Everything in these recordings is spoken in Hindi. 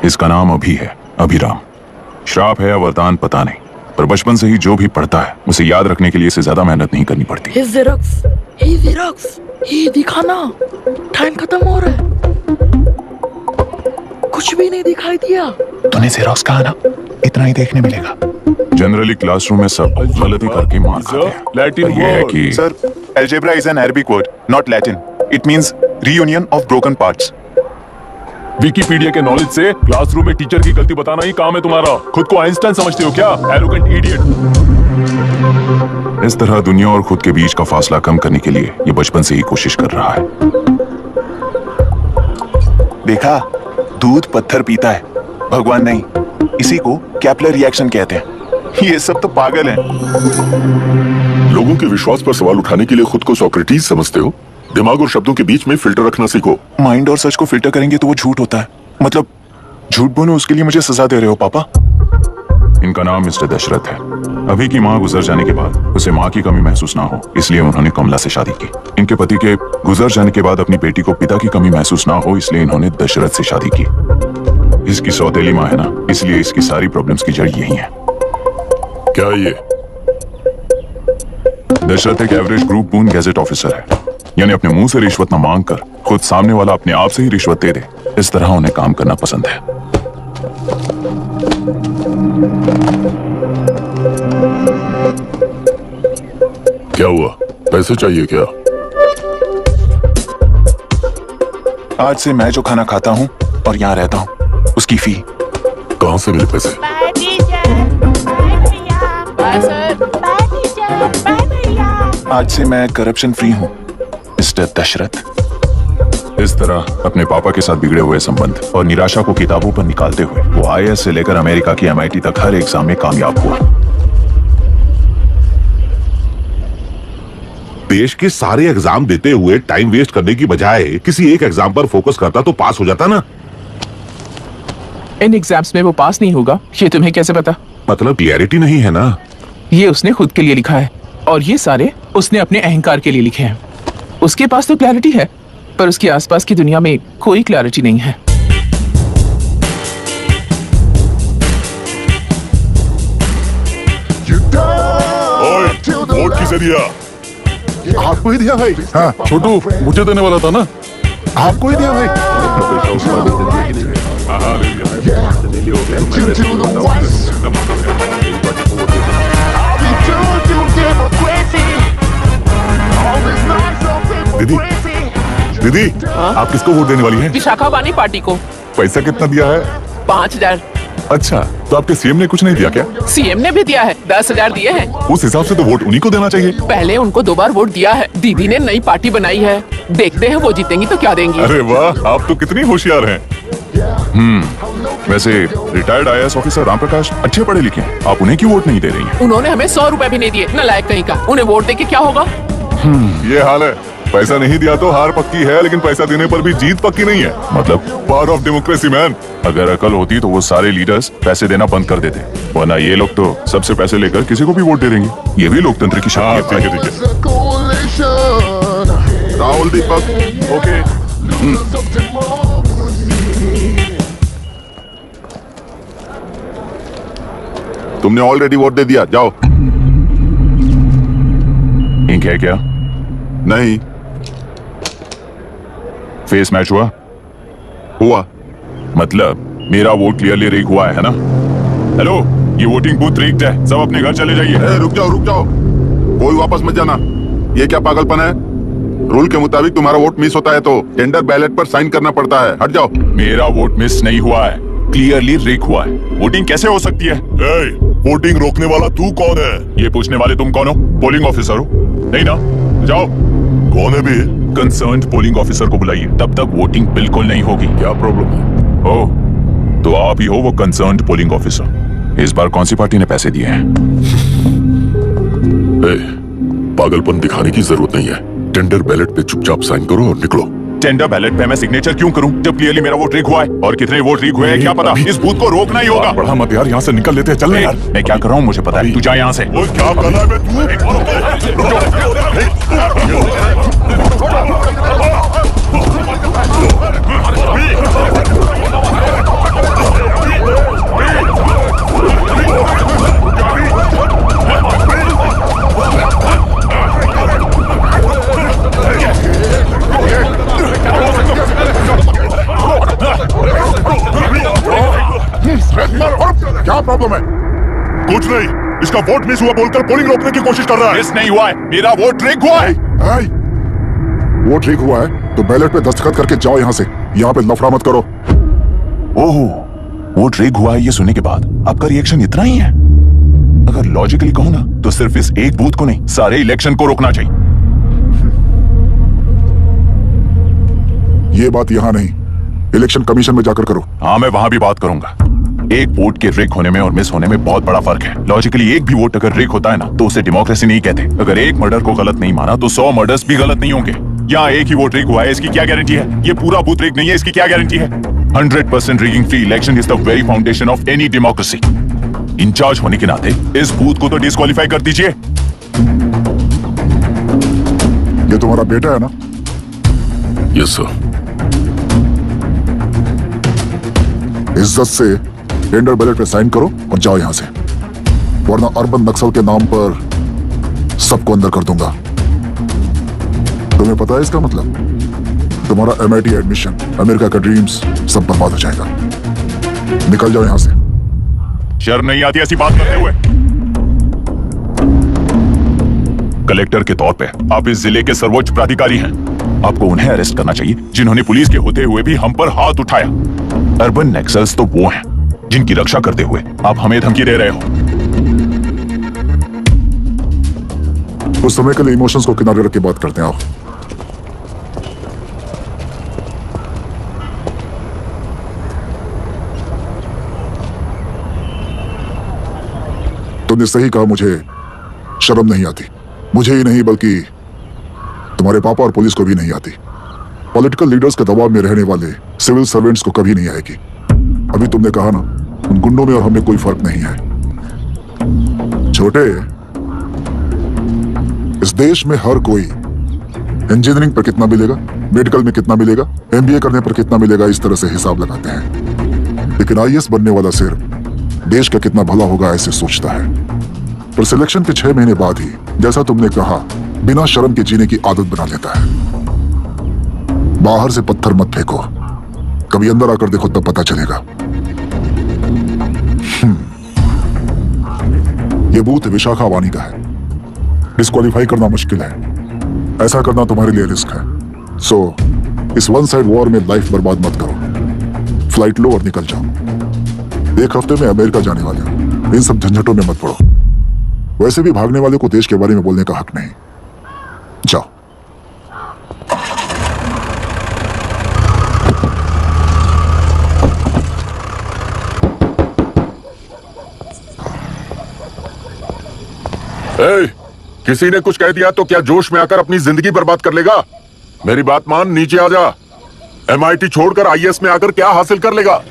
इसका नाम अभी है, अभिराम। श्राप है या वरदान पता नहीं, पर बचपन से ही जो भी पढ़ता है उसे याद रखने के लिए इसे ज्यादा मेहनत नहीं करनी पड़ती। ये दिखाना, टाइम खत्म हो रहा है। कुछ भी नहीं दिखाई दिया। तूने जेरोक्स कहा ना, इतना ही देखने मिलेगा। जनरली क्लासरूम में सब गलती करके मार खाते हैं। लैटिन ये है कि Sir, algebra is an Arabic word, not Latin. It means reunion of broken parts. Wikipedia के नॉलेज से क्लासरूम में टीचर की गलती बताना ही काम है तुम्हारा। खुद को आइंस्टाइन समझते हो क्या? Arrogant idiot. इस तरह दुनिया और खुद के बीच का फासला कम करने के लिए ये बचपन से ही कोशिश कर रहा है। देखा, दूध पत्थर पीता है, भगवान नहीं। इसी को कैपलर रिएक्शन कहते हैं। ये सब तो पागल हैं। लोगों के विश्वास पर सवाल उठाने के लिए खुद को सोक्रेटिस समझते हो? दिमाग और शब्दों के बीच में फिल्टर रखना सीखो। माइंड और सच को फिल्टर करेंगे तो वो झूठ होता है। मतलब झूठ बोलो, उसके लिए मुझे सजा दे रहे हो पापा? इनका नाम मिस्टर दशरथ है। अभी की माँ गुजर जाने के बाद उसे माँ की कमी महसूस ना हो, इसलिए उन्होंने कमला से शादी की। इनके पति के गुजर जाने के बाद अपनी बेटी को पिता की कमी महसूस ना हो, इसलिए इन्होंने दशरथ से शादी की। इसकी सौतेली माँ है ना, इसलिए इसकी सारी प्रॉब्लम्स की जड़ यही है। क्या ये? दशरथ एक average group one gadget officer है, यानी अपने मुंह से रिश्वत न मांग कर खुद सामने वाला अपने आप से ही रिश्वत दे दे, इस तरह उन्हें काम करना पसंद है। क्या हुआ? पैसे चाहिए क्या? आज से मैं जो खाना खाता हूँ और यहाँ रहता हूँ, उसकी फी। कहाँ से मिले पैसे? बाय टीचर, बाय भैया, bye sir, bye teacher, bye भैया। आज से मैं करप्शन फ्री हूँ, मिस्टर दशरथ। इस तरह अपने पापा के साथ बिगड़े हुए संबंध और निराशा को किताबों पर निकालते हुए वो IAS से लेकर अमेरिका की MIT तक हर एग्जाम में कामयाब हुआ। देश के सारे एग्जाम देते हुए टाइम वेस्ट करने की बजाय किसी एक एग्जाम पर फोकस करता तो पास हो जाता ना। इन एग्जाम्स में वो पास नहीं होगा, ये तुम्हें कैसे पता? मतलब क्लियरिटी नहीं है ना। ये उसने खुद के लिए लिखा है और ये सारे उसने अपने अहंकार के लिए लिखे हैं। उसके पास तो क्लैरिटी है, पर उसके आसपास की दुनिया में कोई क्लैरिटी नहीं है। वोट किसे दिया? आपको ही दिया भाई। हाँ, छोटू मुझे देने वाला था ना। आपको ही दिया भाई। दीदी, दीदी, आप किसको वोट देने वाली हैं? विशाखा वानी पार्टी को। पैसा कितना दिया है? 5,000। अच्छा, तो आपके सीएम ने कुछ नहीं दिया क्या? सीएम ने भी दिया है, 10,000 दिए हैं। उस हिसाब से तो वोट उन्हीं को देना चाहिए। पहले उनको 2 बार वोट दिया है। दीदी ने नई पार्टी बनाई है, देखते हैं वो जीतेंगी तो क्या देंगी। अरे वाह, आप तो कितनी होशियार हैं। वैसे retired IAS officer Ram Prakash अच्छे पढ़े लिखे हैं, आप उन्हें क्यों वोट नहीं दे रही हैं? उन्होंने हमें 100 रुपए भी नहीं दिए, नालायक कहीं का। उन्हें वोट देके क्या होगा? ये हाल है। पैसा नहीं दिया तो हार पक्की है, लेकिन पैसा देने पर भी जीत पक्की नहीं है। मतलब पावर ऑफ डेमोक्रेसी मैन। अगर अकल होती तो वो सारे लीडर्स पैसे देना बंद कर देते, वरना ये लोग तो सबसे पैसे लेकर किसी को भी वोट दे देंगे। ये भी लोकतंत्र की शक्ति है। ठीक है, ठीक है। राहुल दीपक, ओके। तुमने ऑलरेडी वोट दे दिया, जाओ। इंक है क्या? नहीं फेस मैच हुआ? हुआ। मतलब मेरा वोट क्लियरली रीक हुआ है ना? हेलो, ये वोटिंग बूथ रीक्ड है, सब अपने घर चले जाइए। रुक जाओ, रुक जाओ, कोई वापस मत जाना। ये क्या पागलपन है? रूल के मुताबिक तुम्हारा वोट मिस होता है तो टेंडर बैलेट पर साइन करना पड़ता है। हट जाओ। मेरा वोट मिस नहीं हुआ है, क्लियरली रीक हुआ है। वोटिंग कैसे हो सकती है? वोटिंग रोकने वाला तू कौन है? ये पूछने वाले तुम कौन हो? पोलिंग ऑफिसर हो? नहीं ना? जाओ। कौन है भी? कंसर्न्ड पोलिंग ऑफिसर को बुलाइए, तब तक वोटिंग बिल्कुल नहीं होगी। क्या प्रॉब्लम है? ओह, तो आप ही हो वो कंसर्न्ड पोलिंग ऑफिसर। इस बार कौन सी पार्टी ने पैसे दिए हैं? पागलपन दिखाने की जरूरत नहीं है। टेंडर बैलेट पे चुपचाप साइन करो और निकलो। टेंडर बैलेट पे मैं सिग्नेचर क्यों करूं जब क्लियरली मेरा वोट रीक हुआ है? और कितने वोट रीक हुए हैं क्या पता? इस बूथ को रोकना ही होगा। बढ़ा मत यार, यहाँ से निकल लेते हैं। चल यार। मैं क्या कर रहा हूँ मुझे पता है, तू जा यहाँ से। क्या कर रहा है प्रॉब्लम है? कुछ नहीं, इसका वोट मिस हुआ बोलकर पोलिंग रोकने की कोशिश कर रहा है। मिस नहीं हुआ है, मेरा वोट रिग हुआ है। हाय, वोट ठीक हुआ है तो बैलेट पे दस्तखत करके जाओ यहाँ से। यहाँ पे लफड़ा मत करो। ओहो, वोट रिग हुआ है ये सुनने के बाद आपका रिएक्शन इतना ही है? अगर लॉजिकली कहूं ना तो सिर्फ इस एक बूथ को नहीं, सारे इलेक्शन को रोकना चाहिए। ये बात यहाँ नहीं, इलेक्शन कमीशन में जाकर करो। हाँ, मैं वहां भी बात करूंगा। एक वोट के रिग होने में और मिस होने में बहुत बड़ा फर्क है। लॉजिकली एक भी वोट अगर रिग होता है ना तो उसे डेमोक्रेसी नहीं कहते। अगर एक मर्डर को गलत नहीं माना तो 100 मर्डर्स भी गलत नहीं होंगे। यहाँ एक ही वोट रिग हुआ है, इसकी क्या गारंटी है? ये पूरा बूथ रिग नहीं है, इसकी क्या गारंटी है? 100% rigging free election is the very foundation of any democracy. In charge होने के नाते इस बूथ को तो डिस्क्वालीफाई कर दीजिए। ये तुम्हारा बेटा है ना? Yes sir. इज्जत से टेंडर बैलेट पे साइन करो और जाओ यहां से, वरना अर्बन नक्सल के नाम पर सबको अंदर कर दूंगा। तुम्हें पता है इसका मतलब? तुम्हारा MIT एडमिशन, अमेरिका का ड्रीम्स सब बर्बाद हो जाएगा। निकल जाओ यहां से। शर्म नहीं आती ऐसी बात करते हुए? कलेक्टर के तौर पे आप इस जिले के सर्वोच्च प्राधिकारी हैं। आपको उन्हें अरेस्ट करना चाहिए जिन्होंने पुलिस के होते हुए भी हम पर हाथ उठाया। अर्बन नक्सल्स तो वो हैं जिनकी रक्षा करते हुए आप हमें धमकी दे रहे हो। उस समय के लिए इमोशंस को किनारे रख के बात करते हैं। आओ। तुमने सही कहा, मुझे शर्म नहीं आती। मुझे ही नहीं बल्कि तुम्हारे पापा और पुलिस को भी नहीं आती। पॉलिटिकल लीडर्स के दबाव में रहने वाले सिविल सर्वेंट्स को कभी नहीं आएगी। अभी तुमने कहा ना, उन गुंडों में और हमें कोई फर्क नहीं है। छोटे, इस देश में हर कोई इंजीनियरिंग पर कितना मिलेगा, मेडिकल में कितना मिलेगा, MBA करने पर कितना मिलेगा, इस तरह से हिसाब लगाते हैं। लेकिन IAS बनने वाला सिर्फ देश का कितना भला होगा ऐसे सोचता है। पर सिलेक्शन के 6 महीने बाद ही, जैसा तुमने कहा, बिना शर्म के जीने की आदत बना लेता है। बाहर से पत्थर मत फेंको, कभी अंदर आकर देखो तब पता चलेगा। ये बूथ विशाखा वानी का है। डिस्क्वालीफाई करना मुश्किल है, ऐसा करना तुम्हारे लिए रिस्क है। सो इस वन साइड वॉर में लाइफ बर्बाद मत करो। फ्लाइट लो और निकल जाओ। एक हफ्ते में अमेरिका जाने वाले हो, इन सब झंझटों में मत पड़ो। वैसे भी भागने वाले को देश के बारे में बोलने का हक नहीं। जाओ। किसी ने कुछ कह दिया तो क्या जोश में आकर अपनी जिंदगी बर्बाद कर लेगा? मेरी बात मान, नीचे आ जा। MIT छोड़कर IAS में आकर क्या हासिल कर लेगा?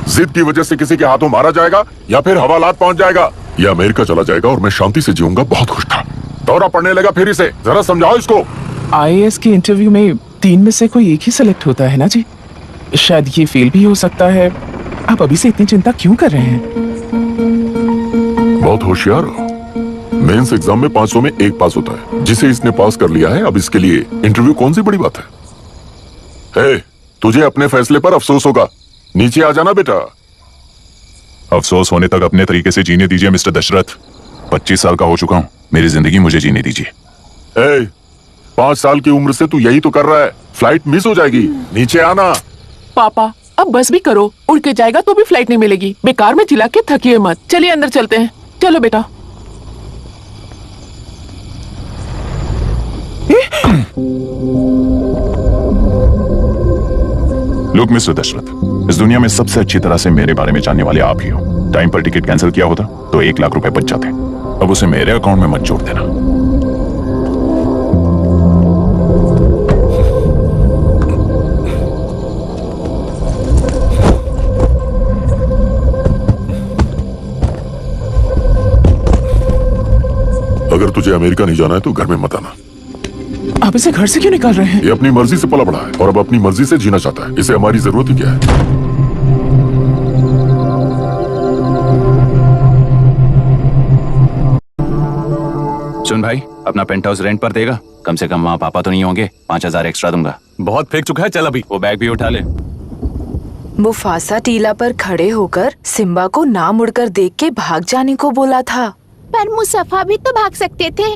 जिद की वजह से किसी के हाथों मारा जाएगा या फिर हवालात पहुंच जाएगा या अमेरिका चला जाएगा और मैं शांति से जीऊंगा। बहुत खुश था। दौरा पड़ने लगा फिर इसे। जरा समझाओ इसको। IAS के इंटरव्यू में 3 में से कोई एक ही सेलेक्ट होता है ना जी? शायद ये फेल भी हो सकता है। आप अभी से इतनी चिंता क्यों कर रहे हैं? बहुत होशियार हो। मेंस एग्जाम में 500 में 1 पास होता है, जिसे इसने पास कर लिया है। अब इसके लिए इंटरव्यू कौन सी बड़ी बात है? तुझे अपने फैसले पर अफसोस होगा। नीचे आ जाना बेटा। अफसोस होने तक अपने तरीके से जीने दीजिए मिस्टर दशरथ। 25 साल का हो चुका हूं, मेरी जिंदगी मुझे जीने दीजिए। 5 साल की उम्र से तू यही तो कर रहा है। फ्लाइट मिस हो जाएगी, नीचे आना। पापा अब बस भी करो, उड़ के जाएगा तो भी फ्लाइट नहीं मिलेगी। बेकार में चिल्ला के थकिए मत। चलिए अंदर चलते हैं। चलो बेटा। लुक मिस्टर दशरथ, इस दुनिया में सबसे अच्छी तरह से मेरे बारे में जानने वाले आप ही हो। टाइम पर टिकट कैंसिल किया होता तो 1 लाख रुपए बच जाते। अब उसे मेरे अकाउंट में मत जोड़ देना। अगर तुझे अमेरिका नहीं जाना है तो घर में मत आना। आप इसे घर से क्यों निकाल रहे हैं? ये अपनी मर्जी से पला बड़ा है और अब अपनी मर्जी से जीना चाहता है। इसे हमारी जरूरत ही क्या है? सुन भाई, अपना पेंट हाउस रेंट पर देगा? कम से कम वहाँ पापा तो नहीं होंगे। 5000 एक्स्ट्रा दूंगा। बहुत फेंक चुका है, चल अभी। वो बैग भी उठा ले। मुफासा टीला पर खड़े होकर सिम्बा को ना मुड़कर देख के भाग जाने को बोला था। पर मुसफ़ा भी तो भाग सकते थे।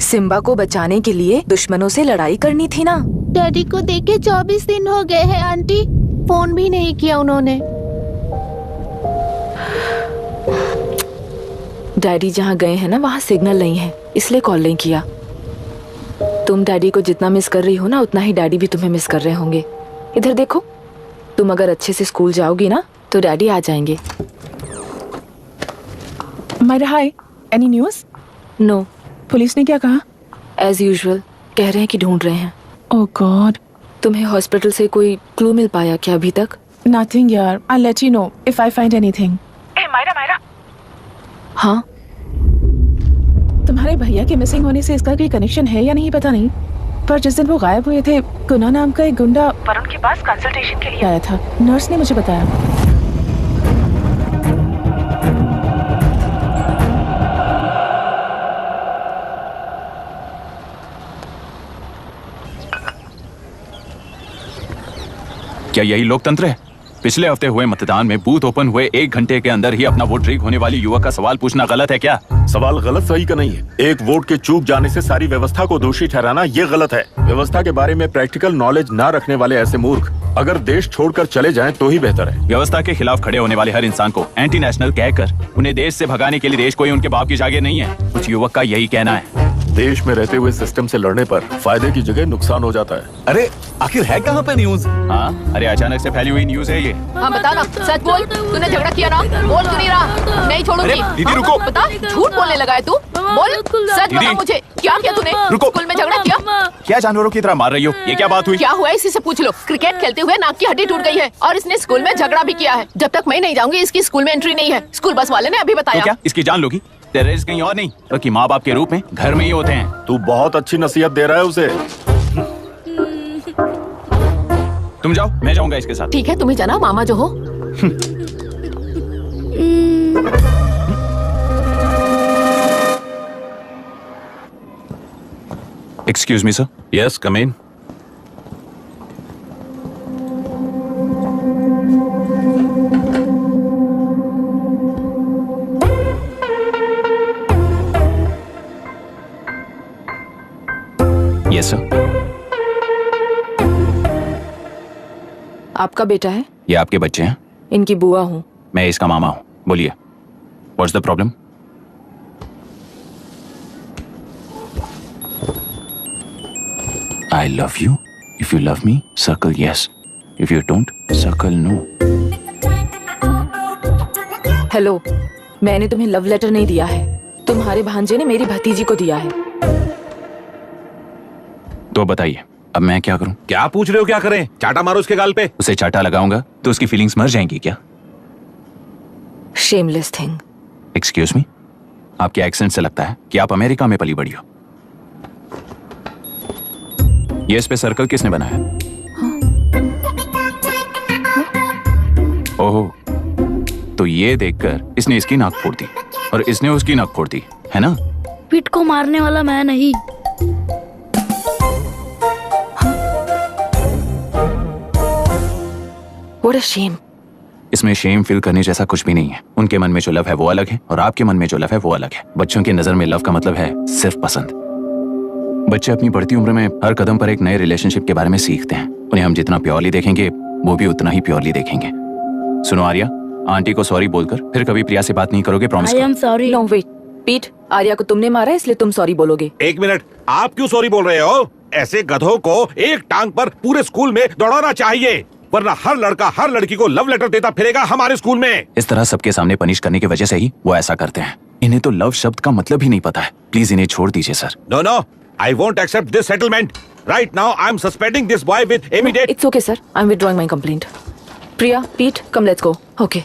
सिम्बा को बचाने के लिए दुश्मनों से लड़ाई करनी थी ना। डैडी को देखे 24 दिन हो गए हैं आंटी, फोन भी नहीं किया उन्होंने। डैडी जहाँ गए हैं ना वहाँ सिग्नल नहीं है, इसलिए कॉल नहीं किया। तुम डैडी को जितना मिस कर रही हो ना उतना ही डैडी भी तुम्हें मिस कर रहे होंगे। इधर देखो, तुम अगर अच्छे से स्कूल जाओगी ना तो डैडी आ जाएंगे। मायरा हाय, एनी न्यूज़? नो। पुलिस ने क्या कहा? एज यूजुअल कह रहे हैं कि ढूंढ रहे हैं। ओह गॉड। तुम्हें हॉस्पिटल से कोई क्लू मिल पाया क्या अभी तक? नथिंग यार, I let you know if I find anything. Myra हाँ, तुम्हारे भैया के मिसिंग होने से इसका कोई कनेक्शन है या नहीं पता नहीं, पर जिस दिन वो गायब हुए थे गुना नाम का एक गुंडा वरुण के पास कंसल्टेशन के लिए आया था। नर्स ने मुझे बताया। क्या यही लोकतंत्र है? पिछले हफ्ते हुए मतदान में बूथ ओपन हुए 1 घंटे के अंदर ही अपना वोट रीक होने वाली युवक का सवाल पूछना गलत है क्या? सवाल गलत सही का नहीं है। एक वोट के चूक जाने से सारी व्यवस्था को दोषी ठहराना ये गलत है। व्यवस्था के बारे में प्रैक्टिकल नॉलेज ना रखने वाले ऐसे मूर्ख अगर देश छोड़कर चले जाएं तो ही बेहतर है। व्यवस्था के खिलाफ खड़े होने वाले हर इंसान को एंटी नेशनल कहकर उन्हें देश से भगाने के लिए देश कोई उनके बाप की जागीर नहीं है। कुछ युवक का यही कहना है। देश में रहते हुए सिस्टम से लड़ने पर फायदे की जगह नुकसान हो जाता है। अरे आखिर है कहाँ पे न्यूज? हाँ, अरे अचानक से फैली हुई न्यूज है ये। हाँ बता ना, सच बोल, तूने झगड़ा किया ना? बोल क्यों नहीं रहा? नहीं छोड़ूंगी। दीदी रुको। बता, झूठ बोलने लगा है तू? बोल, सच बता मुझे, क्या किया तूने? रुको। स्कूल में झगड़ा किया? क्या जानवरों की तरह मार रही हो? ये क्या बात हुई? क्या हुआ इसी से पूछ लो। क्रिकेट खेलते हुए नाक की हड्डी टूट गई है और इसने स्कूल में झगड़ा भी किया है। जब तक मैं नहीं जाऊंगी इसकी स्कूल में एंट्री नहीं है। स्कूल बस वाले ने अभी तो बताया। क्या इसकी जान लोगी? टेररिस्ट कहीं और नहीं बल्कि माँ बाप के रूप में घर में ही होते हैं। तू बहुत अच्छी नसीहत दे रहा है उसे। तुम जाओ, मैं जाऊंगा इसके साथ। ठीक है, तुम्हें जाना, मामा जो हो। Excuse me sir. Yes, come in. Yes sir. आपका बेटा है? ये आपके बच्चे हैं? इनकी बुआ हूँ। मैं इसका मामा हूँ। बोलिए, what's the problem? I love you. If you love me, circle yes. If you don't, circle no. Hello, मैंने तुम्हें लव लेटर नहीं दिया है। तुम्हारे भांजे ने मेरी भतीजी को दिया है। तो बताइए, अब मैं क्या करूं? क्या पूछ रहे हो? क्या करें? चाटा मारो उसके गाल पे। उसे चाटा लगाऊंगा तो उसकी फीलिंग्स मर जाएंगी क्या? Shameless thing. एक्सक्यूज मी, आपके एक्सेंट से लगता है कि आप अमेरिका में पली बड़ी हो। ये इस पे सर्कल किसने बनाया? ओहो, तो ये देखकर इसने इसकी नाक फोड़ दी और इसने उसकी नाक फोड़ दी, है ना? पिट को मारने वाला मैं नहीं। What a shame. इसमें शेम फील करने जैसा कुछ भी नहीं है। उनके मन में जो लव है वो अलग है और आपके मन में जो लव है वो अलग है। बच्चों की नजर में लव का मतलब है सिर्फ पसंद। बच्चे अपनी बढ़ती उम्र में हर कदम पर एक नए रिलेशनशिप के बारे में सीखते हैं। उन्हें हम जितना प्योरली देखेंगे वो भी उतना ही प्योरली देखेंगे। सुनो आर्या, आंटी को सॉरी बोलकर फिर कभी प्रिया से बात नहीं करोगे, प्रॉमिस करो। I am sorry. No wait, Pete, Arya को तुमने मारा इसलिए तुम सॉरी बोलोगे। एक मिनट, आप क्यों सॉरी बोल रहे हो? ऐसे गधों को एक टांग पर पूरे स्कूल में दौड़ाना चाहिए, वरना हर लड़का हर लड़की को लव लेटर देता फिरेगा हमारे स्कूल में। इस तरह सबके सामने पनिश करने की वजह से ही वो ऐसा करते हैं। इन्हें तो लव शब्द का मतलब ही नहीं पता है। प्लीज इन्हें छोड़ दीजिए sir. No no, I won't accept this settlement. Right now, I'm suspending this boy with immediate. It's okay, sir. I'm withdrawing my complaint. Priya, Pete, come, let's go. Okay.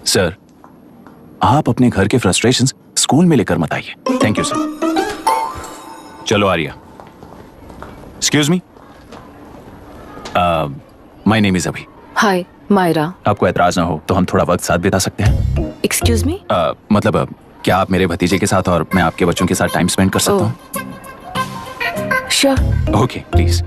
Sir, आप अपने घर के फ्रस्ट्रेशंस स्कूल में लेकर मत आइए। Thank you sir. चलो Arya. Excuse me, my name is Abhi. Hi, Myra. आपको ऐतराज ना हो तो हम थोड़ा वक्त साथ बिता सकते हैं? Excuse me? मतलब क्या आप मेरे भतीजे के साथ और मैं आपके बच्चों के साथ टाइम स्पेंड कर सकता हूँ? Sure. Okay, please.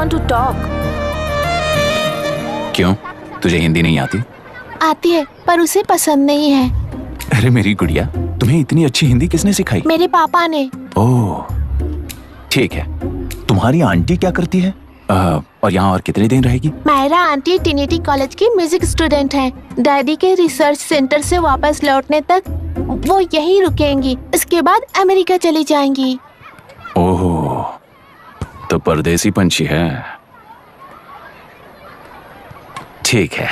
want to talk. क्यों? तुझे हिंदी नहीं आती? आती है पर उसे पसंद नहीं है। अरे मेरी गुड़िया, तुम्हें इतनी अच्छी हिंदी किसने सिखाई? मेरे पापा ने। ओह, ठीक है। तुम्हारी आंटी क्या करती है? और यहाँ और कितने दिन रहेगी? मायरा आंटी ट्रिनिटी कॉलेज की म्यूजिक स्टूडेंट हैं। डैडी के रिसर्च सेंटर से वापस लौटने तक वो यहीं रुकेंगी। इसके बाद अमेरिका चली जाएंगी। ओह, तो परदेसी पंछी है। ठीक है,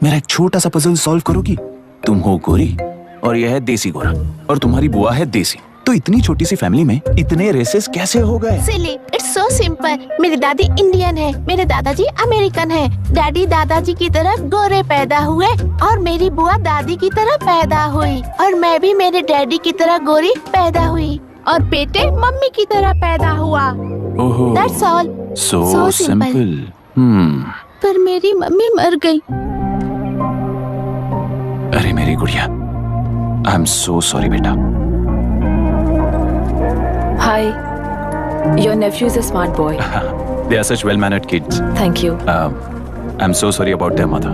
मेरा एक छोटा सा पजल सॉल्व करोगी? तुम हो गोरी और यह है देसी गोरा और तुम्हारी बुआ है देसी। तो इतनी छोटी सी फैमिली में इतने रेसेस कैसे हो गए? सिली, इट्स सो सिंपल। मेरी दादी इंडियन है, मेरे दादाजी अमेरिकन है। डैडी दादाजी की तरह गोरे पैदा हुए और मेरी बुआ दादी की तरह पैदा हुई और मैं भी मेरे डैडी की तरह गोरी पैदा हुई और बेटे मम्मी की तरह पैदा हुआ। ओहो, That's all. so simple. पर मेरी मम्मी मर गई। अरे मेरी गुड़िया, आई एम सो सॉरी बेटा। Hi. Your nephew is a smart boy. They are such well-mannered kids. Thank you. I'm so sorry about their mother.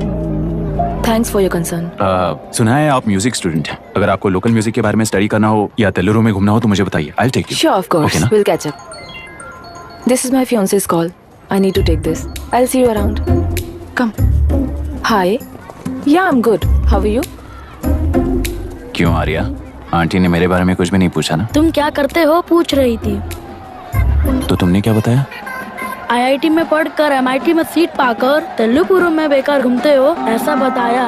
Thanks for your concern. सुना है आप म्यूजिक स्टूडेंट हैं। अगर आपको लोकल म्यूजिक के बारे में स्टडी करना हो या तेलुरु में घूमना हो तो मुझे बताइए। I'll take you. Sure, of course. Okay, ना? We'll catch up. This is my fiance's call. I need to take this. I'll see you around. Come. Hi. Yeah, I'm good. How are you? क्यों आर्या? आंटी ने मेरे बारे में कुछ भी नहीं पूछा ना? तुम क्या करते हो पूछ रही थी। तो तुमने क्या बताया? IIT में पढ़कर MIT में सीट पाकर तेलुगुरु में बेकार घूमते हो ऐसा बताया।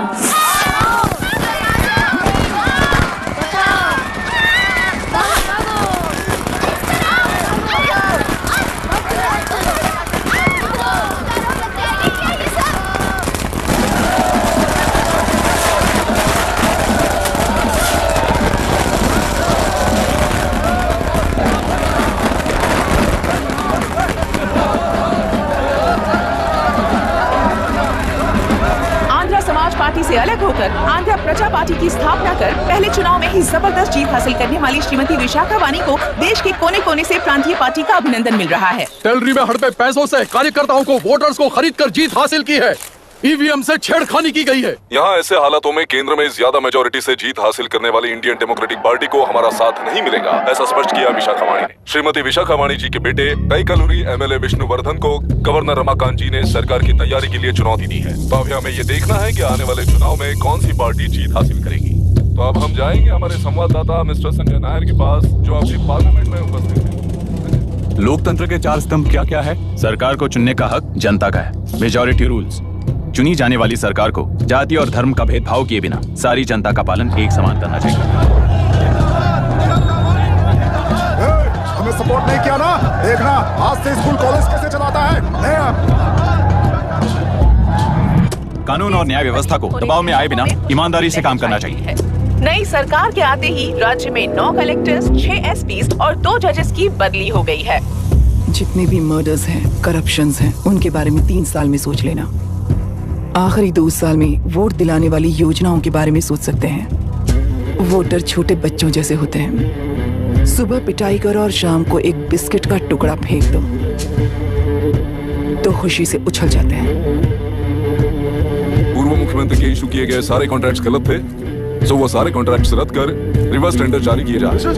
पार्टी से अलग होकर आंध्र प्रजा पार्टी की स्थापना कर पहले चुनाव में ही जबरदस्त जीत हासिल करने वाली श्रीमती विशाखा वानी को देश के कोने कोने से प्रांतीय पार्टी का अभिनंदन मिल रहा है। टेलरी में हड़पे पैसों से कार्यकर्ताओं को वोटर्स को खरीद कर जीत हासिल की है। ईवीएम से छेड़खानी की गई है। यहाँ ऐसे हालातों में केंद्र में ज्यादा मेजोरिटी से जीत हासिल करने वाली इंडियन डेमोक्रेटिक पार्टी को हमारा साथ नहीं मिलेगा, ऐसा स्पष्ट किया विशाखा वाणी ने। श्रीमती विशाखा वाणी जी के बेटे कैकलूरी MLA विष्णुवर्धन को गवर्नर रमाकांत जी ने सरकार की तैयारी के लिए चुनौती दी है। तो अब हमें ये देखना है कि आने वाले चुनाव में कौन सी पार्टी जीत हासिल करेगी। तो अब हम जाएंगे हमारे संवाददाता मिस्टर संजय नायर के पास, जो अभी पार्लियामेंट में उपस्थित है। लोकतंत्र के 4 स्तंभ क्या क्या है? सरकार को चुनने का हक जनता का है। Majority rules. चुनी जाने वाली सरकार को जाति और धर्म का भेदभाव किए बिना सारी जनता का पालन एक समान करना चाहिए। हमें सपोर्ट नहीं किया ना, देखना आज से स्कूल कॉलेज कैसे चलाता है। कानून और न्याय व्यवस्था को दबाव में आए बिना ईमानदारी से काम करना चाहिए। नई सरकार के आते ही राज्य में 9 कलेक्टर्स, 6 SPs और 2 जजेस की बदली हो गई है। जितने भी मर्डर्स हैं, करप्शंस हैं, उनके बारे में 3 साल में सोच लेना। आखिरी 2 साल में वोट दिलाने वाली योजनाओं के बारे में सोच सकते हैं। वोटर छोटे बच्चों जैसे होते हैं। सुबह पिटाई करो और शाम को एक बिस्किट का टुकड़ा फेंक दो तो खुशी से उछल जाते हैं। पूर्व मुख्यमंत्री के इशू किए गए सारे कॉन्ट्रैक्ट्स गलत थे, तो वो सारे कॉन्ट्रैक्ट्स रद्द कर रिवर्स टेंडर जारी किए जा रहे हैं।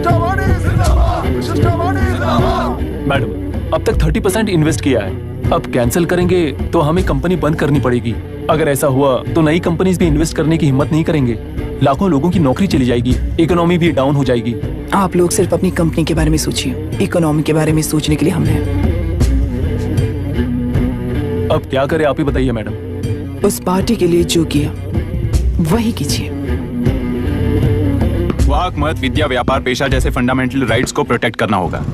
मैडम, अब तक 30% इन्वेस्ट किया है, अब कैंसिल करेंगे तो हमें कंपनी बंद करनी पड़ेगी। अगर ऐसा हुआ तो नई कंपनीज भी इन्वेस्ट करने की हिम्मत नहीं करेंगे। लाखों लोगों की नौकरी चली जाएगी, इकोनॉमी भी डाउन हो जाएगी। आप लोग सिर्फ अपनी कंपनी के बारे में सोचिए, इकोनॉमी के बारे में सोचने के लिए हम हैं। अब क्या करें आप ही बताइए मैडम। उस पार्टी के लिए जो किया वही कीजिए। वाक, मत, विद्या, व्यापार, पेशा जैसे फंडामेंटल राइट्स को प्रोटेक्ट करना होगा।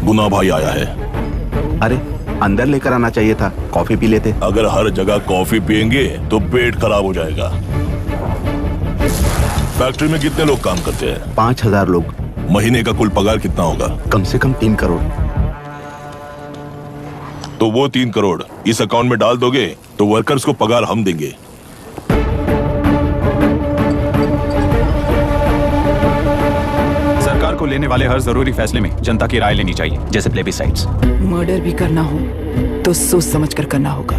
गुना भाई आया है। अरे अंदर लेकर आना चाहिए था, कॉफी पी लेते। अगर हर जगह कॉफी पियेंगे तो पेट खराब हो जाएगा। फैक्ट्री में कितने लोग काम करते हैं? 5000 लोग। महीने का कुल पगार कितना होगा? कम से कम 3 करोड़। तो वो 3 करोड़ इस अकाउंट में डाल दोगे तो वर्कर्स को पगार हम देंगे। सरकार को लेने वाले हर जरूरी फैसले में जनता की राय लेनी चाहिए, जैसे प्लेबिसाइट्स। मर्डर भी करना हो तो सोच समझ कर करना होगा,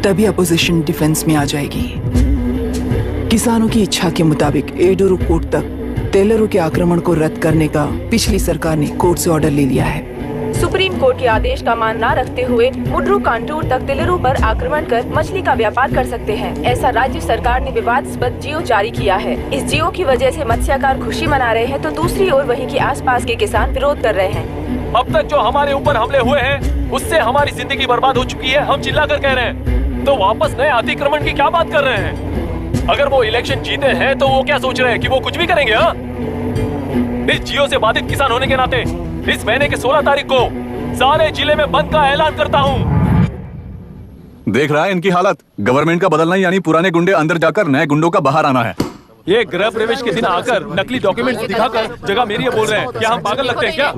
तभी अपोजिशन डिफेंस में आ जाएगी। किसानों की इच्छा के मुताबिक एडोरू कोर्ट तक टेलरों के आक्रमण को रद्द करने का पिछली सरकार ने कोर्ट से ऑर्डर ले लिया है। सुप्रीम कोर्ट के आदेश का मान न रखते हुए मुड्रू कांटूर तक टेलरों पर आक्रमण कर मछली का व्यापार कर सकते हैं, ऐसा राज्य सरकार ने विवादास्पद जियो जारी किया है। इस जियो की वजह से मत्स्यकार खुशी मना रहे हैं तो दूसरी ओर वहीं के आसपास के किसान विरोध कर रहे हैं। अब तक जो हमारे ऊपर हमले हुए हैं उससे हमारी जिंदगी बर्बाद हो चुकी है, हम चिल्लाकर कह रहे हैं, तो वापस नए अतिक्रमण की क्या बात कर रहे हैं? अगर वो इलेक्शन जीते हैं तो वो क्या सोच रहे हैं कि वो कुछ भी करेंगे? हाँ, इस जियो से बाधित किसान होने के नाते इस महीने के 16 तारीख को सारे जिले में बंद का ऐलान करता हूँ। देख रहा है इनकी हालत। गवर्नमेंट का बदलना यानी पुराने गुंडे अंदर जाकर नए गुंडों का बाहर आना है। ये गृह प्रवेश के दिन आकर नकली डॉक्यूमेंट्स दिखाकर जगह मेरी है बोल रहे हैं। क्या हम पागल लगते हैं क्या?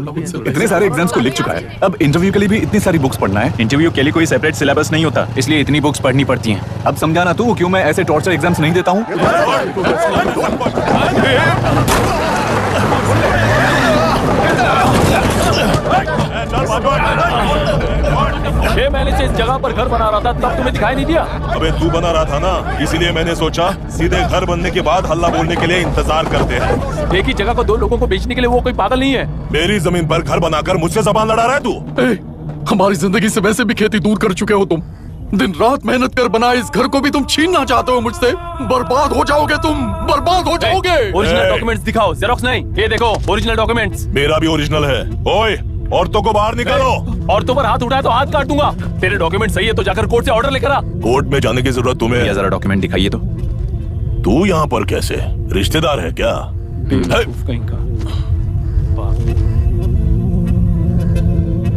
इतने सारे एग्जाम्स को लिख चुका है, अब इंटरव्यू के लिए भी इतनी सारी बुक्स पढ़ना है। इंटरव्यू के लिए कोई सेपरेट सिलेबस नहीं होता, इसलिए इतनी बुक्स पढ़नी पड़ती हैं। अब समझाना तू क्यों मैं ऐसे टॉर्चर एग्जाम्स नहीं देता हूँ। 6 महीने से इस जगह पर घर बना रहा था, तब तुम्हें दिखाई नहीं दिया? अबे तू बना रहा था ना, इसीलिए मैंने सोचा सीधे घर बनने के बाद हल्ला बोलने के लिए इंतजार करते हैं। एक ही जगह को 2 लोगों को बेचने के लिए वो कोई पागल नहीं है। मेरी जमीन पर घर बनाकर मुझसे जबान लड़ा रहा है तू। हमारी जिंदगी से वैसे भी खेती दूर कर चुके हो तुम। दिन रात मेहनत कर बनाए इस घर को भी तुम छीनना चाहते हो मुझसे। बर्बाद हो जाओगे तुम, बर्बाद हो जाओगे। ओरिजिनल डॉक्यूमेंट्स दिखाओ, जेरोक्स नहीं। ये देखो ओरिजिनल डॉक्यूमेंट्स। मेरा भी ओरिजिनल है। ओए, औरतों को बाहर निकालो। औरतों पर हाथ उठाया तो हाथ काट दूंगा। तेरे डॉक्यूमेंट सही है तो जाकर कोर्ट से ऑर्डर लेकर आ। कोर्ट में जाने की जरूरत तुम्हें है? जरा डॉक्यूमेंट दिखाइए तो। तू यहाँ पर कैसे? रिश्तेदार है क्या?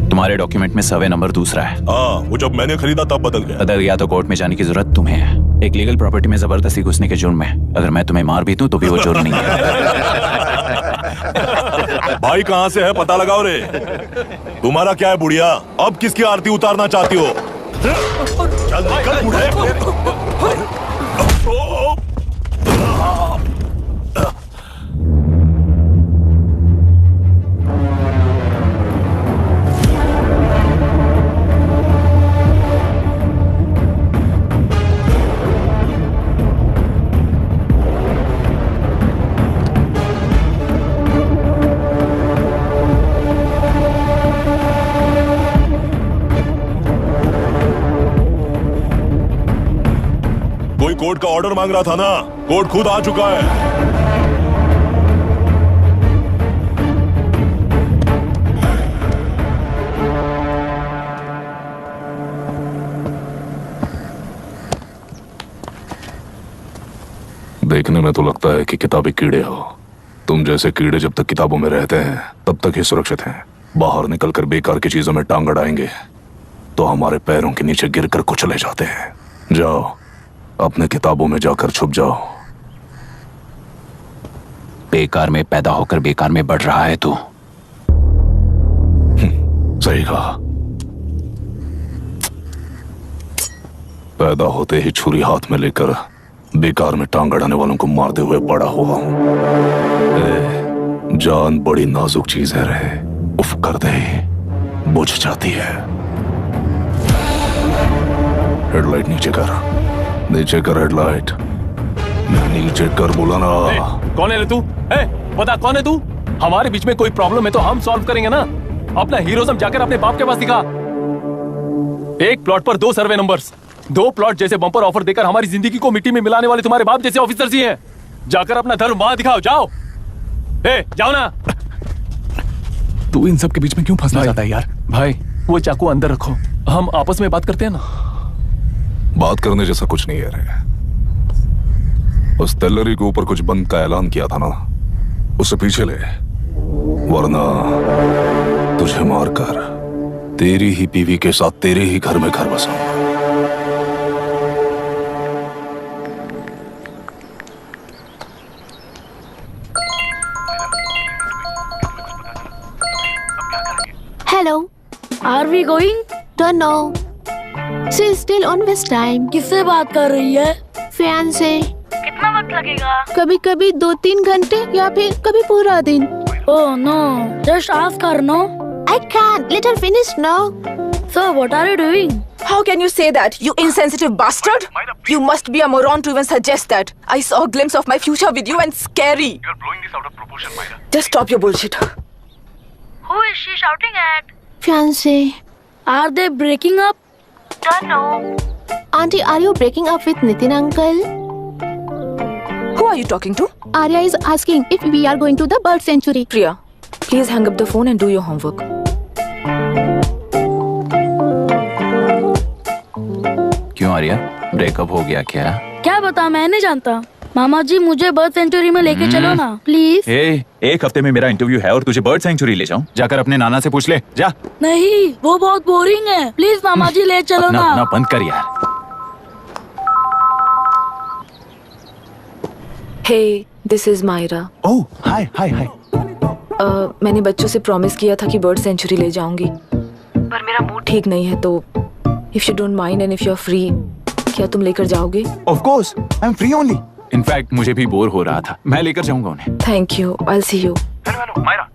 तुम्हारे डॉक्यूमेंट में सर्वे नंबर दूसरा है। हाँ, वो जब मैंने खरीदा तब बदल गया तो कोर्ट में जाने की जरूरत तुम्हें है। एक लीगल प्रॉपर्टी में जबरदस्ती घुसने के जुर्म में अगर मैं तुम्हें मार भी दूं तो भी वो जुर्म नहीं है। भाई कहाँ से है पता लगाओ रे। तुम्हारा क्या है बुढ़िया? अब किसकी आरती उतारना चाहती हो? चल निकल बूढ़े। कोर्ट का ऑर्डर मांग रहा था ना, कोर्ट खुद आ चुका है। देखने में तो लगता है कि किताबी कीड़े हो। तुम जैसे कीड़े जब तक किताबों में रहते हैं तब तक ही सुरक्षित हैं। बाहर निकलकर बेकार की चीजों में टांग अड़ाएंगे तो हमारे पैरों के नीचे गिरकर कुचले जाते हैं। जाओ, अपने किताबों में जाकर छुप जाओ। बेकार में पैदा होकर बेकार में बढ़ रहा है तू। सही कहा। पैदा होते ही छुरी हाथ में लेकर बेकार में टांग अड़ाने वालों को मारते हुए बड़ा हुआ हूं। जान बड़ी नाजुक चीज है रे, उफ कर दे बुझ जाती है। हेडलाइट नीचे कर, नीचे कर हेडलाइट, नीचे कर बुलाना। कौन है तू? बता कौन है तू? हमारे बीच में कोई प्रॉब्लम है तो हम सॉल्व करेंगे ना। अपना हीरोइज्म जाकर अपने बाप के पास दिखा। एक प्लॉट पर 2 सर्वे नंबर्स, 2 प्लॉट जैसे बम्पर ऑफर देकर हमारी जिंदगी को मिट्टी में मिलाने वाले तुम्हारे बाप जैसे ऑफिसर्स ही हैं। जाकर अपना धर्म वहां दिखाओ, जाओ। जाओ ना। तू इन सब के बीच में क्यों फंसना चाहता है यार? भाई वो चाकू अंदर रखो, हम आपस में बात करते हैं ना। बात करने जैसा कुछ नहीं है रे। उस टेलरी के ऊपर कुछ बंद का ऐलान किया था ना, उसे पीछे ले, वरना तुझे मारकर तेरी ही बीवी के साथ तेरे ही घर में घर बसाऊंगा। Hello. Are we going? Don't know. She's still on West time. किससे बात कर रही है? Fiance. कितना वक्त लगेगा? कभी कभी 2-3 घंटे या फिर कभी पूरा दिन. Oh no. Just ask her, no? I can't. Let her finish now. So what are you doing? How can you say that, you insensitive bastard? You must be a moron to even suggest that. I saw a glimpse of my future with you and scary. You're blowing this out of proportion, Myra. Just stop your bullshit. Who is she shouting at? Fiance. Are they breaking up? Don't know. Auntie, are you breaking up with Nitin uncle? Who are you talking to? Arya is asking if we are going to the bird sanctuary. Priya, please hang up the phone and do your homework. क्यों आर्या, ब्रेकअप हो गया क्या? क्या बता, मैं नहीं जानता। मामा जी मुझे बर्ड सेंचुरी में लेके चलो ना प्लीज। एक हफ्ते में मेरा इंटरव्यू है और तुझे बर्ड सेंचुरी ले जाऊं? जाकर अपने नाना से पूछ ले, जा। नहीं, वो बहुत बोरिंग है, प्लीज मामा जी ले चलो ना। अपना बंद कर यार। Hey, this is Myra. Oh, hi, hi, hi. मैंने बच्चों से प्रॉमिस किया था कि बर्ड सेंचुरी ले जाऊंगी, पर मेरा मूड ठीक नहीं है, तो if you don't mind and if you're free, क्या तुम लेकर जाओगे? Of course, I'm free only. In fact, मुझे भी बोर हो रहा था, मैं लेकर जाऊंगा उन्हें। Thank you, I'll see you. Hello, Myra.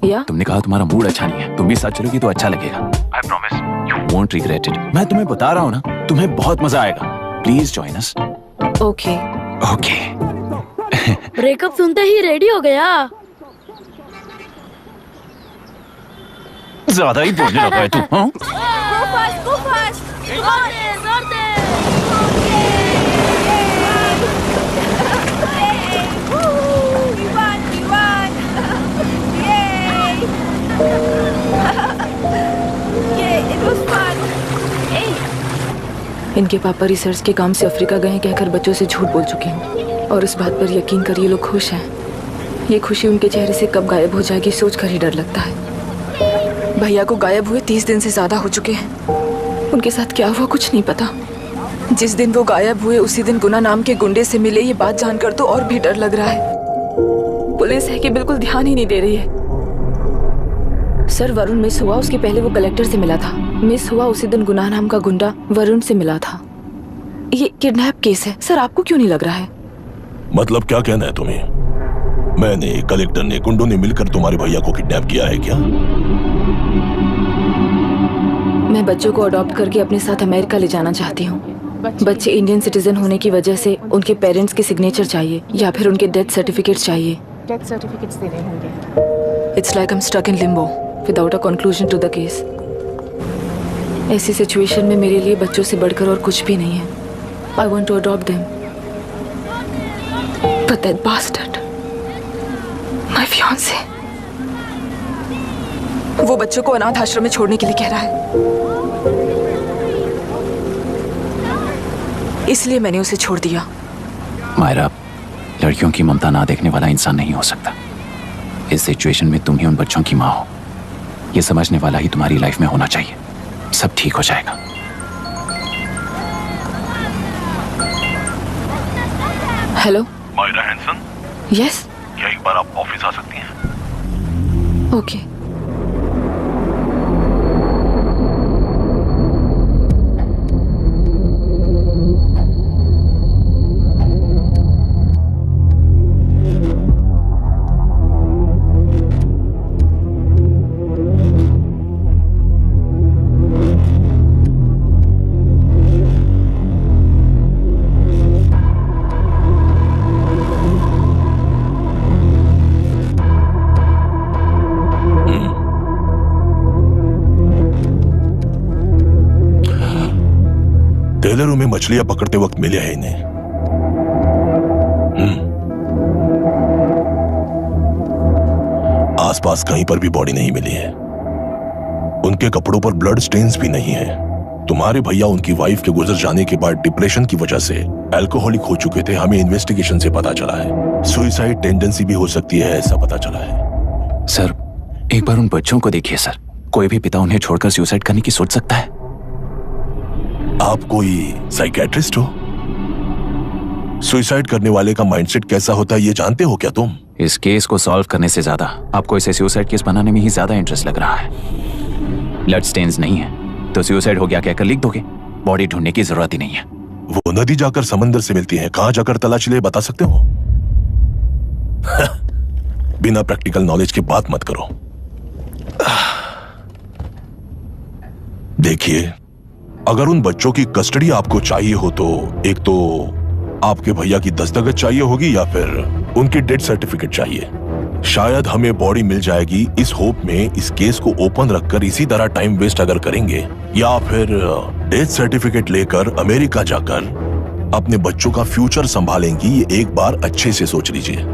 Yeah? तुमने कहा तुम्हारा मूड अच्छा नहीं है, तुम भी साथ चलोगी तो अच्छा लगेगा। I promise. You won't regret it. मैं तुम्हें बता रहा हूँ ना, तुम्हें बहुत मजा आएगा। Please join us. Okay. Okay. Breakup सुनते ही रेडी हो गया। ज्यादा ही बोलने लगा है तू, हाँ? Go fast. इनके पापा रिसर्च के काम से अफ्रीका गए कहकर बच्चों से झूठ बोल चुके हैं, और इस बात पर यकीन कर ये लोग खुश हैं। ये खुशी उनके चेहरे से कब गायब हो जाएगी सोच कर ही डर लगता है। भैया को गायब हुए 30 दिन से ज्यादा हो चुके हैं। उनके साथ क्या हुआ कुछ नहीं पता। जिस दिन वो गायब हुए उसी दिन गुना नाम के गुंडे से मिले, ये बात जानकर तो और भी डर लग रहा है। पुलिस है कि बिल्कुल ध्यान ही नहीं दे रही है। सर, वरुण मिस हुआ उसके पहले वो कलेक्टर से मिला था। मिस हुआ उसी दिन गुनाह नाम का गुंडा वरुण से मिला था। ये किडनैप केस है सर, आपको क्यों नहीं लग रहा है? मतलब क्या कहना है तुम्हें? मैंने, कलेक्टर ने, गुंडों ने मिलकर तुम्हारे भैया को किडनैप किया है क्या? मैं बच्चों को अडॉप्ट करके अपने साथ अमेरिका ले जाना चाहती हूँ। बच्चे इंडियन सिटीजन होने की वजह से उनके पेरेंट्स के सिग्नेचर चाहिए या फिर उनके डेथ सर्टिफिकेट चाहिए। डेथ सर्टिफिकेट्स देने होंगे। It's like I am stuck in limbo without a conclusion to the case. ऐसी सिचुएशन में मेरे लिए बच्चों से बढ़कर और कुछ भी नहीं है। I want to adopt them, but that bastard, my fiance, वो बच्चों को अनाथ आश्रम में छोड़ने के लिए कह रहा है। इसलिए मैंने उसे छोड़ दिया। मायरा, लड़कियों की ममता ना देखने वाला इंसान नहीं हो सकता। इस सिचुएशन में तुम ही उन बच्चों की माँ हो। ये समझने वाला ही तुम्हारी लाइफ में होना चाहिए। सब ठीक हो जाएगा। Hello Myra Hansen? यस। क्या एक बार आप ऑफिस आ सकती हैं? ओके। टेलरों में मछलियां पकड़ते वक्त मिले हैं इन्हें। आसपास कहीं पर भी बॉडी नहीं मिली है। उनके कपड़ों पर ब्लड स्टेन्स भी नहीं है। तुम्हारे भैया उनकी वाइफ के गुजर जाने के बाद डिप्रेशन की वजह से अल्कोहलिक हो चुके थे। हमें इन्वेस्टिगेशन से पता चला है सुसाइड टेंडेंसी भी हो सकती है, ऐसा पता चला है। सर, एक बार उन बच्चों को देखिए सर, कोई भी पिता उन्हें छोड़कर सुसाइड करने की सोच सकता है? आप कोई साइकेट्रिस्ट हो? सुसाइड करने वाले का माइंडसेट कैसा होता है ये जानते हो क्या तुम? इस केस को सॉल्व करने से ज्यादा आपको इसे सुसाइड केस बनाने में ही ज्यादा इंटरेस्ट लग रहा है। ब्लड स्टेन्स नहीं है तो सुसाइड हो गया कहकर लिख दोगे। बॉडी ढूंढने की जरूरत ही नहीं है। वो नदी जाकर समंदर से मिलती है, कहां जाकर तलाश ले बता सकते हो? बिना प्रैक्टिकल नॉलेज की बात मत करो। देखिए, अगर उन बच्चों की कस्टडी आपको चाहिए हो तो एक तो आपके भैया की दस्तखत चाहिए होगी या फिर उनकी डेथ सर्टिफिकेट चाहिए। शायद हमें बॉडी मिल जाएगी इस होप में इस केस को ओपन रखकर इसी तरह टाइम वेस्ट अगर करेंगे, या फिर डेथ सर्टिफिकेट लेकर अमेरिका जाकर अपने बच्चों का फ्यूचर संभालेंगी, ये एक बार अच्छे से सोच लीजिए।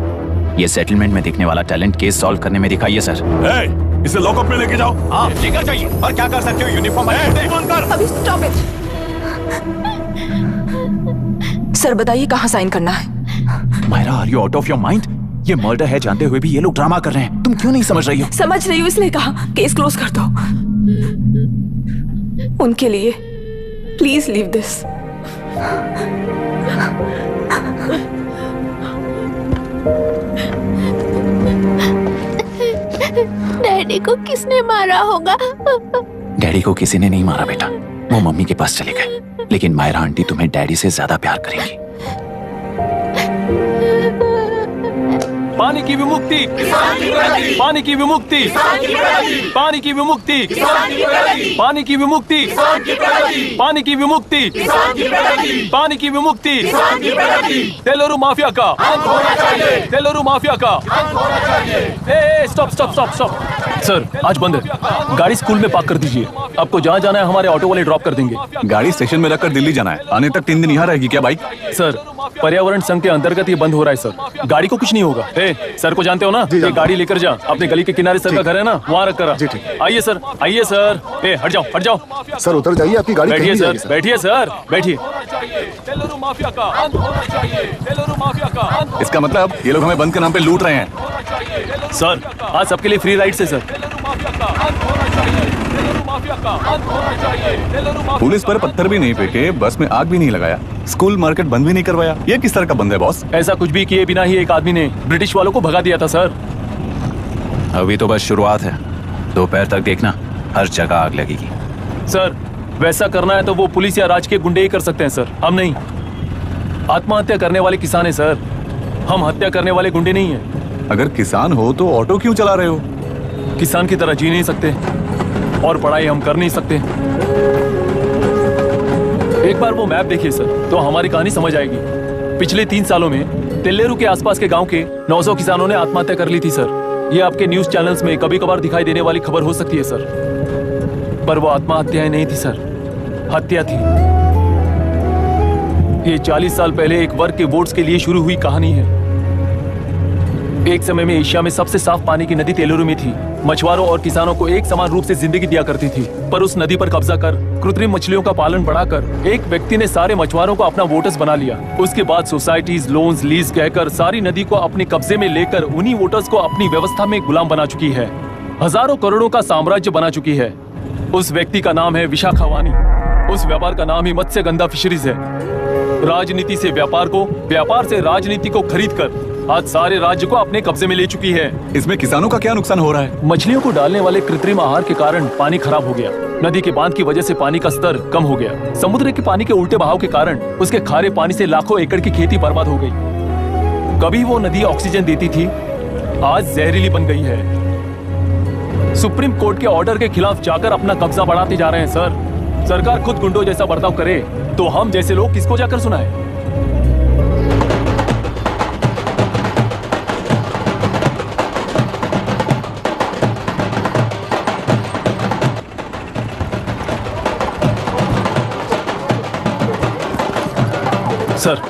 ये सेटलमेंट में दिखने वाला टैलेंट केस सॉल्व करने में दिखाइए सर। इसे लॉकअप में लेके जाओ। हाँ, लेकर चाहिए। और क्या कर सकते हो? यूनिफॉर्म अभी स्टॉप इट। सर बताइए कहाँ साइन करना है? Myra, are you out of your mind? ये मर्डर है जानते हुए भी ये लोग ड्रामा कर रहे हैं। तुम क्यों नहीं समझ रही हो? समझ रही हूँ इसलिए कहा केस क्लोज कर दो। उनके लिए प्लीज लीव दिस। डैडी को किसने मारा होगा? डैडी को किसी ने नहीं मारा बेटा, वो मम्मी के पास चले गए। लेकिन मायरा आंटी तुम्हें डैडी से ज्यादा प्यार करेंगी। पानी की विमुक्ति, पानी की विमुक्ति, पानी की विमुक्ति, पानी की विमुक्ति, पानी की विमुक्ति, पानी की विमुक्ति, तेलुरु माफिया का, तेलुरु माफिया का। Stop stop stop stop. Sir आज बंद है, गाड़ी स्कूल में पार्क कर दीजिए। आपको जहाँ जाना है हमारे ऑटो वाले ड्रॉप कर देंगे। गाड़ी स्टेशन में रखकर दिल्ली जाना है, आने तक 3 दिन यहाँ रहेगी क्या बाइक? सर पर्यावरण संघ के अंतर्गत ये बंद हो रहा है सर, गाड़ी को कुछ नहीं होगा। सर को जानते हो ना, ये गाड़ी लेकर जा, अपने गली के किनारे सर का घर है ना, वहाँ रख कर। आइए सर, आइए सर। हट जाओ हट जाओ सर, उतर जाइए, आपकी गाड़ी बैठिए सर, बैठिए सर, बैठिए। इसका मतलब ये लोग हमें बंद के नाम पे लूट रहे हैं। सर आज सबके लिए फ्री राइड से सर। पुलिस पर पत्थर भी नहीं फेंके, बस में आग भी नहीं लगाया, स्कूल मार्केट बंद भी नहीं करवाया, ये किस तरह का बंद है बॉस? ऐसा कुछ भी किए बिना ही एक आदमी ने ब्रिटिश वालों को भगा दिया था सर। अभी तो बस शुरुआत है, दोपहर तक देखना हर जगह आग लगेगी। सर वैसा करना है तो वो पुलिस या राज के गुंडे ही कर सकते हैं सर, हम नहीं। आत्महत्या करने वाले किसान है सर, हम हत्या करने वाले गुंडे नहीं है। अगर किसान हो तो ऑटो क्यों चला रहे हो? किसान की तरह जी नहीं सकते और पढ़ाई हम कर नहीं सकते। एक बार वो मैप देखिए सर तो हमारी कहानी समझ आएगी। पिछले 3 सालों में तेल्लेरू के आसपास के गांव के 900 किसानों ने आत्महत्या कर ली थी सर। ये आपके न्यूज चैनल्स में कभी कभार दिखाई देने वाली खबर हो सकती है सर, पर वो आत्महत्याएं नहीं थी सर, हत्या थी। ये 40 साल पहले एक वर्ग के वोट्स के लिए शुरू हुई कहानी है। एक समय में एशिया में सबसे साफ पानी की नदी तेलुरु में थी। मछुआरों और किसानों को एक समान रूप से जिंदगी दिया करती थी, पर उस नदी पर कब्जा कर कृत्रिम मछलियों का पालन बढ़ाकर एक व्यक्ति ने सारे मछुआरों को अपना वोटर्स बना लिया। उसके बाद सोसाइटीज, लोन्स, लीज कहकर सारी नदी को अपने कब्जे में लेकर उन्हीं वोटर्स को अपनी व्यवस्था में गुलाम बना चुकी है। हजारों करोड़ों का साम्राज्य बना चुकी है। उस व्यक्ति का नाम है विशाखावानी। उस व्यापार का नाम ही मत्स्यगंधा फिशरीज है। राजनीति से व्यापार को, व्यापार से राजनीति को खरीद कर आज सारे राज्य को अपने कब्जे में ले चुकी है। इसमें किसानों का क्या नुकसान हो रहा है? मछलियों को डालने वाले कृत्रिम आहार के कारण पानी खराब हो गया। नदी के बांध की वजह से पानी का स्तर कम हो गया। समुद्र के पानी के उल्टे बहाव के कारण उसके खारे पानी से लाखों एकड़ की खेती बर्बाद हो गई। कभी वो नदी ऑक्सीजन देती थी, आज जहरीली बन गई है। सुप्रीम कोर्ट के ऑर्डर के खिलाफ जाकर अपना कब्जा बढ़ाते जा रहे हैं सर। सरकार खुद गुंडों जैसा बर्ताव करे तो हम जैसे लोग किसको जाकर सुनाए? सर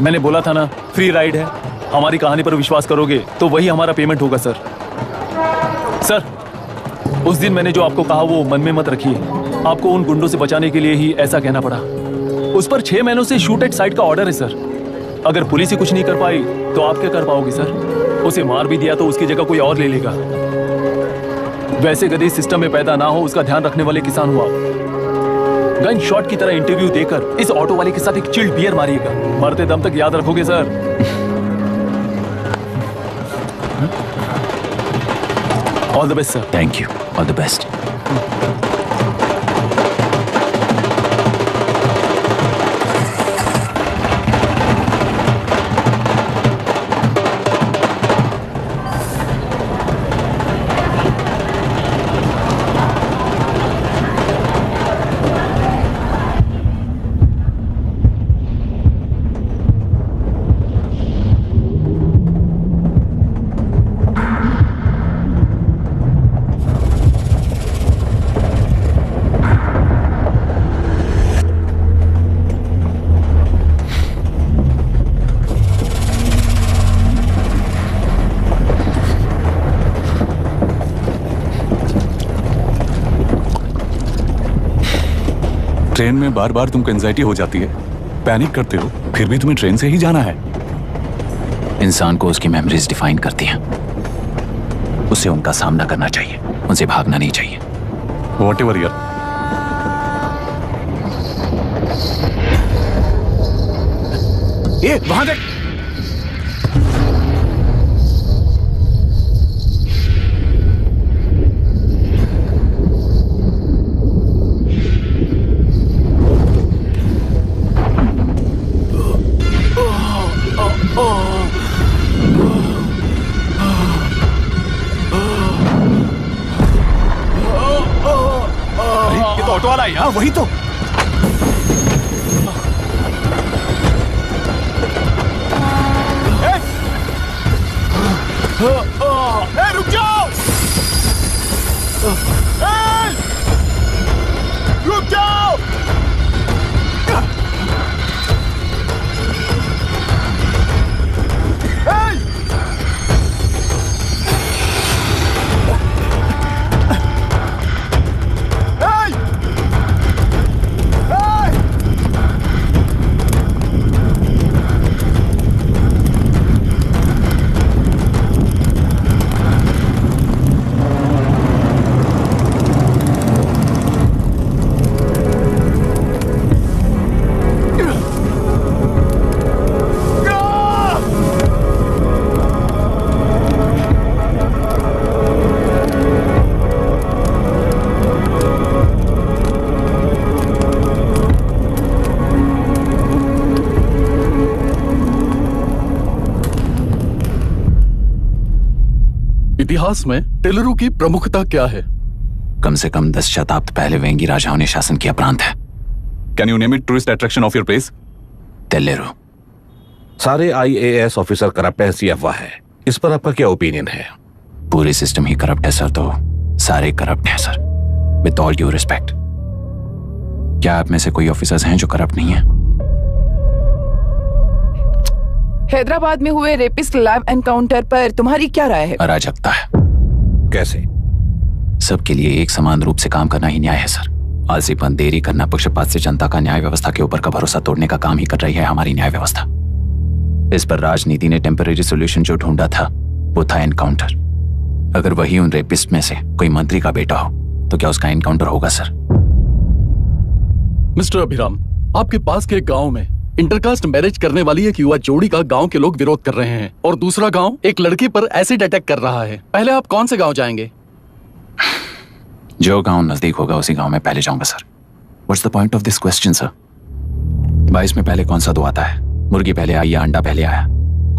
मैंने बोला था ना, फ्री राइड है। हमारी कहानी पर विश्वास करोगे तो वही हमारा पेमेंट होगा सर। सर उस दिन मैंने जो आपको कहा वो मन में मत रखिए। आपको उन गुंडों से बचाने के लिए ही ऐसा कहना पड़ा। उस पर 6 महीनों से शूट एट साइट का ऑर्डर है सर। अगर पुलिस ही कुछ नहीं कर पाई तो आप क्या कर पाओगे सर? उसे मार भी दिया तो उसकी जगह कोई और ले लेगा। वैसे गधे सिस्टम में पैदा ना हो उसका ध्यान रखने वाले किसान हुआ। गन शॉट की तरह इंटरव्यू देकर इस ऑटो वाले के साथ एक चिल्ड बियर मारिएगा। मरते दम तक याद रखोगे sir. All the best sir. Thank you. All the best. Train में बार बार तुमको एंजाइटी हो जाती है, पैनिक करते हो, फिर भी तुम्हें ट्रेन से ही जाना है। इंसान को उसकी मेमोरीज डिफाइन करती हैं। उसे उनका सामना करना चाहिए, उनसे भागना नहीं चाहिए। व्हाटएवर यार। ये वहां देख। ऑटो वाला है। हाँ वही तो। रुक जाओ। रुक जाओ। इतिहास में टेलरू की प्रमुखता क्या है? कम से कम 10 शताब्दी पहले वेंगी राजाओं ने शासन किया प्रांत है। Can you name it tourist attraction of your place? टेलेरू। सारे IAS ऑफिसर करप्ट है, ऐसी अफवाह है। इस पर आपका क्या ओपिनियन है? पूरे सिस्टम ही करप्ट है सर, तो सारे करप्ट हैं sir. With all due respect, क्या आप में से कोई ऑफिसर्स हैं जो करप्ट नहीं है? हैदराबाद में हुए रेपिस्ट लैब एनकाउंटर पर तुम्हारी क्या राय है? अराजकता है। कैसे? सबके लिए एक समान रूप से काम करना ही न्याय है सर। आलसीपन, देरी करना, पक्षपात से जनता का न्याय व्यवस्था के ऊपर का भरोसा तोड़ने का काम ही कर रही है हमारी न्याय व्यवस्था। इस पर राजनीति ने टेम्परेरी सोल्यूशन जो ढूंढा था वो था एनकाउंटर। अगर वही उन रेपिस्ट में से कोई मंत्री का बेटा हो तो क्या उसका एनकाउंटर होगा सर? मिस्टर अभिराम, आपके पास के गांव में इंटरकास्ट मैरिज करने वाली एक युवा जोड़ी का गांव के लोग विरोध कर रहे हैं और दूसरा गांव एक लड़की पर एसिड अटैक कर रहा है। पहले आप कौन से गांव जाएंगे? जो गांव नजदीक होगा उसी गांव में पहले जाऊंगा sir. What's the point of this question sir? 22 में पहले कौन सा दो आता है? मुर्गी पहले आई या अंडा पहले आया?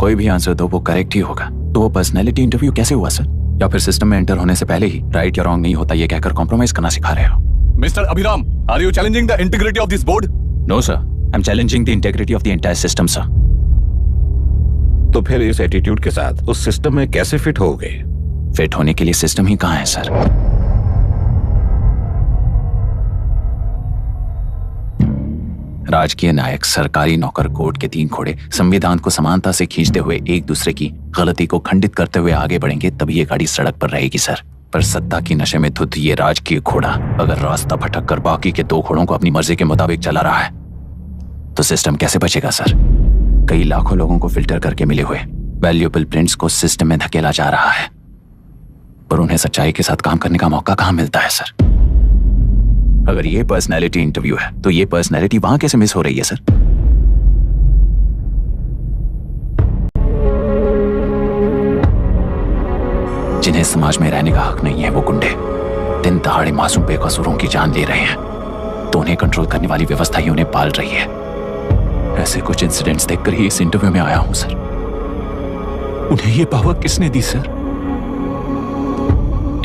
कोई भी आंसर दो वो करेक्ट ही होगा। तो वो पर्सनैलिटी इंटरव्यू कैसे हुआ सर? या फिर सिस्टम में एंटर होने से पहले ही राइट या रॉन्ग नहीं होता ये कहकर कॉम्प्रोमाइज करना सिखा रहे हो? Mister Abhiram, are you challenging the integrity of this board? No sir, I am challenging the integrity of the entire system sir. तो फिर इस एटीट्यूड के साथ उस सिस्टम में कैसे फिट होगे? फिट होने के लिए सिस्टम ही कहां है सर? राजकीय नायक, सरकारी नौकर, कोर्ट के 3 घोड़े संविधान को समानता से खींचते हुए एक दूसरे की गलती को खंडित करते हुए आगे बढ़ेंगे तभी ये गाड़ी सड़क पर रहेगी सर। पर सत्ता की नशे में धुत ये राजकीय घोड़ा अगर रास्ता भटक कर बाकी के 2 घोड़ों को अपनी मर्जी के मुताबिक चला रहा है तो सिस्टम कैसे बचेगा सर? कई लाखों लोगों को फिल्टर करके मिले हुए वैल्यूएबल प्रिंट्स को सिस्टम में धकेला जा रहा है। पर उन्हें सच्चाई के साथ काम करने का मौका कहां मिलता है सर? अगर ये पर्सनैलिटी इंटरव्यू है तो ये पर्सनैलिटी वहां कैसे मिस हो रही है सर? जिन्हें समाज में रहने का हक नहीं है वो गुंडे दिन दहाड़े मासूम बेकसूरों की जान ले रहे हैं, तो उन्हें कंट्रोल करने वाली व्यवस्था ही उन्हें पाल रही है। ऐसे कुछ इंसिडेंट्स देखकर ही इस इंटरव्यू में आया हूं सर। उन्हें ये पावर किसने दी सर?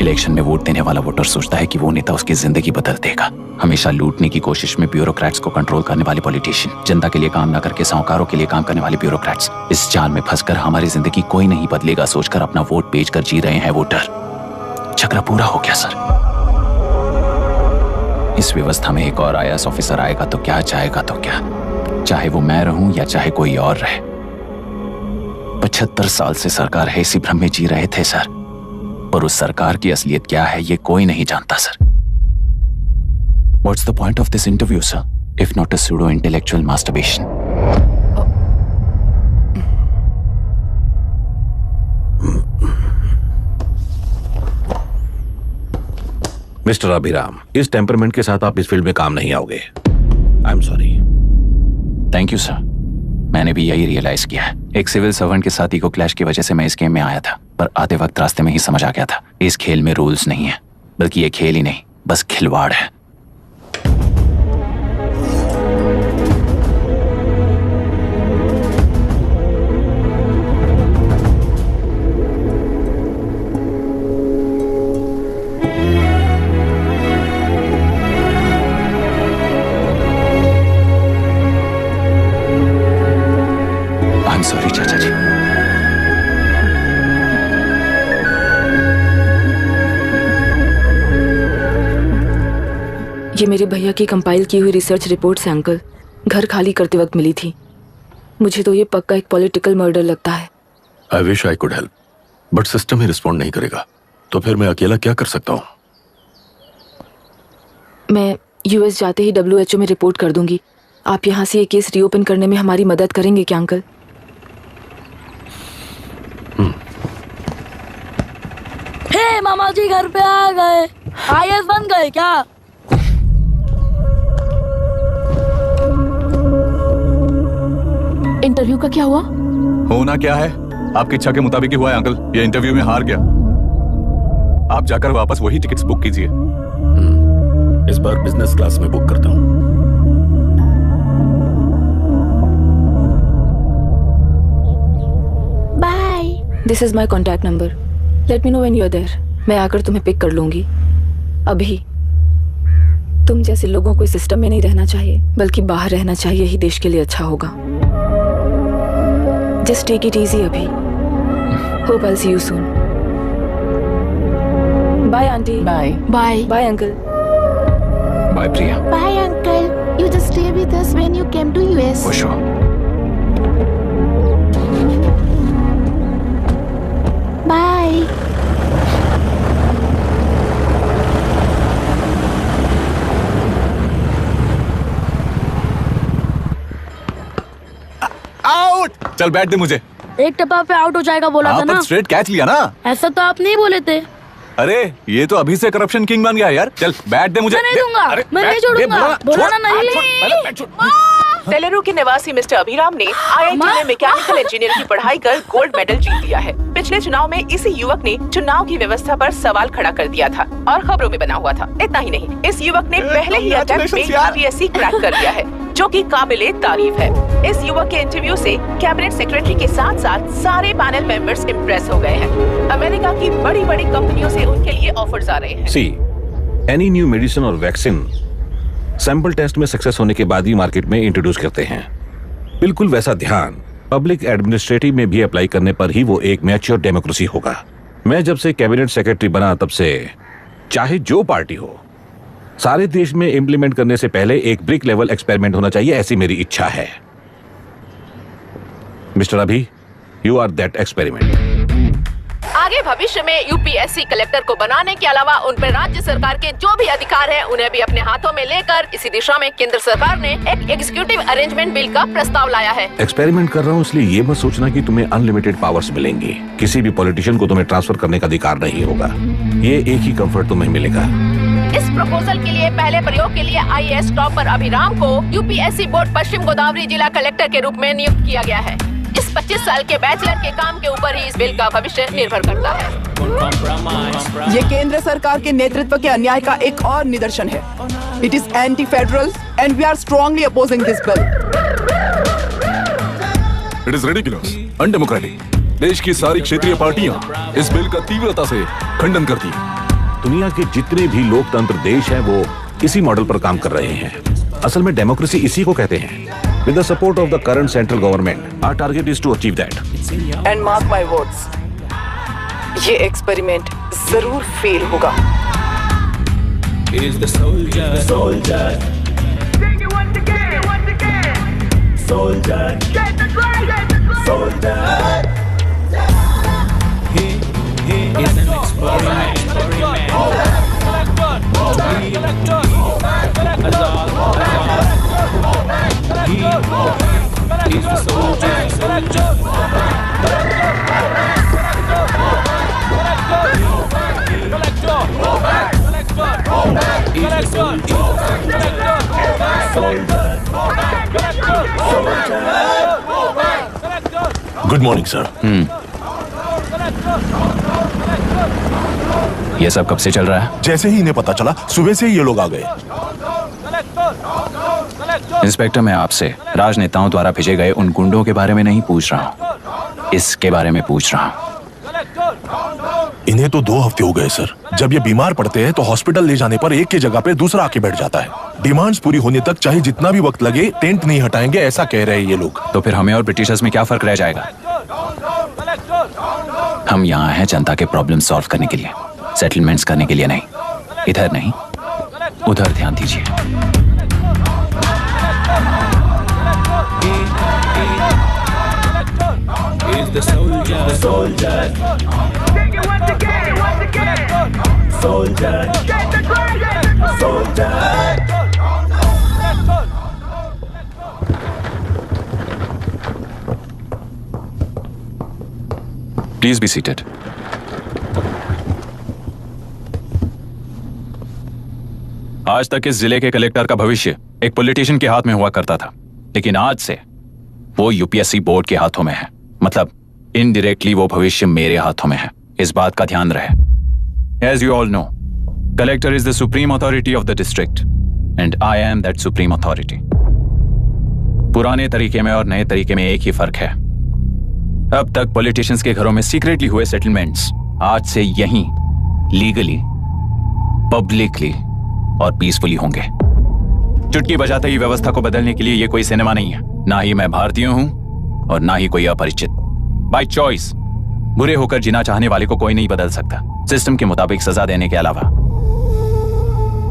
इलेक्शन में वोट देने वाला वोटर सोचता है कि वो नेता उसकी जिंदगी बदल देगा। हमेशा लूटने की कोशिश में ब्यूरोक्रेट्स को कंट्रोल करने वाले पॉलिटिशियन, जनता के लिए काम न करके साहूकारों के लिए काम करने वाले ब्यूरोक्रेट्स, इस जाल में फंसकर हमारी जिंदगी कोई नहीं बदलेगा सोचकर अपना वोट बेचकर जी रहे हैं वोटर। चक्र पूरा हो गया सर। इस व्यवस्था में एक और IAS ऑफिसर आएगा तो क्या, जाएगा तो क्या, चाहे वो मैं रहूं या चाहे कोई और रहे। 75 साल से सरकार है इसी भ्रम में जी रहे थे सर, और उस सरकार की असलियत क्या है ये कोई नहीं जानता sir. What's the point of this interview, sir, if not a pseudo-intellectual masturbation? Mister Abhiram, इस टेम्परमेंट के साथ आप इस फील्ड में काम नहीं आओगे। आई am sorry. Thank you sir. मैंने भी यही रियलाइज किया है। एक सिविल सर्वेंट के साथ ईगो क्लैश की वजह से मैं इस गेम में आया था, पर आते वक्त रास्ते में ही समझ आ गया था इस खेल में रूल्स नहीं है, बल्कि ये खेल ही नहीं बस खिलवाड़ है। सॉरी चाचा जी। ये मेरे भैया की कंपाइल की हुई रिसर्च रिपोर्ट से अंकल, घर खाली करते वक्त मिली थी। मुझे तो ये पक्का एक पॉलिटिकल मर्डर लगता है। I wish I could help, but system he respond नहीं करेगा, तो फिर मैं अकेला क्या कर सकता हूँ? मैं US जाते ही WHO में रिपोर्ट कर दूंगी। आप यहाँ से ये केस रीओपन करने में हमारी मदद करेंगे क्या अंकल? हे मामा जी घर पे आ गए। IAS बन गए क्या? इंटरव्यू का क्या हुआ? होना क्या है, आपकी इच्छा के मुताबिक ही हुआ है अंकल। ये इंटरव्यू में हार गया। आप जाकर वापस वही टिकट्स बुक कीजिए। इस बार बिजनेस क्लास में बुक करता हूँ। Bye. This is my contact number. Let me know when you are there. मैं आकर तुम्हें पिक कर लूंगी। अभी तुम जैसे लोगों को इस सिस्टम में नहीं रहना चाहिए, बल्कि बाहर रहना चाहिए ही देश के लिए अच्छा होगा। जस्ट टेक इट इजी अभी। Hope I see you soon. Bye aunty. Bye bye bye uncle. Bye Priya. Bye uncle. You just stay with us when you came to US. For sure. Bye. Out. चल बैठ दे मुझे। एक टप्पा पे आउट हो जाएगा बोला था ना। स्ट्रेट कैच लिया ना। ऐसा तो आप नहीं बोले थे। अरे ये तो अभी से करप्शन किंग बन गया यार। चल बैठ दे मुझे। मैं नहीं दूंगा। मैं नहीं छोड़ूंगा। बोला ना नहीं। तेलुरु के निवासी मिस्टर अभिराम ने IIT में मैकेनिकल इंजीनियर की पढ़ाई कर गोल्ड मेडल जीत लिया है। पिछले चुनाव में इसी युवक ने चुनाव की व्यवस्था पर सवाल खड़ा कर दिया था और खबरों में बना हुआ था। इतना ही नहीं, इस युवक ने पहले ही अटेम्प्ट में UPSC क्रैक कर लिया है, जो कि काबिले तारीफ है। इस युवक के इंटरव्यू से कैबिनेट सेक्रेटरी के साथ साथ सारे पैनल मेंबर्स इम्प्रेस हो गए हैं। अमेरिका की बड़ी बड़ी कंपनियों से उनके लिए ऑफर्स आ रहे हैं। सी एनी न्यू मेडिसिन और वैक्सीन सैंपल टेस्ट में सक्सेस होने के बाद ही मार्केट में इंट्रोड्यूस करते हैं। बिल्कुल वैसा ध्यान पब्लिक एडमिनिस्ट्रेटिव में भी अप्लाई करने पर ही वो एक मैच्योर डेमोक्रेसी होगा। मैं जब से कैबिनेट सेक्रेटरी बना तब से चाहे जो पार्टी हो, सारे देश में इंप्लीमेंट करने से पहले एक ब्रिक लेवल एक्सपेरिमेंट होना चाहिए, ऐसी मेरी इच्छा है। मिस्टर अभी, यू आर दैट एक्सपेरिमेंट। आगे भविष्य में यूपीएससी कलेक्टर को बनाने के अलावा उन पर राज्य सरकार के जो भी अधिकार है उन्हें भी अपने हाथों में लेकर इसी दिशा में केंद्र सरकार ने एक एग्जीक्यूटिव अरेंजमेंट बिल का प्रस्ताव लाया है। एक्सपेरिमेंट कर रहा हूँ इसलिए ये मत सोचना कि तुम्हें अनलिमिटेड पावर्स मिलेंगे। किसी भी पॉलिटिशियन को तुम्हें ट्रांसफर करने का अधिकार नहीं होगा। ये एक ही कंफर्ट तुम्हें मिलेगा। इस प्रपोजल के लिए पहले प्रयोग के लिए आईएएस टॉपर अभिराम को यूपीएससी बोर्ड पश्चिम गोदावरी जिला कलेक्टर के रूप में नियुक्त किया गया है। इस 25 साल के बैचलर के काम के ऊपर ही इस बिल का भविष्य निर्भर करता है। ये केंद्र सरकार के नेतृत्व के अन्याय का एक और निदर्शन है। It is anti federal and we are strongly opposing this bill. It is ridiculous, undemocratic. देश की सारी क्षेत्रीय पार्टियां इस बिल का तीव्रता से खंडन करती हैं। दुनिया के जितने भी लोकतंत्र देश हैं वो इसी मॉडल पर काम कर रहे हैं। असल में डेमोक्रेसी इसी को कहते हैं। With the support of the current central government, our target is to achieve that. And mark my words, ये एक्सपेरिमेंट जरूर फेल होगा। Is the soldier, soldier. Sing it once again. Soldier, get the flag, soldier. He is an experiment. He's the soldier. Good morning sir. ये सब कब से चल रहा है? जैसे ही इन्हें पता चला सुबह से ही ये लोग आ गए। इंस्पेक्टर, मैं आपसे राजनेताओं द्वारा भेजे गए उन गुंडों के बारे में नहीं पूछ रहा हूँ, इसके बारे में पूछ रहा हूँ। इन्हें तो 2 हफ्ते हो गए सर। जब ये बीमार पड़ते हैं तो हॉस्पिटल ले जाने पर एक की जगह पे दूसरा आके बैठ जाता है। डिमांड्स पूरी होने तक चाहे जितना भी वक्त लगे टेंट नहीं हटाएंगे, ऐसा कह रहे हैं ये लोग। तो फिर हमें और ब्रिटिशर्स में क्या फर्क रह जाएगा? हम यहाँ हैं जनता के प्रॉब्लम सॉल्व करने के लिए, सेटलमेंट्स करने के लिए नहीं। इधर नहीं, उधर ध्यान दीजिए। Is the soldier, soldier. Sing it once again. Soldier, get the flag, soldier. Please be seated. आज तक इस जिले के कलेक्टर का भविष्य एक पॉलिटिशियन के हाथ में हुआ करता था, लेकिन आज से वो यूपीएससी बोर्ड के हाथों में है। मतलब इनडायरेक्टली वो भविष्य मेरे हाथों में है। इस बात का ध्यान रहे। As you all know, collector is the supreme authority of the district and I am that supreme authority. पुराने तरीके में और नए तरीके में एक ही फर्क है। अब तक पॉलिटिशियंस के घरों में सीक्रेटली हुए सेटलमेंट्स आज से यहीं लीगली, पब्लिकली और पीसफुली होंगे। चुटकी बजाते ही व्यवस्था को बदलने के लिए ये कोई सिनेमा नहीं है। ना ही मैं भारतीय हूं और ना ही कोई अपरिचित। बाय चॉइस बुरे होकर जीना चाहने वाले को कोई नहीं बदल सकता, सिस्टम के मुताबिक सजा देने के अलावा।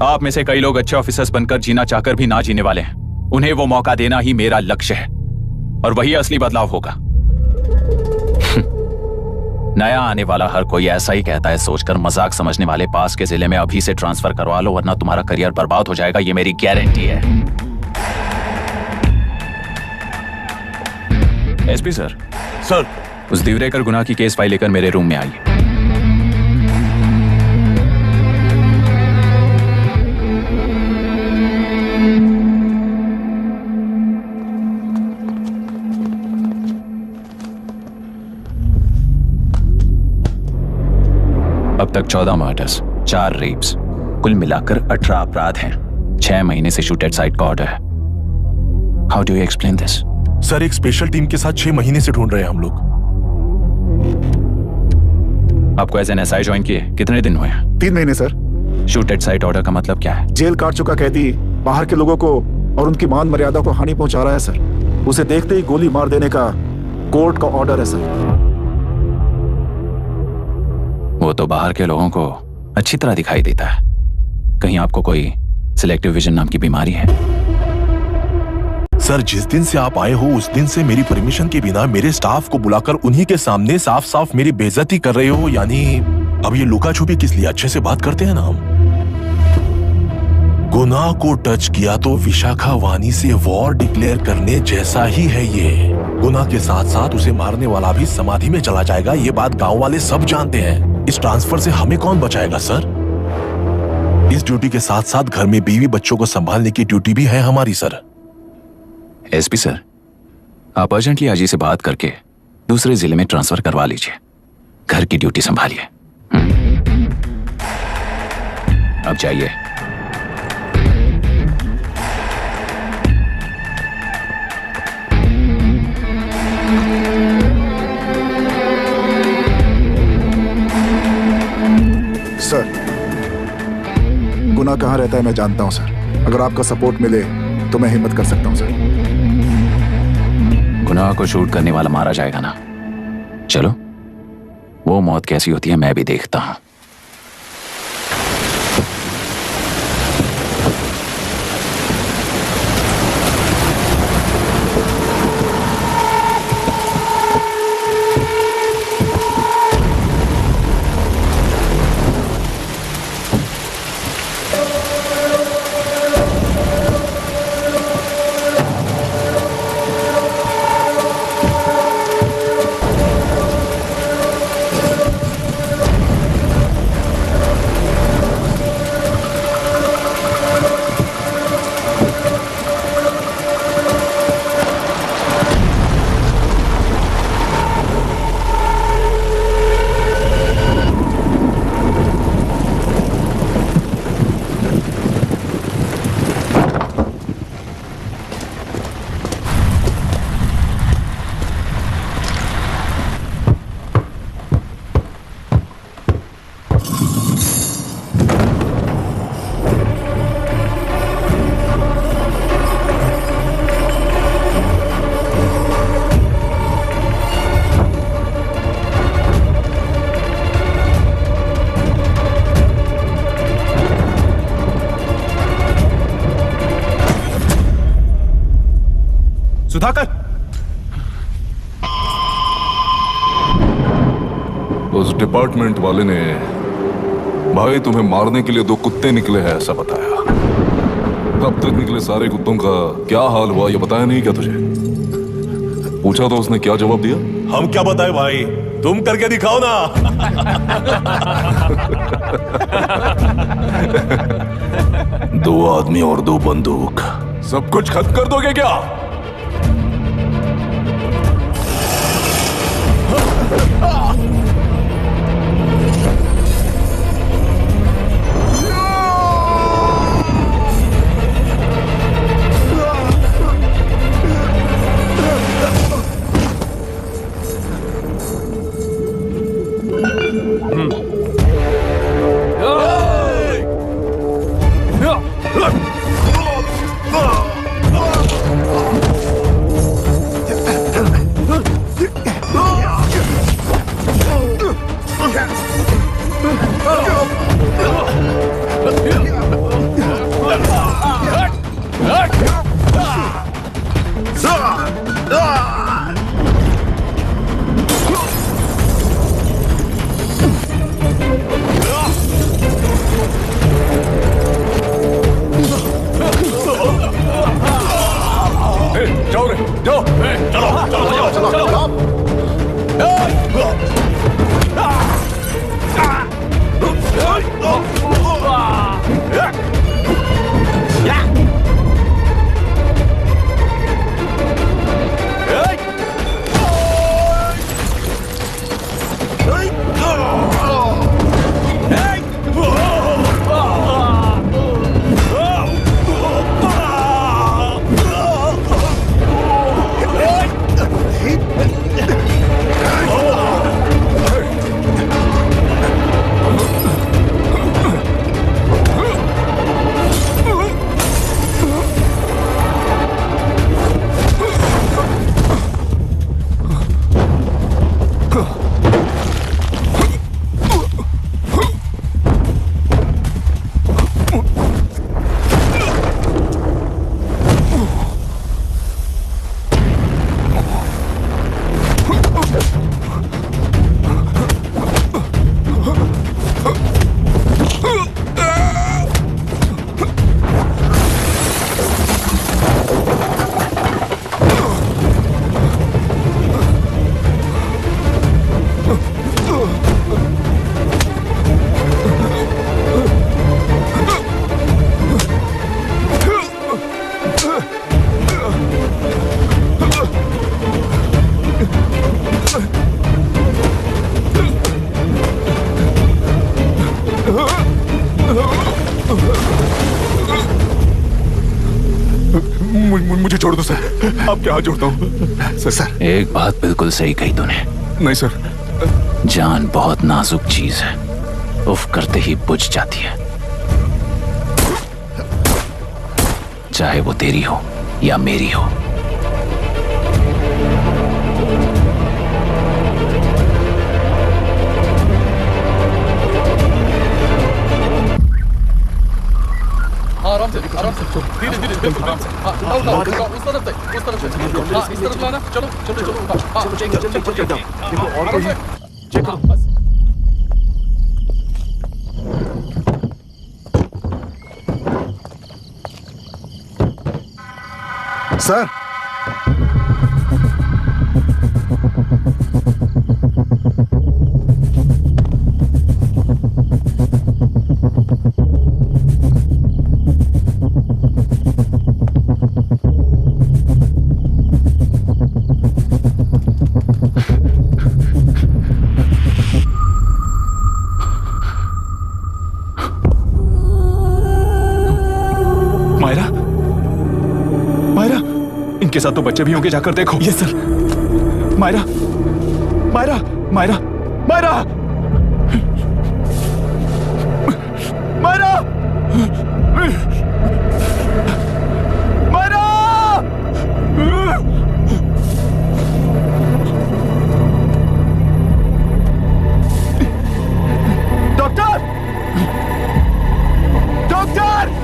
आप में से कई लोग अच्छे ऑफिसर्स बनकर जीना चाहकर भी ना जीने वाले हैं। उन्हें वो मौका देना ही मेरा लक्ष्य है और वही असली बदलाव होगा। नया आने वाला हर कोई ऐसा ही कहता है सोचकर मजाक समझने वाले पास के जिले में अभी से ट्रांसफर करवा लो वरना तुम्हारा करियर बर्बाद हो जाएगा, ये मेरी गारंटी है। SP sir. सर। उस दिवरेकर गुनाह की केस फाइल लेकर मेरे रूम में आइए। अब तक 14 मर्डर्स, 4 रेप्स, कुल मिलाकर 18 अपराध हैं। 6 महीने से शूट एट साइट का ऑर्डर है। How do you explain this? Sir, एक स्पेशल टीम के साथ 6 महीने से ढूंढ रहे हैं हम लोग। आपको एज एन एसआई ज्वाइन किए कितने दिन हुए हैं? 3 महीने sir. Shoot at site order का मतलब क्या है? जेल काट चुका कैदी बाहर के लोगों को और उनकी मान मर्यादा को हानि पहुंचा रहा है सर। उसे देखते ही गोली मार देने का कोर्ट का ऑर्डर है सर। वो तो बाहर के लोगों को अच्छी तरह दिखाई देता है। कहीं आपको कोई सिलेक्टिव विजन नाम की बीमारी है? सर, जिस दिन से आप आए हो उस दिन से मेरी परमिशन के बिना मेरे स्टाफ को बुलाकर उन्हीं के सामने साफ साफ मेरी बेइज्जती कर रहे हो। यानी अब ये लुका छुपी किस लिए? अच्छे से बात करते हैं ना हम। गुनाह को टच किया तो विशाखा वानी से वॉर डिक्लेयर करने जैसा ही है ये। गुनाह के साथ साथ उसे मारने वाला भी समाधि में चला जाएगा। ये बात गांव वाले सब जानते हैं। इस ट्रांसफर से हमें कौन बचाएगा सर? इस ड्यूटी के साथ साथ घर में बीवी बच्चों को संभालने की ड्यूटी भी है हमारी सर। एसपी सर, आप अर्जेंटली अजय से बात करके दूसरे जिले में ट्रांसफर करवा लीजिए। घर की ड्यूटी संभालिए। अब जाइए। सर, गुनाह कहाँ रहता है मैं जानता हूँ सर। अगर आपका सपोर्ट मिले तो मैं हिम्मत कर सकता हूँ सर। गुनाह को शूट करने वाला मारा जाएगा ना? चलो, वो मौत कैसी होती है मैं भी देखता हूं। सुधाकर, उस डिपार्टमेंट वाले ने भाई तुम्हें मारने के लिए 2 कुत्ते निकले हैं ऐसा बताया। अब तक निकले सारे कुत्तों का क्या हाल हुआ ये बताया नहीं क्या तुझे? पूछा तो उसने क्या जवाब दिया? हम क्या बताए भाई, तुम करके दिखाओ ना। 2 आदमी और 2 बंदूक, सब कुछ खत्म कर दोगे क्या? मुझे छोड़ दो सर, आपके हाथ जोड़ता हूँ सर। एक बात बिल्कुल सही कही तूने। नहीं सर। जान बहुत नाजुक चीज है, उफ करते ही बुझ जाती है, चाहे वो तेरी हो या मेरी हो। आराम से धीरे धीरे आराम से। उस तरफ से इस तरफ लाना। चलो चलो चलो चेक करो बस। सर मायरा, मायरा, इनके साथ तो बच्चे भी होंगे, जाकर देखो। Yes sir. Myra, Myra, Myra, Myra, Myra, Myra. Doctor, doctor.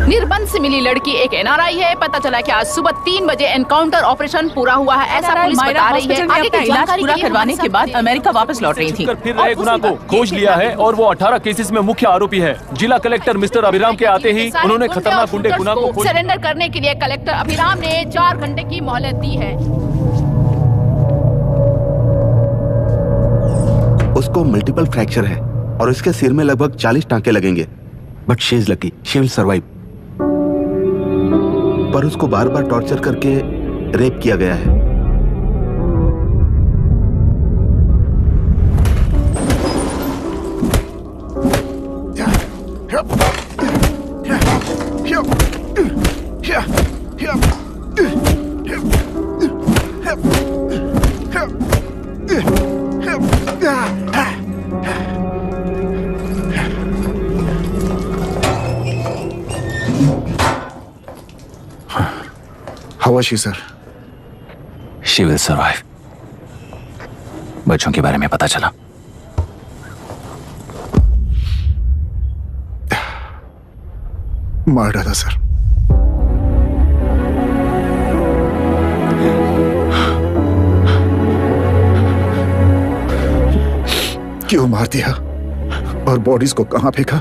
निर्बंध से मिली लड़की एक एनआरआई है। पता चला कि आज सुबह 3 बजे एनकाउंटर ऑपरेशन पूरा हुआ है, ऐसा पुलिस बता रही है। आगे की इलाज जानकारी पूरा के लिए करवाने के बाद अमेरिका वापस लौट रही थी। फिर रहे गुनाह को खोज लिया है और वो 18 केसेस में मुख्य आरोपी है। जिला कलेक्टर मिस्टर अभिराम के आते ही उन्होंने खतरनाक गुंडे गुनाह को सरेंडर करने के लिए कलेक्टर अभिराम ने 4 घंटे की मोहलत दी है। उसको मल्टीपल फ्रैक्चर है और इसके सिर में लगभग 40 टांके लगेंगे, but she is lucky, she will survive. पर उसको बार बार टॉर्चर करके रेप किया गया है। How was she, sir? She will survive. बच्चों के बारे में पता चला? मार डाला सर। क्यों मार दिया और बॉडीज को कहां फेंका,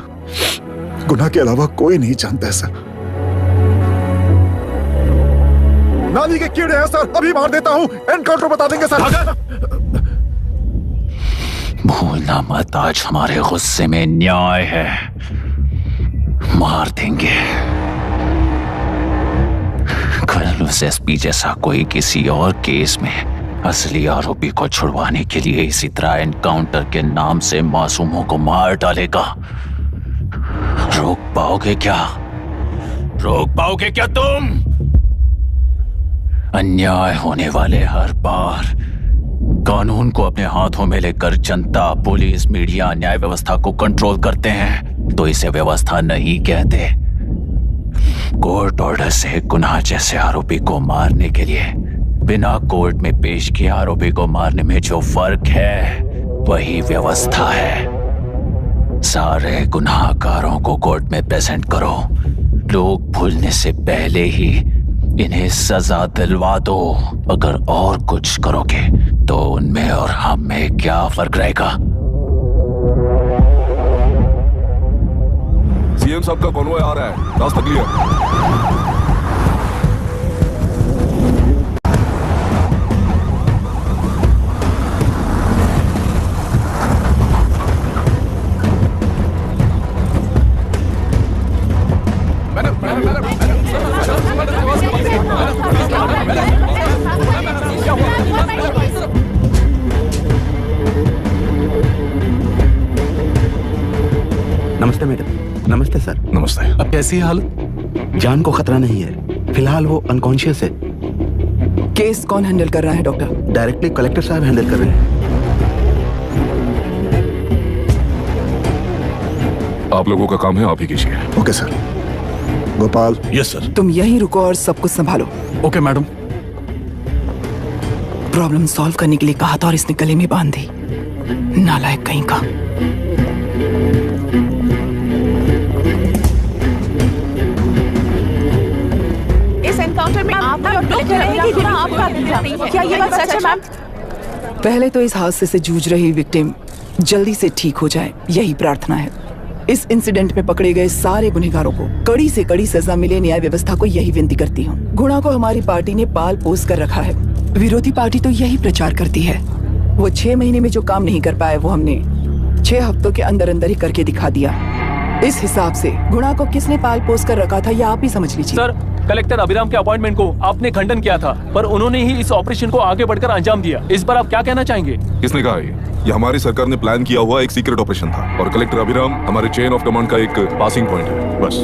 गुनाह के अलावा कोई नहीं जानता है सर। नाली के कीड़े हैं सर, अभी मार देता हूं, एनकाउंटर बता देंगे सर। भूलना मत, आज हमारे गुस्से में न्याय है, मार देंगे। कल उस एसपी जैसा कोई किसी और केस में असली आरोपी को छुड़वाने के लिए इसी तरह एनकाउंटर के नाम से मासूमों को मार डालेगा। रोक पाओगे क्या? रोक पाओगे क्या तुम? अन्याय होने वाले हर बार कानून को अपने हाथों में लेकर जनता, पुलिस, मीडिया न्याय व्यवस्था को कंट्रोल करते हैं तो इसे व्यवस्था नहीं कहते। कोर्ट ऑर्डर से गुनाह जैसे आरोपी को मारने के लिए बिना कोर्ट में पेश किए आरोपी को मारने में जो फर्क है वही व्यवस्था है। सारे गुनाहगारों को कोर्ट में प्रेजेंट करो, लोग भूलने से पहले ही इन्हें सजा दिलवा दो। अगर और कुछ करोगे तो उनमें और हम में क्या फर्क रहेगा? सीएम साहब का कॉन्वॉय आ रहा है, रास्ता क्लियर। नमस्ते मैडम। नमस्ते सर। नमस्ते। अब कैसी है हालत? जान को खतरा नहीं है, फिलहाल वो अनकॉन्शियस है। केस कौन हैंडल कर रहा है डॉक्टर? डायरेक्टली कलेक्टर साहब हैंडल कर रहे हैं। आप लोगों का काम है, आप ही कीजिए। Okay sir. Gopal. Yes sir. तुम यहीं रुको और सब कुछ संभालो। Okay madam. प्रॉब्लम सॉल्व करने के लिए कहा था और इसने गले में बांध दी। नालायक कहीं का। इस एनकाउंटर में आपका और कलेक्टर रहेगी गुना आपका था। क्या ये बात सच है मैम? पहले तो इस हादसे से जूझ रही विक्टिम जल्दी से ठीक हो जाए, यही प्रार्थना है। इस इंसिडेंट में पकड़े गए सारे गुनहगारों को कड़ी से कड़ी सजा मिले, न्याय व्यवस्था को यही विनती करती हूँ। गुणा को हमारी पार्टी ने पाल पोस कर रखा है। विरोधी पार्टी तो यही प्रचार करती है। वो 6 महीने में जो काम नहीं कर पाए वो हमने 6 हफ्तों के अंदर अंदर ही करके दिखा दिया। इस हिसाब से गुणा को किसने पाल पोस कर रखा था, ये आप ही समझ लीजिए। सर, कलेक्टर अभिराम के अपॉइंटमेंट को आपने खंडन किया था, पर उन्होंने ही इस ऑपरेशन को आगे बढ़कर अंजाम दिया। इस पर आप क्या कहना चाहेंगे? किसने कहा ये हमारी सरकार ने प्लान किया हुआ एक सीक्रेट ऑपरेशन था और कलेक्टर अभिराम हमारे चेन ऑफ कमांड का एक पासिंग पॉइंट है, बस।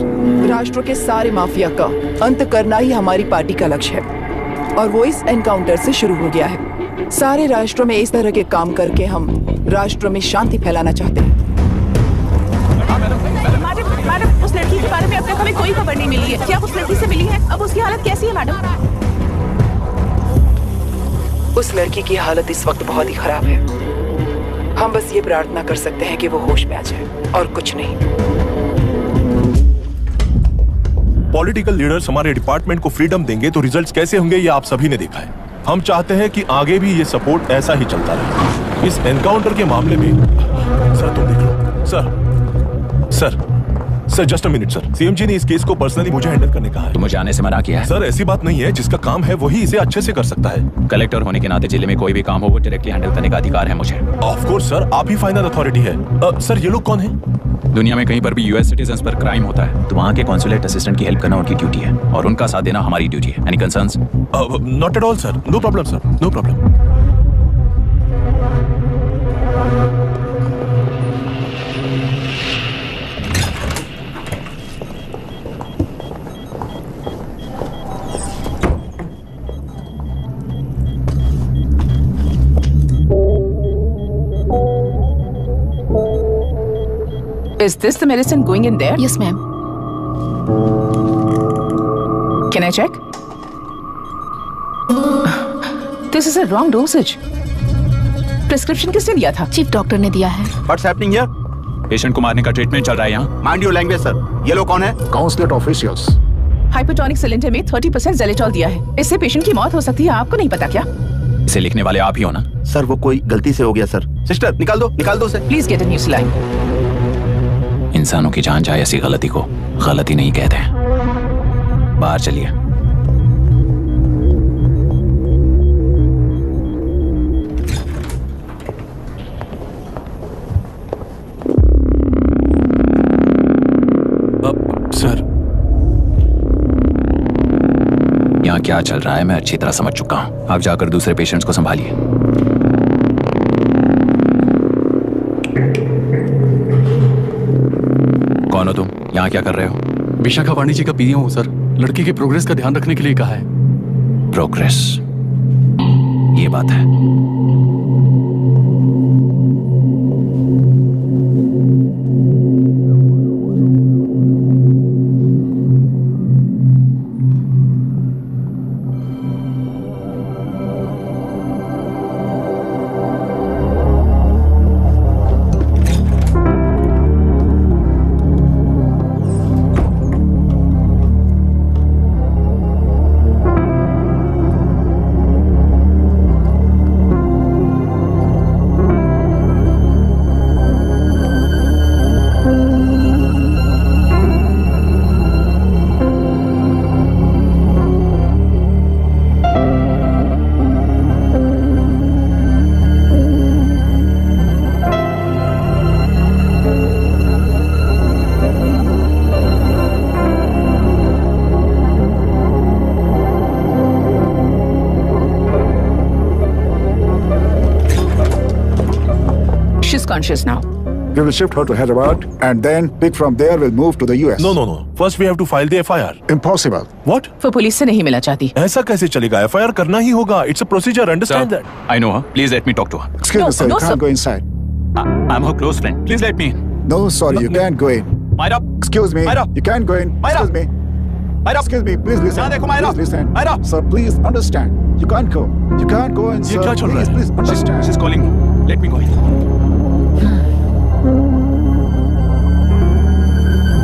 राष्ट्र के सारे माफिया का अंत करना ही हमारी पार्टी का लक्ष्य है और वो इस एनकाउंटर से शुरू हो गया है। सारे राष्ट्रों में इस तरह के काम करके हम राष्ट्र में शांति फैलाना चाहते हैं। मैडम, उस लड़की के बारे में अब तक हमें कोई खबर नहीं मिली है। क्या उस लड़की से मिली है? अब उसकी हालत कैसी है मैडम? उस लड़की की हालत इस वक्त बहुत ही खराब है। हम बस ये प्रार्थना कर सकते हैं कि वो होश में आ जाए और कुछ नहीं। पॉलिटिकल लीडर्स हमारे डिपार्टमेंट को फ्रीडम देंगे तो रिजल्ट्स कैसे होंगे ये आप सभी ने देखा है। हम चाहते हैं कि आगे भी ये सपोर्ट ऐसा ही चलता रहे। इस एनकाउंटर के मामले में सर तुम देख लो। Sir just a minute sir. CM ji ने इस केस को पर्सनली मुझे हैंडल करने कहा है। तो मुझे आने से मना किया है। सर ऐसी बात नहीं है, जिसका काम है वही इसे अच्छे से कर सकता है। कलेक्टर होने के नाते जिले में कोई भी काम हो वो डायरेक्टली हैंडल करने का अधिकार है मुझे। ऑफ कोर्स सर, आप ही फाइनल अथॉरिटी है। सर ये लोग कौन है? दुनिया में कहीं पर भी यूएस सिटीजन्स पर क्राइम होता है तो वहाँ के कॉन्सुलेट असिस्टेंट की हेल्प करना उनकी ड्यूटी है और उनका साथ देना हमारी ड्यूटी है। Any concerns? Not at all sir, no problem sir, no problem. Is this the medicine going in there? Yes, ma'am. Can I check? This is a wrong dosage. Prescription किसने दिया था? चीफ डॉक्टर ने दिया है। What's happening here? पेशेंट को मारने का ट्रीटमेंट चल रहा है यहाँ। Mind your language, sir. ये लोग कौन है? Consulate officials. हाइपोटोनिक सिलेंडर में 30% ज़ेलेटॉल दिया है। इससे पेशेंट की मौत हो सकती है, आपको नहीं पता क्या? इसे लिखने वाले आप ही हो ना? सर वो कोई गलती से हो गया सर। सिस्टर निकाल दो sir. Please get a new saline. इंसानों की जान जाए ऐसी गलती को गलती नहीं कहते हैं। बाहर चलिए। सर यहाँ क्या चल रहा है मैं अच्छी तरह समझ चुका हूँ। आप जाकर दूसरे पेशेंट्स को संभालिए। कौन हो तुम? यहाँ क्या कर रहे हो? विशाखा वाणी जी का पीएम हूँ सर। लड़की के प्रोग्रेस का ध्यान रखने के लिए कहा है। प्रोग्रेस, ये बात है। She's conscious now. We will shift her to Hyderabad and then pick from there we'll move to the US. No. First we have to file the FIR. Impossible. What? वो पुलिस से नहीं मिला चाहती। ऐसा कैसे चलेगा? FIR करना ही होगा. It's a procedure. Understand that? I know her. Please let me talk to her. Excuse me, sir. You can't go inside. I'm her close friend. Please let me in. No, sorry, you can't go in. Myra. Excuse me. Myra. You can't go in. Myra. Excuse me. Myra. Excuse me. Please listen. यहाँ देखो Myra. Please listen. Myra. Sir, please understand. You can't go. You can't go in, sir. ये क्या चल रहा है? Please understand. She's calling me. Let me go in.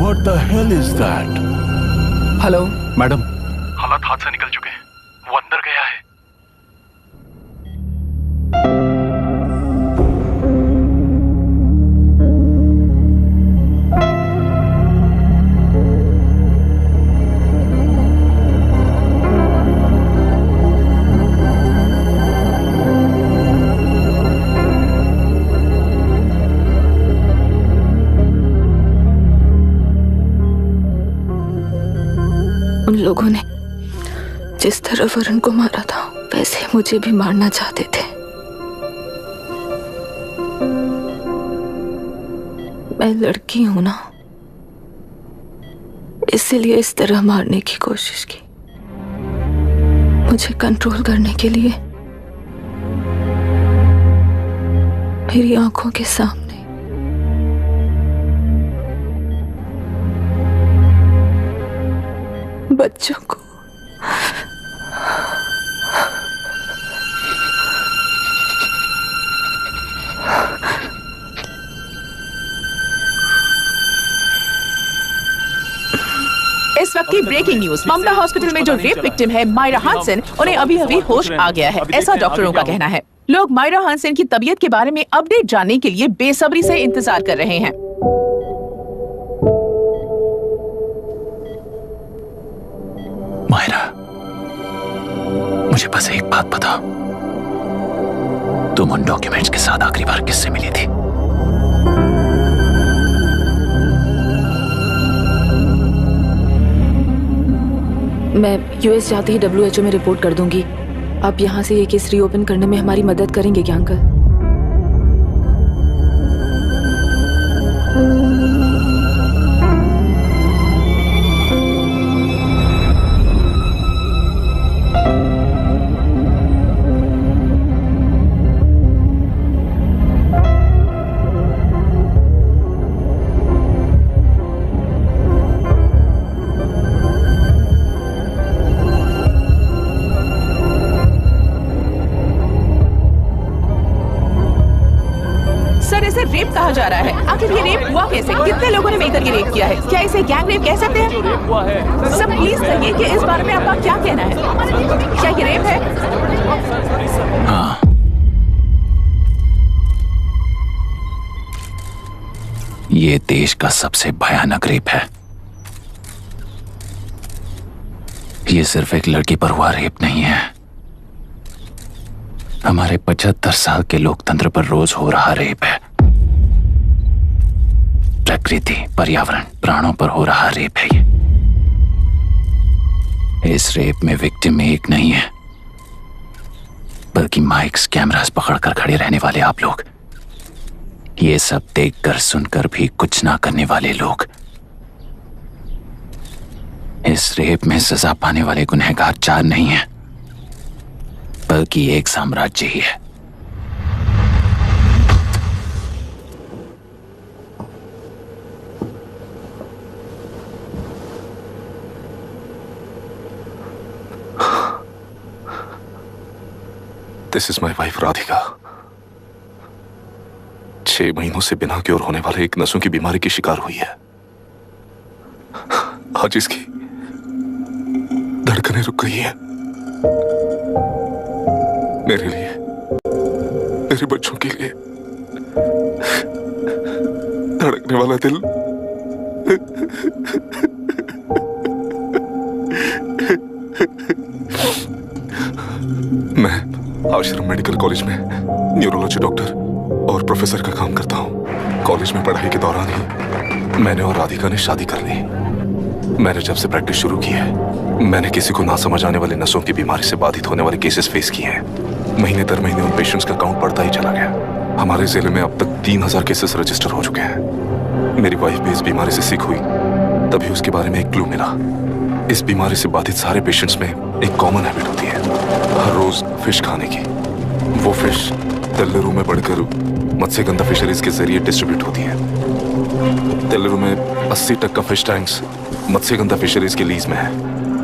What the hell is that? Hello madam, हालात हाथ से निकल चुके हैं। वो अंदर गया है। उन लोगों ने जिस तरह वरुण को मारा था वैसे मुझे भी मारना चाहते थे। मैं लड़की हूं ना, इसलिए इस तरह मारने की कोशिश की। मुझे कंट्रोल करने के लिए मेरी आंखों के सामने बच्चों को इस वक्त की ब्रेकिंग न्यूज, ममता हॉस्पिटल में जो रेप विक्टिम है मायरा हानसन, उन्हें अभी अभी होश आ गया है, ऐसा डॉक्टरों का कहना है। लोग मायरा हानसन की तबीयत के बारे में अपडेट जानने के लिए बेसब्री से इंतजार कर रहे हैं। मायरा, मुझे बस एक बात बता, तुम उन डॉक्यूमेंट्स के साथ आखिरी बार किससे मिली थी? मैं यूएस जाते ही WHO में रिपोर्ट कर दूंगी। आप यहाँ से ये केस रीओपन करने में हमारी मदद करेंगे क्या अंकल? रेप कहा जा रहा है, आखिर ये रेप हुआ कैसे? कितने लोगों ने मिलकर ये रेप किया है? क्या इसे गैंग रेप कह सकते हैं? सब प्लीज कहिए कि इस बारे में आपका क्या कहना है? क्या ये रेप है? हाँ, ये देश का सबसे भयानक रेप है। ये सिर्फ एक लड़की पर हुआ रेप नहीं है, हमारे 75 साल के लोकतंत्र पर रोज हो रहा रेप है। प्रकृति, पर्यावरण, प्राणों पर हो रहा रेप है ये। इस रेप में विक्टिम एक नहीं है, बल्कि माइक्स, कैमरास पकड़कर खड़े रहने वाले आप लोग, ये सब देखकर सुनकर भी कुछ ना करने वाले लोग। इस रेप में सजा पाने वाले गुनहगार 4 नहीं है, बल्कि एक साम्राज्य ही है। This is my wife Radhika. 6 महीनों से बिना क्योर होने वाले एक नसों की बीमारी की शिकार हुई है। आज इसकी धड़कनें रुक गई हैं। मेरे लिए, मेरे बच्चों के लिए धड़कने वाला दिल मैं आश्रम मेडिकल कॉलेज में न्यूरोलॉजी डॉक्टर और प्रोफेसर का काम करता हूँ। कॉलेज में पढ़ाई के दौरान ही मैंने और राधिका ने शादी कर ली। मैंने जब से प्रैक्टिस शुरू की है, मैंने किसी को ना समझ आने वाले नसों की बीमारी से बाधित होने वाले केसेस फेस किए हैं। महीने दर महीने उन पेशेंट्स का काउंट बढ़ता ही चला गया। हमारे जिले में अब तक 3000 केसेस रजिस्टर हो चुके हैं। मेरी वाइफ भी इस बीमारी से सिक हुई, तभी उसके बारे में एक क्लू मिला। इस बीमारी से बाधित सारे पेशेंट्स में एक कॉमन हैबिट होती है, हर रोज फिश खाने की। वो फिश तेल्लुरु में बढ़कर मत्स्यगंधा फिशरीज के जरिए डिस्ट्रीब्यूट होती है। तेल्लुरु में 80% फिश टैंक्स मत्स्यगंधा फिशरीज के लीज में है।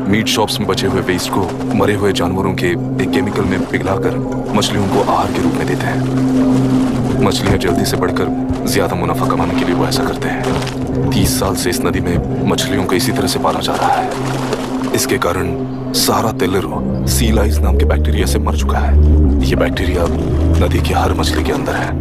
मीट शॉप्स में बचे हुए वेस्ट को मरे हुए जानवरों के एक केमिकल में पिघलाकर मछलियों को आहार के रूप में देते हैं। मछलियां जल्दी से बढ़कर ज्यादा मुनाफा कमाने के लिए वो ऐसा करते हैं। 30 साल से इस नदी में मछलियों को इसी तरह से पाला जा रहा है। इसके कारण सारा तेल्लुरु सी लाइस नाम के बैक्टीरिया से मर चुका है। ये बैक्टीरिया नदी की हर मछली के अंदर है।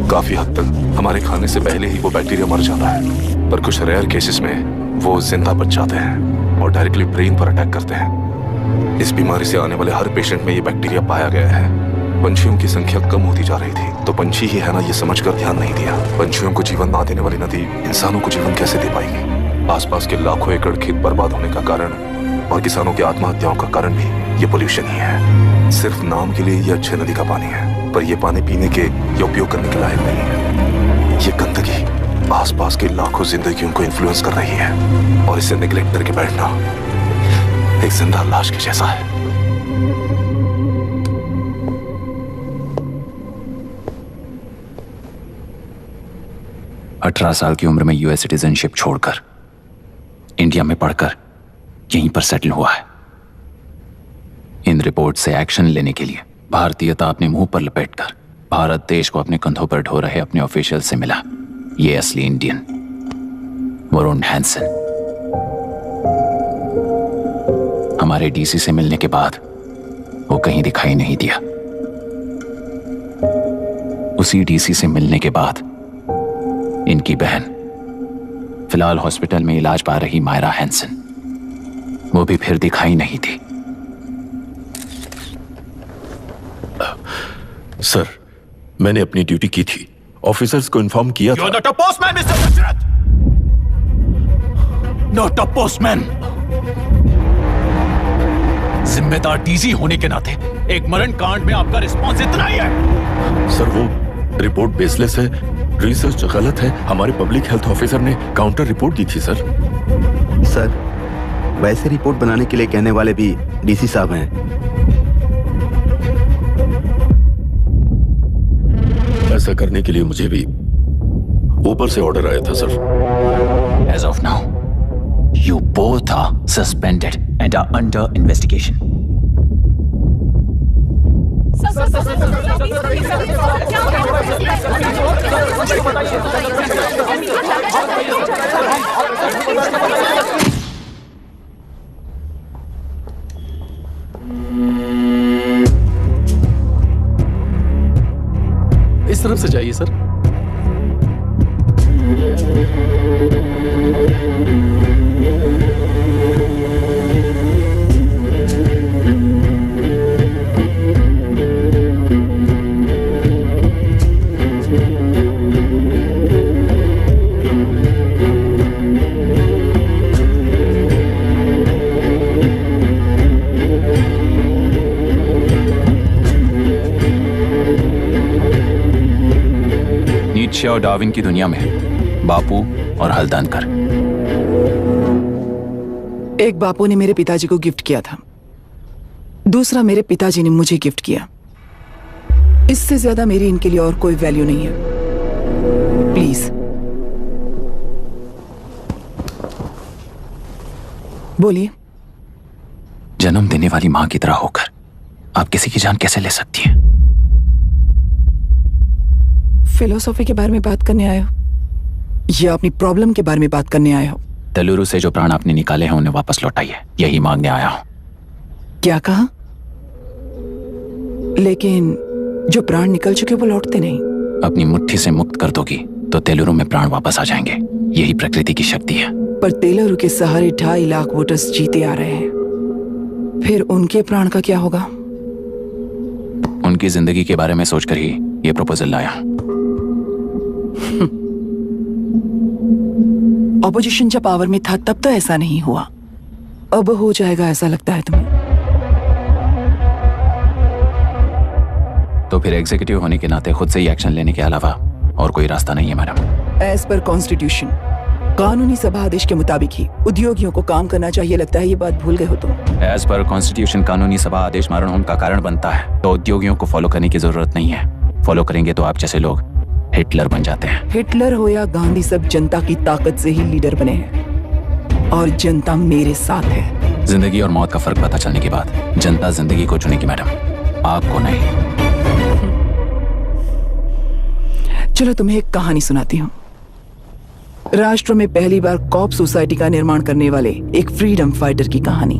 काफी हद तक हमारे खाने से पहले ही वो बैक्टीरिया मर जाता है, पर कुछ रेयर केसेस में वो जिंदा बच जाते हैं और डायरेक्टली ब्रेन पर अटैक करते हैं। इस बीमारी से आने वाले हर पेशेंट में ये बैक्टीरिया पाया गया है। पंछियों की संख्या कम होती जा रही थी, तो पंछी ही है ना ये समझकर ध्यान नहीं दिया। पंछियों को जीवन ना देने वाली नदी इंसानों को जीवन कैसे दे पाएगी? आसपास के लाखों एकड़ खेत बर्बाद होने का कारण और किसानों की आत्महत्याओं का कारण भी ये पोल्यूशन ही है। सिर्फ नाम के लिए ये अच्छे नदी का पानी है, पर ये पानी पीने के या उपयोग करने के लायक नहीं है। ये गंदगी आसपास की लाखों जिंदगियों को इन्फ्लुएंस कर रही है और इसे निगलेक्ट करके बैठना एक जिंदा लाश के जैसा है। अठारह साल की उम्र में यूएस सिटीजनशिप छोड़कर इंडिया में पढ़कर यहीं पर सेटल हुआ है। इन रिपोर्ट से एक्शन लेने के लिए भारतीयता अपने मुंह पर लपेटकर भारत देश को अपने कंधों पर ढो रहे अपने ऑफिशियल से मिला ये असली इंडियन वरुण हैंसन। हमारे डीसी से मिलने के बाद वो कहीं दिखाई नहीं दिया। उसी डीसी से मिलने के बाद इनकी बहन फिलहाल हॉस्पिटल में इलाज पा रही मायरा हैंसन, वो भी फिर दिखाई नहीं दी। सर, मैंने अपनी ड्यूटी की थी, ऑफिसर्स को इन्फॉर्म किया था। You're not a postman, Mr. Dashrath! Not a postman! जिम्मेदार डीसी होने के नाते एक मरण कांड में आपका रिस्पॉन्स इतना ही है। सर, वो रिपोर्ट बेसलेस है, रिसर्च गलत है। हमारे पब्लिक हेल्थ ऑफिसर ने काउंटर रिपोर्ट दी थी सर। सर, वैसे रिपोर्ट बनाने के लिए कहने वाले भी डीसी साहब हैं। ऐसा करने के लिए मुझे भी ऊपर से ऑर्डर आया था sir. As of now, you both are suspended and are under investigation. इस तरफ से जाइए सर। नीत्शे और डार्विन की दुनिया में बापू और हल्दनकर। एक बापू ने मेरे पिताजी को गिफ्ट किया था, दूसरा मेरे पिताजी ने मुझे गिफ्ट किया। इससे ज्यादा मेरी इनके लिए और कोई वैल्यू नहीं है। प्लीज बोलिए। जन्म देने वाली मां की तरह होकर आप किसी की जान कैसे ले सकती हैं? फिलोसॉफी के बारे में बात करने आए हो या अपनी प्रॉब्लम के बारे में बात करने आए हो? तेलुरु से जो प्राण आपने निकाले हैं उन्हें वापस लौटाइए, यही मांगने आया हूं। क्या कहा? लेकिन जो प्राण निकल चुके वो लौटते नहीं। अपनी मुट्ठी से मुक्त कर दोगी तो तेलुरु में प्राण वापस आ जाएंगे, यही प्रकृति की शक्ति है। पर तेलुरु के सहारे 2.5 लाख वोटर्स जीते आ रहे हैं, फिर उनके प्राण का क्या होगा? उनकी जिंदगी के बारे में सोचकर ही ये प्रपोजल लाया। ऑपोजिशन जब पावर में था तब तो ऐसा नहीं हुआ, अब हो जाएगा ऐसा लगता है तुम्हें? तो फिर एग्जीक्यूटिव होने के नाते खुद से ही एक्शन लेने के अलावा और कोई रास्ता नहीं है मैडम। एज पर कॉन्स्टिट्यूशन कानूनी सभा आदेश के मुताबिक ही उद्योगियों को काम करना चाहिए। लगता है ये बात भूल गए हो तुम। एज पर कॉन्स्टिट्यूशन कानूनी सभा आदेश मारण होने का कारण बनता है, तो उद्योगियों को फॉलो करने की जरूरत नहीं है। फॉलो करेंगे तो आप जैसे लोग हिटलर बन जाते हैं। हिटलर हो या गांधी, सब जनता की ताकत से ही लीडर बने हैं और जनता मेरे साथ है। जिंदगी और मौत का फर्क पता चलने के बाद जनता जिंदगी को चुनेगी मैडम, आपको नहीं। चलो तुम्हें एक कहानी सुनाती हूँ। राष्ट्र में पहली बार कॉप सोसाइटी का निर्माण करने वाले एक फ्रीडम फाइटर की कहानी।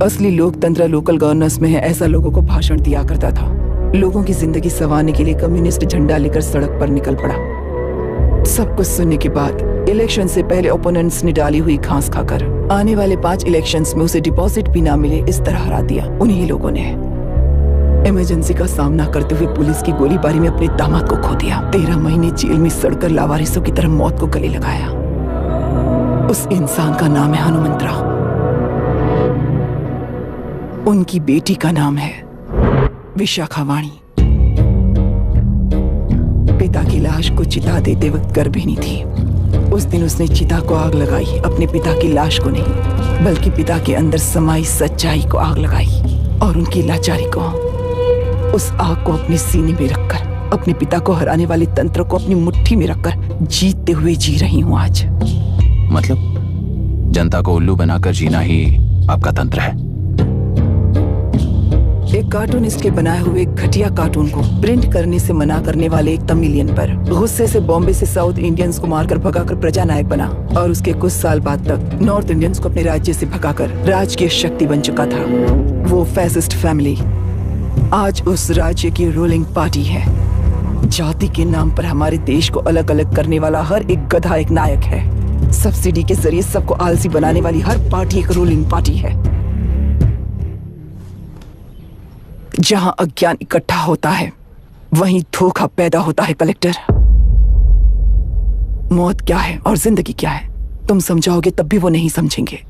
असली लोकतंत्र लोकल गवर्नेंस में है, ऐसा लोगों को भाषण दिया करता था। लोगों की जिंदगी संवारने के लिए कम्युनिस्ट झंडा लेकर सड़क पर निकल पड़ा। सब कुछ सुनने के बाद इलेक्शन से पहले ओपोनेंट्स ने डाली हुई घास खाकर आने वाले 5 इलेक्शंस में उसे डिपॉजिट भी ना मिले इस तरह हरा दिया। उन्हीं लोगों ने इमरजेंसी का सामना करते हुए पुलिस की गोलीबारी में अपने दामाद को खो दिया। 13 महीने जेल में सड़कर लावारिसों की तरह मौत को गले लगाया। उस इंसान का नाम है हनुमंतरा। उनकी बेटी का नाम है विशाखावाणी। पिता की लाश को चिता देते वक्त गर्भिणी थी। उस दिन उसने चिता को आग लगाई, अपने पिता की लाश को नहीं बल्कि पिता के अंदर समाई सच्चाई को आग लगाई और उनकी लाचारी को। उस आग को अपने सीने में रखकर अपने पिता को हराने वाले तंत्र को अपनी मुट्ठी में रखकर जीतते हुए जी रही हूँ आज। मतलब जनता को उल्लू बनाकर जीना ही आपका तंत्र है? एक कार्टूनिस्ट के बनाए हुए घटिया कार्टून को प्रिंट करने से मना करने वाले एक तमिलियन पर गुस्से से बॉम्बे से साउथ इंडियंस को मारकर भगाकर प्रजा नायक बना और उसके कुछ साल बाद तक नॉर्थ इंडियंस को अपने राज्य से भगाकर राजकीय शक्ति बन चुका था। वो फैसिस्ट फैमिली आज उस राज्य की रूलिंग पार्टी है। जाति के नाम पर हमारे देश को अलग अलग करने वाला हर एक गधा एक नायक है। सब्सिडी के जरिए सबको आलसी बनाने वाली हर पार्टी एक रूलिंग पार्टी है। जहां अज्ञान इकट्ठा होता है वहीं धोखा पैदा होता है। कलेक्टर, मौत क्या है और जिंदगी क्या है तुम समझाओगे तब भी वो नहीं समझेंगे।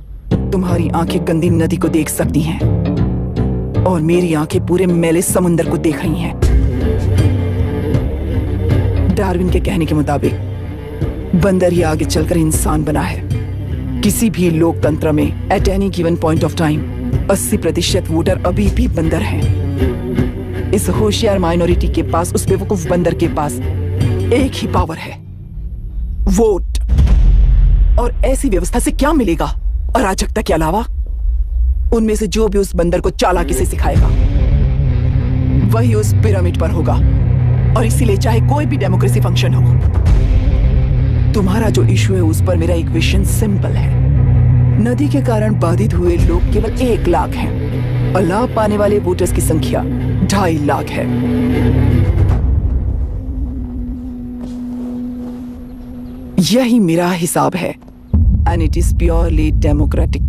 तुम्हारी आंखें गंदी नदी को देख सकती हैं और मेरी आंखें पूरे मैले समुंदर को देख रही हैं। डार्विन के कहने के मुताबिक बंदर ही आगे चलकर इंसान बना है। किसी भी लोकतंत्र में at any given point of time 80% voter अभी भी बंदर हैं। इस होशियार माइनॉरिटी के पास, उस बेवकूफ बंदर के पास एक ही पावर है, वोट। और ऐसी व्यवस्था से क्या मिलेगा अराजकता के अलावा? उनमें से जो भी उस बंदर को चालाकी से सिखाएगा वही उस पिरामिड पर होगा। और इसीलिए चाहे कोई भी डेमोक्रेसी फंक्शन हो, तुम्हारा जो इशू है उस पर मेरा एक विजन सिंपल है। नदी के कारण बाधित हुए लोग केवल 1 लाख हैं और लाभ पाने वाले वोटर्स की संख्या 2.5 लाख है। यही मेरा हिसाब है and it is purely democratic.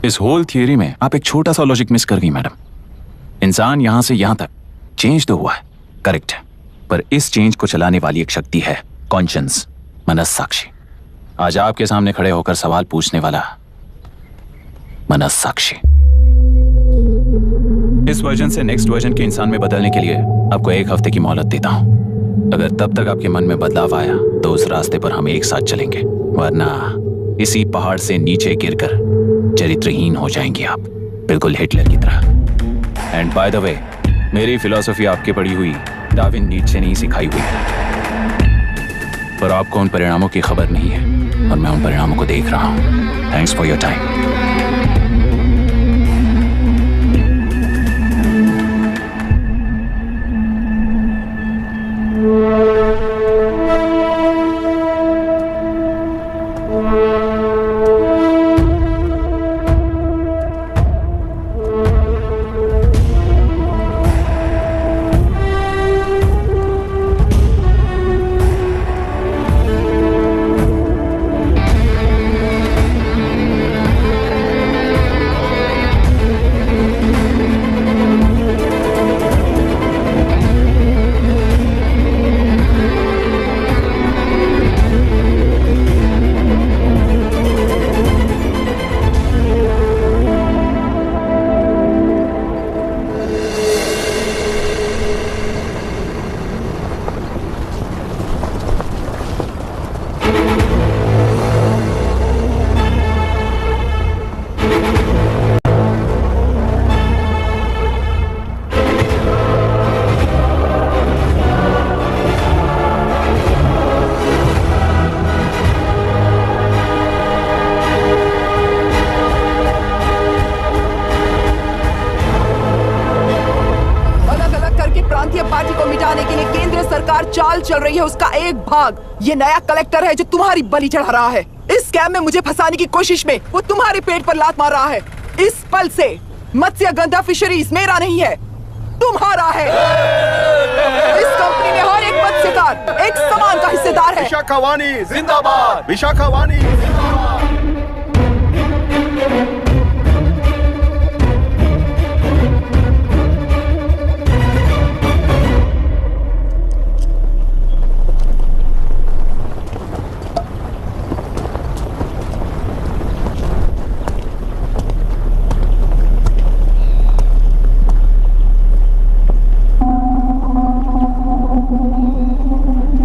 इस होल थियरी में आप एक छोटा सा लॉजिक मिस कर गई मैडम। इंसान यहां से यहां तक चेंज तो हुआ है, करेक्ट है, पर इस चेंज को चलाने वाली एक शक्ति है कॉन्शियंस, मनस्साक्षी। आज आपके सामने खड़े होकर सवाल पूछने वाला मनस्साक्षी। इस वर्जन से नेक्स्ट वर्जन के इंसान में बदलने के लिए आपको 1 हफ्ते की मोहलत देता हूं। अगर तब तक आपके मन में बदलाव आया तो उस रास्ते पर हम एक साथ चलेंगे, वरना इसी पहाड़ से नीचे गिरकर चरित्रहीन हो जाएंगे आप, बिल्कुल हिटलर की तरह। एंड बाय द वे, मेरी फिलॉसफी आपके पढ़ी हुई डार्विन नीचे नहीं सिखाई हुई है, पर आपको उन परिणामों की खबर नहीं है और मैं उन परिणामों को देख रहा हूं। Thanks for your time. प्रांतीय पार्टी को मिटाने के लिए केंद्र सरकार चाल चल रही है, उसका एक भाग ये नया कलेक्टर है जो तुम्हारी बलि चढ़ा रहा है। इस स्कैम में मुझे फंसाने की कोशिश में वो तुम्हारे पेट पर लात मार रहा है। इस पल से मत्स्य गंधा फिशरीज मेरा नहीं है, तुम्हारा है। इस कंपनी में हर एक मत्स्यकार एक समान का हिस्सेदार है। विशाखावाणी जिंदाबाद, विशाखावाणी जिंदाबाद।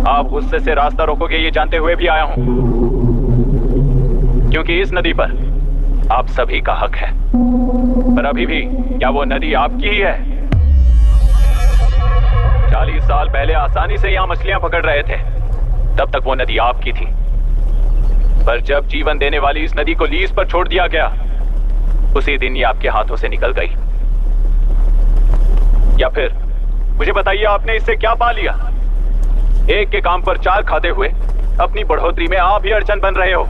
आप गुस्से से रास्ता रोकोगे ये जानते हुए भी आया हूं, क्योंकि इस नदी पर आप सभी का हक है। पर अभी भी क्या वो नदी आपकी ही है? 40 साल पहले आसानी से यहां मछलियां पकड़ रहे थे, तब तक वो नदी आपकी थी। पर जब जीवन देने वाली इस नदी को लीज पर छोड़ दिया गया, उसी दिन ये आपके हाथों से निकल गई। या फिर मुझे बताइए, आपने इससे क्या पा लिया? एक के काम पर चार खाते हुए अपनी बढ़ोतरी में आप ही अड़चन बन रहे हो।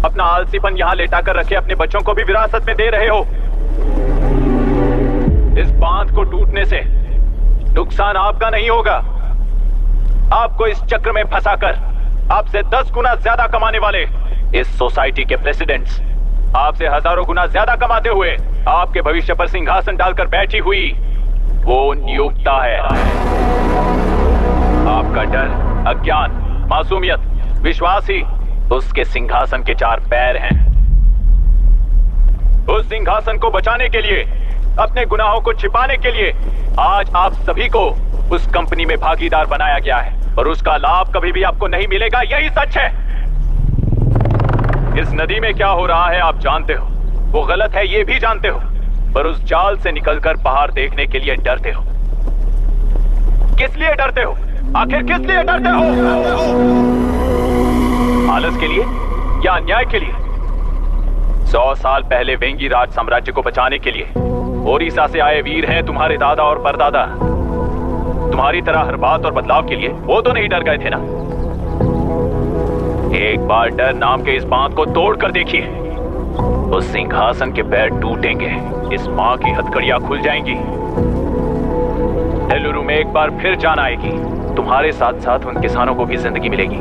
अपना आलसीपन यहां लेटा कर रखे अपने बच्चों को भी विरासत में दे रहे हो। इस बांध को टूटने से नुकसान आपका नहीं होगा। आपको इस चक्र में फंसाकर आपसे 10 गुना ज्यादा कमाने वाले इस सोसाइटी के प्रेसिडेंट्स आपसे हजारों गुना ज्यादा कमाते हुए आपके भविष्य पर सिंहासन डालकर बैठी हुई वो नियोक्ता है। आपका डर, अज्ञान, मासूमियत, विश्वास ही उसके सिंहासन के 4 पैर हैं। उस सिंहासन को बचाने के लिए, अपने गुनाहों को छिपाने के लिए आज आप सभी को उस कंपनी में भागीदार बनाया गया है, और उसका लाभ कभी भी आपको नहीं मिलेगा। यही सच है। इस नदी में क्या हो रहा है आप जानते हो, वो गलत है ये भी जानते हो, पर उस जाल से निकलकर बाहर देखने के लिए डरते हो। किस लिए डरते हो? आखिर किस लिए डरते हो? आलस के लिए या अन्याय के लिए? 100 साल पहले वेंगी राज साम्राज्य को बचाने के लिए ओडिशा से आए वीर हैं तुम्हारे दादा और परदादा। तुम्हारी तरह हर बात और बदलाव के लिए वो तो नहीं डर गए थे ना। एक बार डर नाम के इस बांध को तोड़ कर देखिए, उस सिंहासन के पैर टूटेंगे, इस मां की हथकड़ियां खुल जाएंगी, एलुरु में एक बार फिर जान आएगी, तुम्हारे साथ साथ उन किसानों को भी जिंदगी मिलेगी।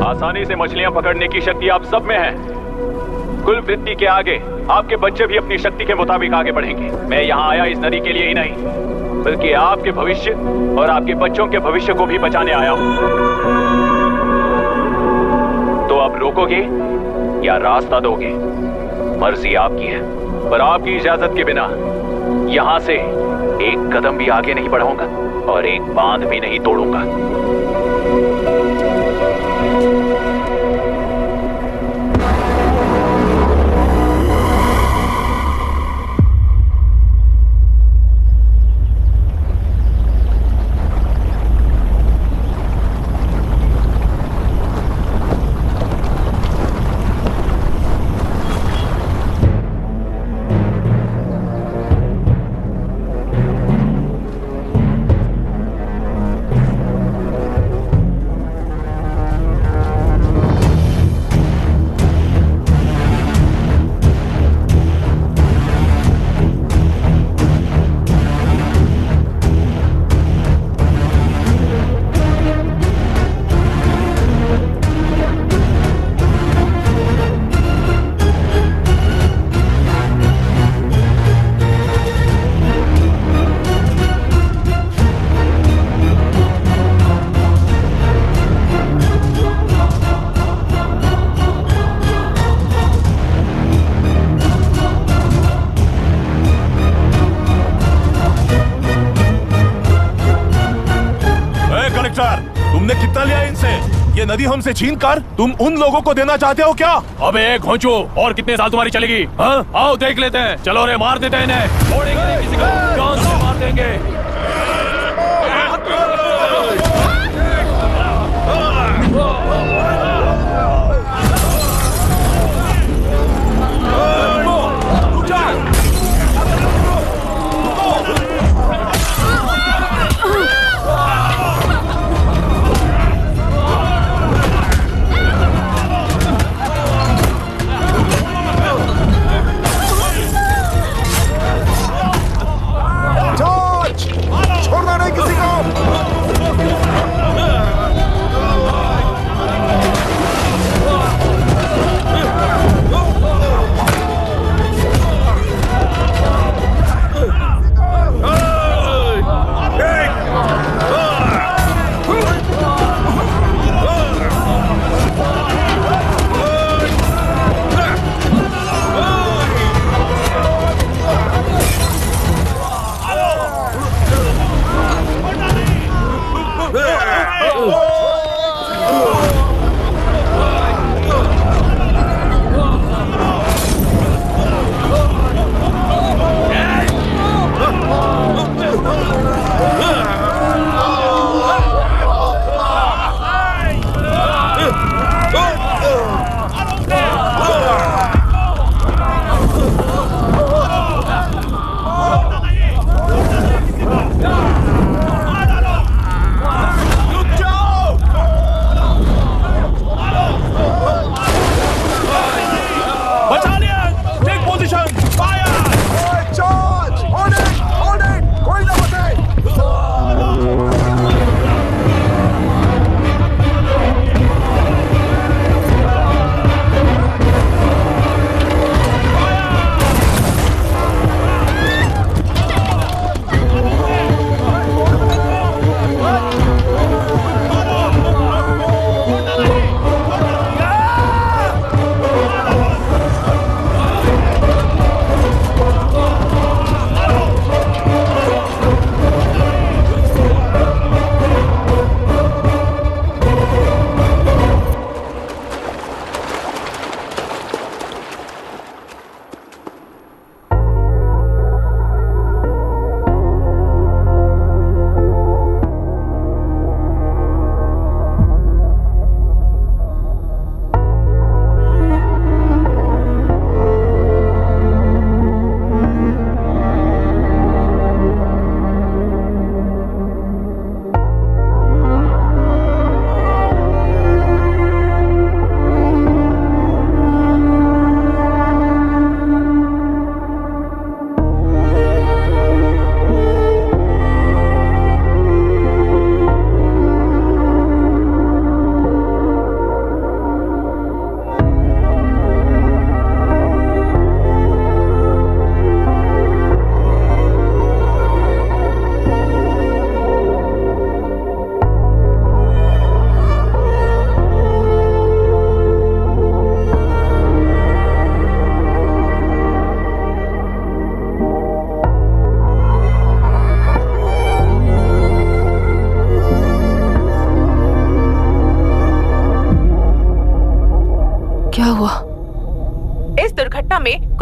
आसानी से मछलियां पकड़ने की शक्ति आप सब में है। कुल वृत्ति के आगे आपके बच्चे भी अपनी शक्ति के मुताबिक आगे बढ़ेंगे। मैं यहाँ आया इस नदी के लिए ही नहीं, बल्कि आपके भविष्य और आपके बच्चों के भविष्य को भी बचाने आया हूँ। तो आप रोकोगे या रास्ता दोगे, मर्जी आपकी है, पर आपकी इजाजत के बिना यहाँ से एक कदम भी आगे नहीं बढ़ाऊंगा और एक बांध भी नहीं तोड़ूंगा। तुमने कितना लिया इनसे? ये नदी हमसे छीन कर तुम उन लोगों को देना चाहते हो क्या? अबे घोंचो, और कितने साल तुम्हारी चलेगी? हाँ? आओ देख लेते हैं। चलो रे, मार देते हैं इन्हें। छोड़ेंगे नहीं किसी को, जान से मार देंगे।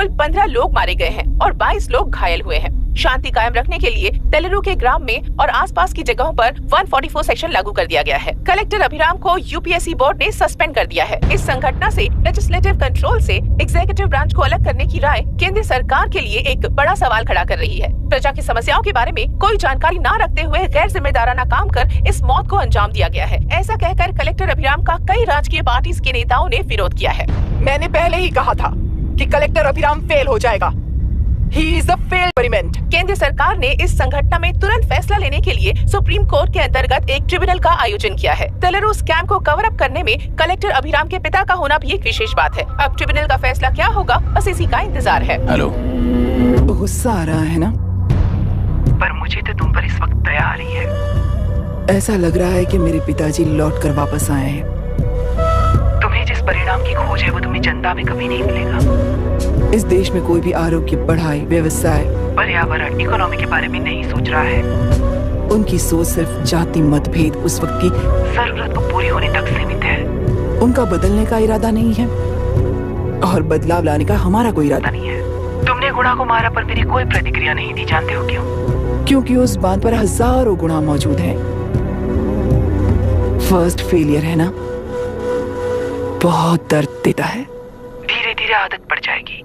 कुल 15 लोग मारे गए हैं और 22 लोग घायल हुए हैं। शांति कायम रखने के लिए तेलुरु के ग्राम में और आसपास की जगहों पर 144 सेक्शन लागू कर दिया गया है। कलेक्टर अभिराम को यूपीएससी बोर्ड ने सस्पेंड कर दिया है। इस संघटना से लेजिस्लेटिव कंट्रोल से एग्जीक्यूटिव ब्रांच को अलग करने की राय केंद्र सरकार के लिए एक बड़ा सवाल खड़ा कर रही है। प्रजा की समस्याओं के बारे में कोई जानकारी न रखते हुए गैर जिम्मेदाराना काम कर इस मौत को अंजाम दिया गया है। ऐसा कहकर कलेक्टर अभिराम का कई राजकीय पार्टी के नेताओं ने विरोध किया है। मैंने पहले ही कहा था कि कलेक्टर अभिराम फेल हो जाएगा। He is a failed experiment. केंद्र सरकार ने इस संघटना में तुरंत फैसला लेने के लिए सुप्रीम कोर्ट के अंतर्गत एक ट्रिब्यूनल का आयोजन किया है। तेलुरु स्कैम को कवर अप करने में कलेक्टर अभिराम के पिता का होना भी एक विशेष बात है। अब ट्रिब्यूनल का फैसला क्या होगा, बस इसी का इंतजार है। हेलो, गुस्सा आ रहा है ना? पर मुझे तो तुम पर इस वक्त दया आ रही है। ऐसा लग रहा है कि मेरे पिताजी लौट कर वापस आए हैं। तुम्हें जिस परिणाम की खोज है वो तुम्हें जनता में कभी नहीं मिलेगा। इस देश में कोई भी आरोग्य, पढ़ाई, व्यवसाय, पर्यावरण, इकोनॉमी के बारे में नहीं सोच रहा है। उनकी सोच सिर्फ जाति मतभेद उस वक्त की जरूरत को पूरी होने तक सीमित है। उनका बदलने का इरादा नहीं है और बदलाव लाने का हमारा कोई इरादा नहीं है। तुमने गुणा को मारा पर मेरी कोई प्रतिक्रिया नहीं दी, जानते हो क्यों? क्योंकि उस बात पर हजारों गुणा मौजूद हैं। फर्स्ट फेलियर है ना, बहुत दर्द देता है। धीरे धीरे आदत पड़ जाएगी।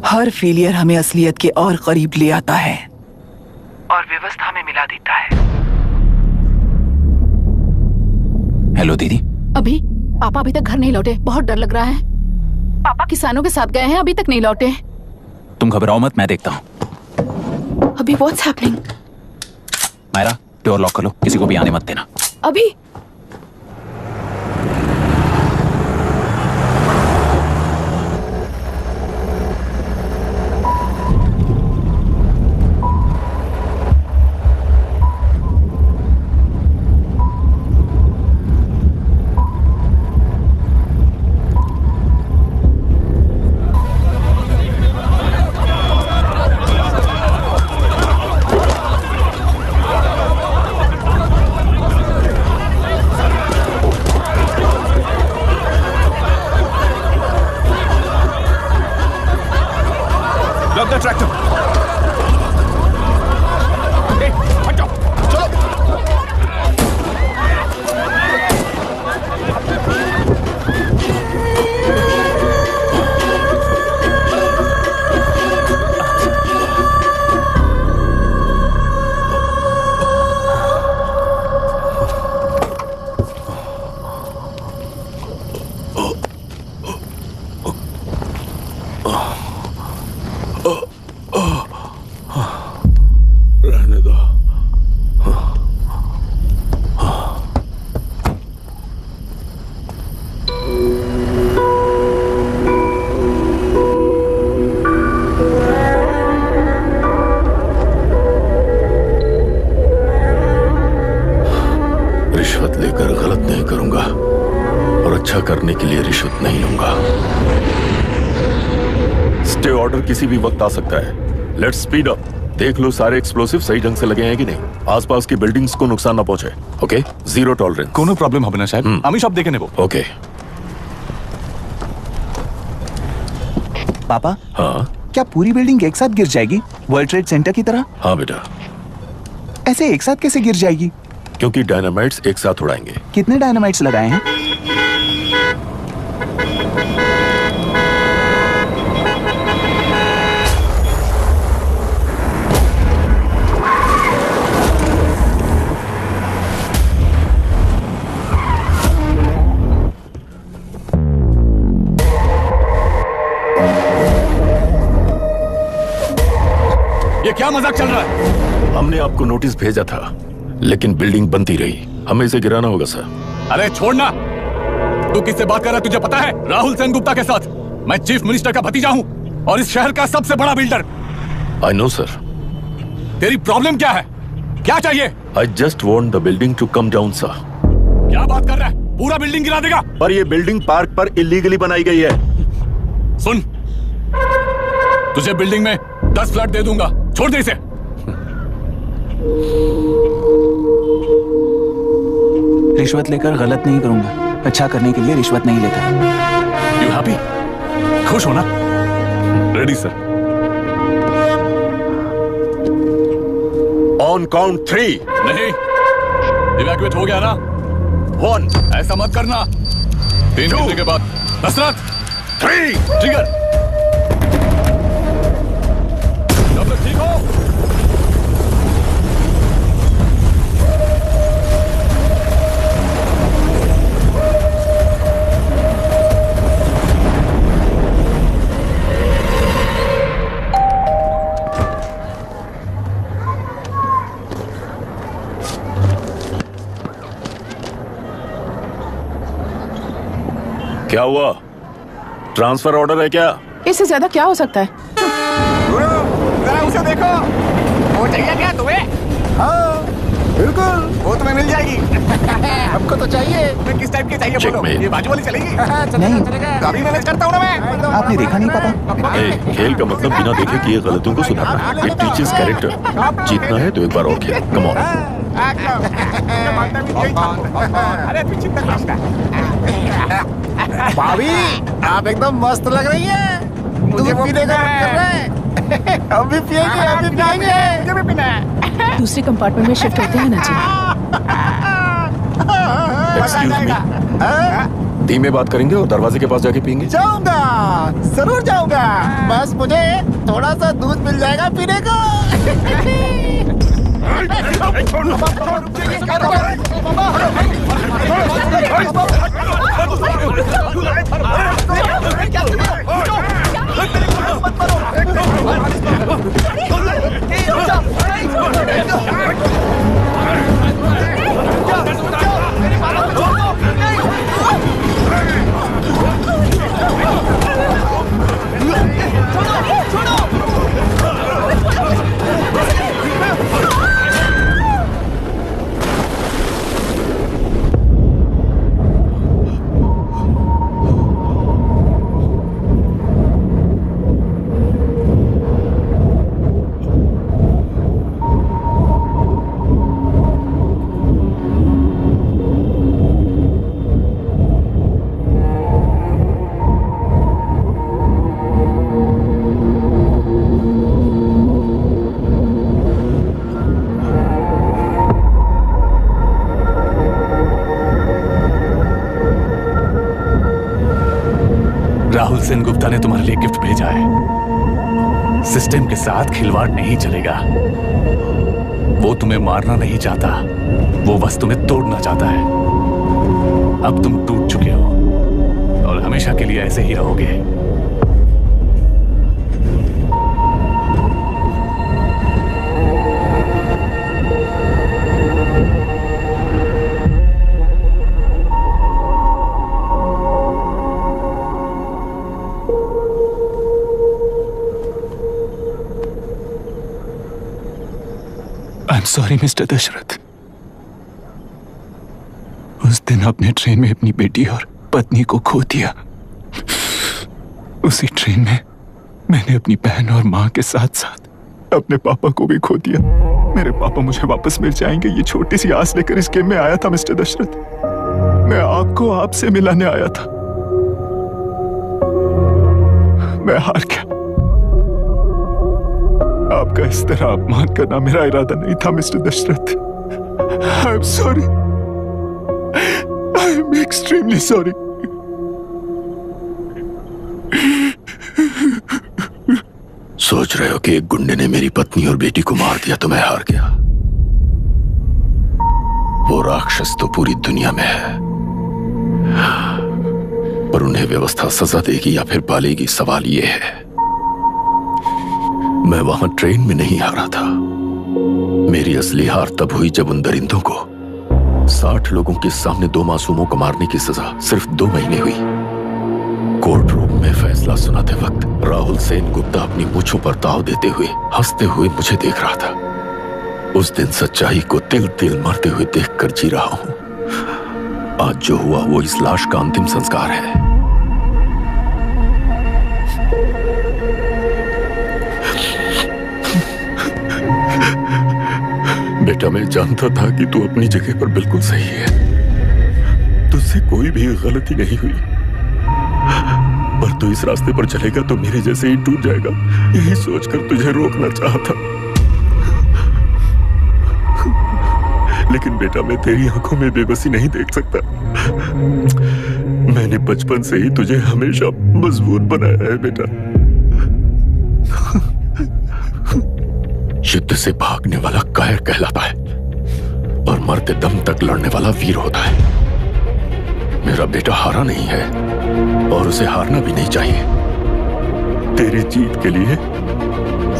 हर फेलियर हमें असलियत के और करीब ले आता है और व्यवस्था में मिला देता है। हेलो दीदी। अभी पापा अभी तक घर नहीं लौटे, बहुत डर लग रहा है। पापा किसानों के साथ गए हैं, अभी तक नहीं लौटे। तुम घबराओ मत, मैं देखता हूँ। अभी what's happening? Myra, door lock कर लो, किसी को भी आने मत देना। अभी करने के लिए रिश्वत नहीं लूंगा। स्टे ऑर्डर किसी भी वक्त आ सकता है। Let's speed up. देख लो सारे एक्सप्लोसिव सही ढंग से लगे हैं कि नहीं, आसपास की बिल्डिंग्स को नुकसान ना पहुंचे। Okay, zero tolerance. कोनो प्रॉब्लम হবে না সাহেব, আমি সব দেখে নেব। ओके। पापा, हाँ क्या पूरी बिल्डिंग एक साथ गिर जाएगी, वर्ल्ड ट्रेड सेंटर की तरह? हाँ बेटा। ऐसे एक साथ कैसे गिर जाएगी? क्योंकि डायनामाइट्स एक साथ उड़ाएंगे। कितने डायनामाइट्स लगाए हैं? ये क्या मजाक चल रहा है? हमने आपको नोटिस भेजा था, लेकिन बिल्डिंग बनती रही। हमें इसे गिराना होगा सर। अरे छोड़ना। तू किससे बात कर रहा है तुझे पता है? राहुल सेनगुप्ता के साथ। मैं चीफ मिनिस्टर का भतीजा हूँ और इस शहर का सबसे बड़ा बिल्डर। I know sir. तेरी प्रॉब्लम क्या है? क्या चाहिए? I just want the building to come down sir. क्या बात कर रहा है? पूरा बिल्डिंग गिरा देगा? पर ये बिल्डिंग पार्क पर इलीगली बनाई गई है। सुन, तुझे बिल्डिंग में 10 फ्लैट दे दूंगा, छोड़ दे इसे। रिश्वत लेकर गलत नहीं करूंगा, अच्छा करने के लिए रिश्वत नहीं लेता। You happy? खुश हो ना? Ready sir. On count 3। नहीं, इवैक्यूएट हो गया ना? 1। ऐसा मत करना। 3 घंटे के बाद। दशरथ 3। ट्रिगर। सब लोग ठीक हो? क्या हुआ? ट्रांसफर ऑर्डर है क्या? इससे ज्यादा क्या हो सकता है? जरा उसे देखो, वो चाहिए क्या तुम्हें? हाँ बिल्कुल, वो तुम्हें मिल जाएगी। हमको तो चाहिए। मैं किस टाइप की चाहिए बोलो? ये बाजू वाली चलेगी? नहीं, अभी मैनेज करता हूँ ना मैं। आपने देखा नहीं पता? खेल का मतलब बिना देखे किए गलतियों को सुधारना। It teaches character. जीतना है तो एक बार और खेल। Come on. अरे पीछे तक भाभी, आप एकदम मस्त लग रही हैं। मुझे पीने का मन कर रहा है। हम भी पिएंगे, हम भी पिएंगे। मुझे भी पीना है। दूसरे कंपार्टमेंट में शिफ्ट होते हैं ना जी। एक्सक्यूज मी, धीमे बात करेंगे और दरवाजे के पास जाके पिएंगे। जाऊंगा, जरूर जाऊंगा। बस मुझे थोड़ा सा दूध मिल जाएगा पीने को। राहुल सेन गुप्ता ने तुम्हारे लिए गिफ्ट भेजा है। सिस्टम के साथ खिलवाड़ नहीं चलेगा। वो तुम्हें मारना नहीं चाहता, वो बस तुम्हें तोड़ना चाहता है। अब तुम टूट चुके हो और हमेशा के लिए ऐसे ही रहोगे। I am sorry mister Dashrath. उस दिन आपने ट्रेन में अपनी बेटी और पत्नी को खो दिया। उसी ट्रेन में मैंने अपनी बहन और माँ के साथ साथ अपने पापा को भी खो दिया। मेरे पापा मुझे वापस मिल जाएंगे, ये छोटी सी आस लेकर इस गेम में आया था मिस्टर दशरथ। मैं आपको आपसे मिलाने आया था, मैं हार गया। आपका इस तरह अपमान करना मेरा इरादा नहीं था mister Dashrath. I am sorry, I am extremely sorry. सोच रहे हो कि एक गुंडे ने मेरी पत्नी और बेटी को मार दिया तो मैं हार गया? वो राक्षस तो पूरी दुनिया में है, पर उन्हें व्यवस्था सजा देगी या फिर पालेगी, सवाल ये है। मैं वहां ट्रेन में नहीं हारा था। मेरी असली हार तब हुई जब उन दरिंदों को 60 लोगों के सामने 2 मासूमों को मारने की सजा सिर्फ 2 महीने हुई। कोर्ट रूम में फैसला सुनाते वक्त राहुल सेन गुप्ता अपनी मूंछों पर ताव देते हुए हंसते हुए मुझे देख रहा था। उस दिन सच्चाई को तिल तिल मरते हुए देखकर जी रहा हूं। आज जो हुआ वो इस लाश का अंतिम संस्कार है। बेटा, मैं जानता था कि तू अपनी जगह पर बिल्कुल सही है, तुझसे कोई भी गलती नहीं हुई, पर तू इस रास्ते पर चलेगा तो मेरे जैसे ही टूट जाएगा, यही सोचकर तुझे रोकना चाहता। लेकिन बेटा, मैं तेरी आंखों में बेबसी नहीं देख सकता। मैंने बचपन से ही तुझे हमेशा मजबूत बनाया है बेटा। युद्ध से भागने वाला कायर कहलाता है और मरते दम तक लड़ने वाला वीर होता है। मेरा बेटा हारा नहीं है और उसे हारना भी नहीं चाहिए। तेरी जीत के लिए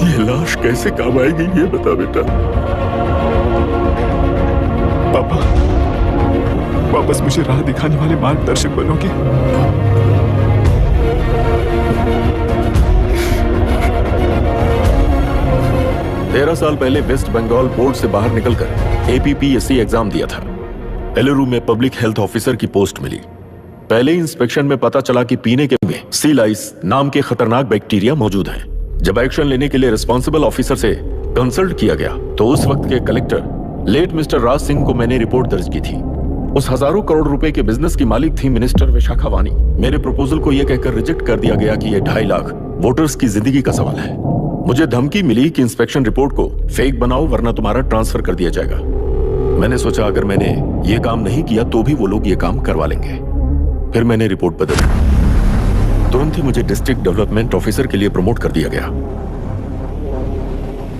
ये लाश कैसे काम आएगी, ये बता बेटा। पापा, वापस मुझे राह दिखाने वाले मार्गदर्शक बनोगे? 13 साल पहले वेस्ट बंगाल बोर्ड से बाहर निकलकर APPSC एग्जाम दिया था। एलरू में पब्लिक हेल्थ ऑफिसर की पोस्ट मिली। पहले इंस्पेक्शन में पता चला कि पीने के में सी लाइस नाम के खतरनाक बैक्टीरिया मौजूद हैं। जब एक्शन लेने के लिए रिस्पॉन्सिबल ऑफिसर से कंसल्ट किया गया तो उस वक्त के collector late mister Raj Singh को मैंने रिपोर्ट दर्ज की थी। उस हजारों करोड़ रुपए के बिजनेस की मालिक थी मिनिस्टर विशाखा वानी। मेरे प्रपोजल को यह कहकर रिजेक्ट कर दिया गया कि यह 2.5 लाख वोटर्स की जिंदगी का सवाल है। मुझे धमकी मिली कि इंस्पेक्शन रिपोर्ट को फेक बनाओ वरना तुम्हारा ट्रांसफर कर दिया जाएगा। मैंने सोचा अगर मैंने ये काम नहीं किया तो भी वो लोग ये काम करवा लेंगे। फिर मैंने रिपोर्ट बदली। तुरंत ही मुझे डिस्ट्रिक्ट डेवलपमेंट ऑफिसर के लिए प्रमोट कर दिया गया।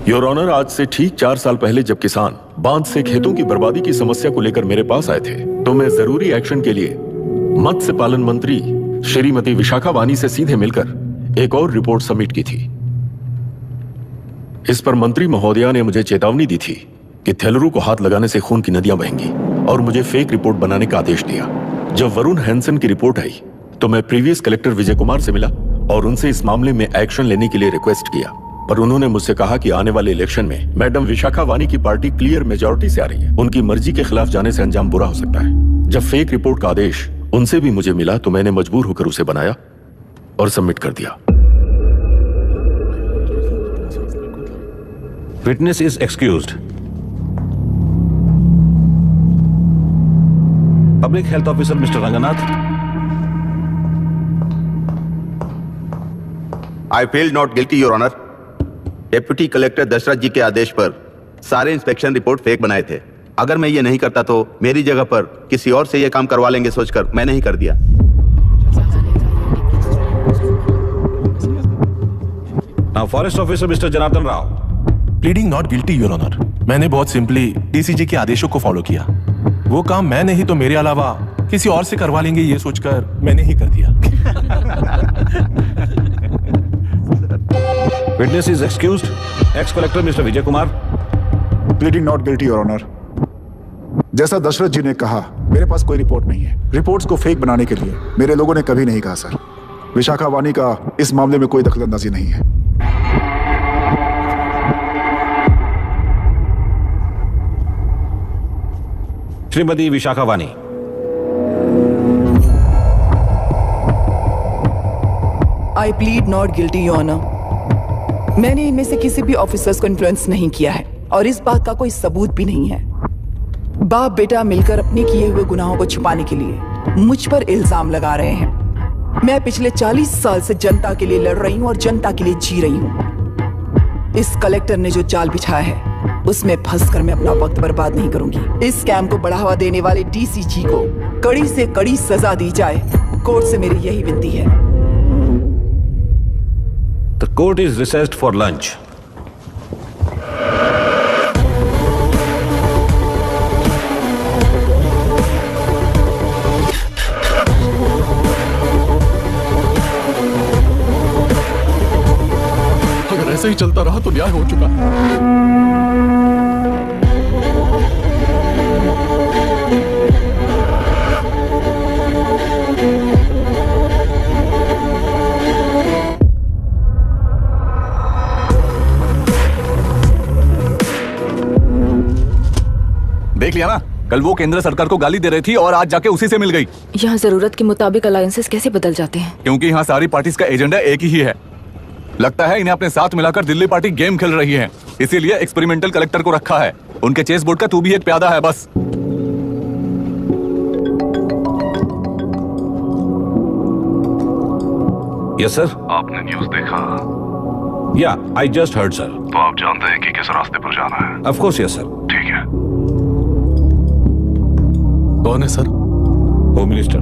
योर ऑनर, आज से ठीक 4 साल पहले जब किसान बांध से खेतों की बर्बादी की समस्या को लेकर मेरे पास आए थे तो मैं जरूरी एक्शन के लिए मत्स्य पालन मंत्री श्रीमती विशाखा वानी से सीधे मिलकर एक और रिपोर्ट सबमिट की थी। इस पर मंत्री महोदया ने मुझे चेतावनी दी थी कि थेलरू को हाथ लगाने से खून की नदियां बहेंगी और मुझे फेक रिपोर्ट बनाने का आदेश दिया। जब वरुण हैंसन की रिपोर्ट आई तो मैं प्रीवियस कलेक्टर विजय कुमार से मिला और उनसे इस मामले में एक्शन लेने के लिए रिक्वेस्ट किया, पर उन्होंने मुझसे कहा कि आने वाले इलेक्शन में मैडम विशाखा वानी की पार्टी क्लियर मेजॉरिटी से आ रही है, उनकी मर्जी के खिलाफ जाने से अंजाम बुरा हो सकता है। जब फेक रिपोर्ट का आदेश उनसे भी मुझे मिला तो मैंने मजबूर होकर उसे बनाया और सबमिट कर दिया। Witness is excused. Public Health Officer Mr. Ranganath. I feel not guilty, Your Honor. Deputy collector Dashrath ji के आदेश पर सारे इंस्पेक्शन रिपोर्ट फेक बनाए थे। अगर मैं ये नहीं करता तो मेरी जगह पर किसी और से ये काम करवा लेंगे सोचकर मैंने ही कर दिया। Now, Forest Officer Mr. Janardhan Rao. Pleading not guilty your honour. मैंने बहुत सिंपली डीसीजी के आदेशों को फॉलो किया। वो काम मैं नहीं तो मेरे अलावा किसी और से करवा लेंगे ये सोचकर मैंने ही कर दिया। Witness is excused. Ex-collector Mr. Vijay Kumar. Pleading not guilty, Your Honor. जैसा दशरथ जी ने कहा, मेरे पास कोई रिपोर्ट नहीं है। रिपोर्ट्स को फेक बनाने के लिए मेरे लोगों ने कभी नहीं कहा सर। विशाखा वानी का इस मामले में कोई दखलंदाजी नहीं है। Shrimati Vishakha Vani. I plead not guilty your honour. मैंने इनमें से किसी भी ऑफिसर्स को इन्फ्लुएंस नहीं किया है और इस बात का कोई सबूत भी नहीं है। बाप बेटा मिलकर अपने किए हुए गुनाहों को छुपाने के लिए मुझ पर इल्जाम लगा रहे हैं। मैं पिछले 40 साल से जनता के लिए लड़ रही हूँ और जनता के लिए जी रही हूँ। इस कलेक्टर ने जो जाल बिछाया है उसमें फंसकर मैं अपना वक्त बर्बाद नहीं करूंगी। इस स्कैम को बढ़ावा देने वाले डीसीजी को कड़ी से कड़ी सजा दी जाए, कोर्ट से मेरी यही विनती है। The court is recessed for lunch. अगर ऐसे ही चलता रहा तो न्याय हो चुका। देख लिया ना, कल वो केंद्र सरकार को गाली दे रही थी और आज जाके उसी से मिल गई। यहाँ जरूरत के मुताबिक अलायंसेस कैसे बदल जाते हैं? क्योंकि यहाँ सारी पार्टीज का एजेंडा एक ही है। लगता है इन्हें अपने साथ मिलाकर दिल्ली पार्टी गेम खेल रही है, इसीलिए एक्सपेरिमेंटल कलेक्टर को रखा है। उनके चेस बोर्ड का तू भी एक प्यादा है बस। Yes sir. आपने न्यूज देखा? या आई जस्ट हर्ड सर। तो आप जानते हैं कि किस रास्ते पर जाना है? Of course yes sir. ठीक है। कौन है सर? Home minister.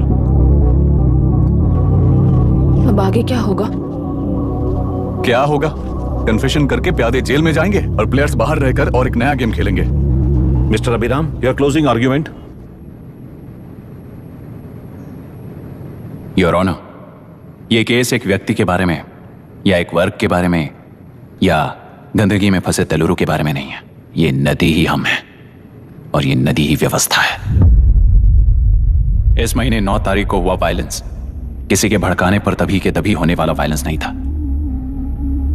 अब आगे क्या होगा? क्या होगा? कन्फेशन करके प्यादे जेल में जाएंगे और प्लेयर्स बाहर रहकर और एक नया गेम खेलेंगे। Mister Abhiram, your closing argument. Your honour, ये केस एक व्यक्ति के बारे में या एक वर्ग के बारे में या गंदगी में फंसे तेलुरु के बारे में नहीं है। ये नदी ही हम हैं और ये नदी ही व्यवस्था है। इस महीने 9 तारीख को हुआ वायलेंस किसी के भड़काने पर तभी के तभी होने वाला वायलेंस नहीं था।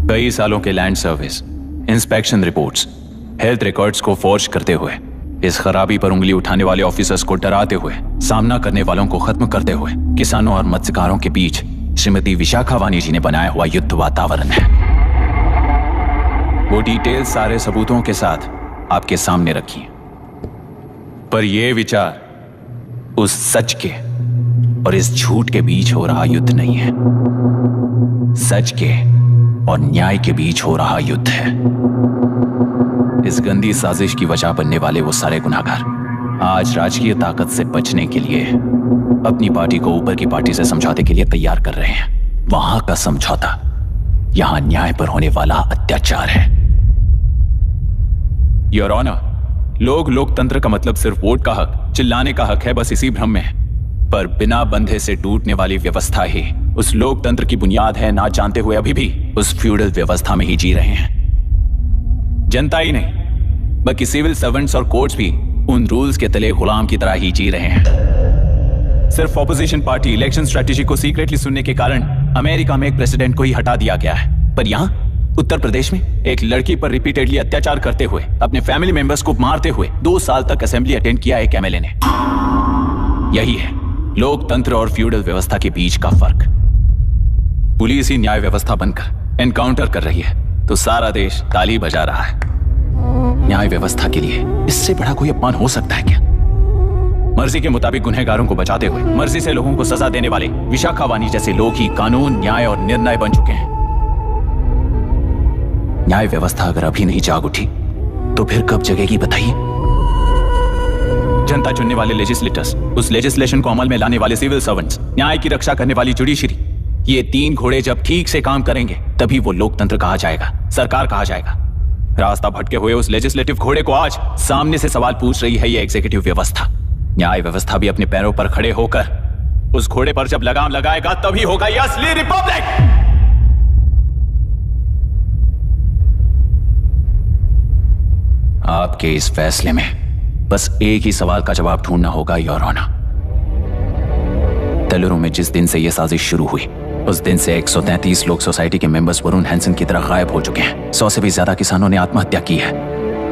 कई सालों के land service, inspection reports, health records को फोर्ज करते हुए, इस खराबी पर उंगली उठाने वाले ऑफिसर्स को डराते हुए, सामना करने वालों को खत्म करते हुए किसानों और मत्स्यकारों के बीच श्रीमती विशाखा वानी जी ने बनाया हुआ युद्ध वातावरण है। वो डिटेल सारे सबूतों के साथ आपके सामने रखी है। पर यह विचार उस सच के और इस झूठ के बीच हो रहा युद्ध नहीं है। सच के और न्याय के बीच हो रहा युद्ध है। इस गंदी साजिश की वजह बनने वाले वो सारे गुनाहगार आज राजकीय ताकत से बचने के लिए अपनी पार्टी को ऊपर की पार्टी से समझौते के लिए तैयार कर रहे हैं। वहां का समझौता यहां न्याय पर होने वाला अत्याचार है। योर ऑनर, लोग लोकतंत्र का मतलब सिर्फ वोट का हक, चिल्लाने का हक है, बस इसी भ्रम में है। पर बिना बंधे से टूटने वाली व्यवस्था ही उस लोकतंत्र की बुनियाद है, ना जानते हुए अभी भी उस फ्यूडल व्यवस्था में ही जी रहे हैं। जनता ही नहीं बल्कि सिविल सर्वेंट्स और कोर्ट्स भी उन रूल्स के तले गुलाम की तरह ही जी रहे हैं। सिर्फ ऑपोजिशन पार्टी इलेक्शन स्ट्रेटेजी को सीक्रेटली सुनने के कारण अमेरिका में एक प्रेसिडेंट को ही हटा दिया गया है, पर यहां उत्तर प्रदेश में एक लड़की पर रिपीटेडली अत्याचार करते हुए, अपने फैमिली मेंबर्स को मारते हुए 2 साल तक असेंबली अटेंड किया एक एमएलए ने। यही है लोकतंत्र और फ्यूडल व्यवस्था के बीच का फर्क। पुलिस ही न्याय व्यवस्था बनकर एनकाउंटर कर रही है तो सारा देश ताली बजा रहा है। न्याय व्यवस्था के लिए इससे बड़ा कोई अपमान हो सकता है क्या? मर्जी के मुताबिक गुनहगारों को बचाते हुए मर्जी से लोगों को सजा देने वाले विशाखा वानी जैसे लोग ही कानून, न्याय और निर्णय बन चुके हैं। न्याय व्यवस्था अगर अभी नहीं जाग उठी तो फिर कब जगेगी बताइए? जनता चुनने वाले लेजिस्लेटर्स, उस लेजिस्लेशन को अमल में लाने वाले सिविल सर्वेंट्स, न्याय की रक्षा करने वाली जुडिशरी, ये 3 घोड़े जब ठीक से काम करेंगे तभी वो लोकतंत्र कहा जाएगा, सरकार कहा जाएगा। रास्ता भटके हुए उस लेजिस्लेटिव घोड़े को आज सामने से सवाल पूछ रही है ये एग्जीक्यूटिव व्यवस्था। न्याय व्यवस्था भी अपने पैरों पर खड़े होकर उस घोड़े पर जब लगाम लगाएगा तभी होगा ये असली रिपब्लिक। आपके इस फैसले में बस एक ही सवाल का जवाब ढूंढना होगा योर ऑनर। तेलुरु में जिस दिन से यह साजिश शुरू हुई उस दिन से 133 लोग सोसाइटी के मेंबर्स वरुण हैंसन की तरह गायब हो चुके हैं। 100 से भी ज्यादा किसानों ने आत्महत्या की है।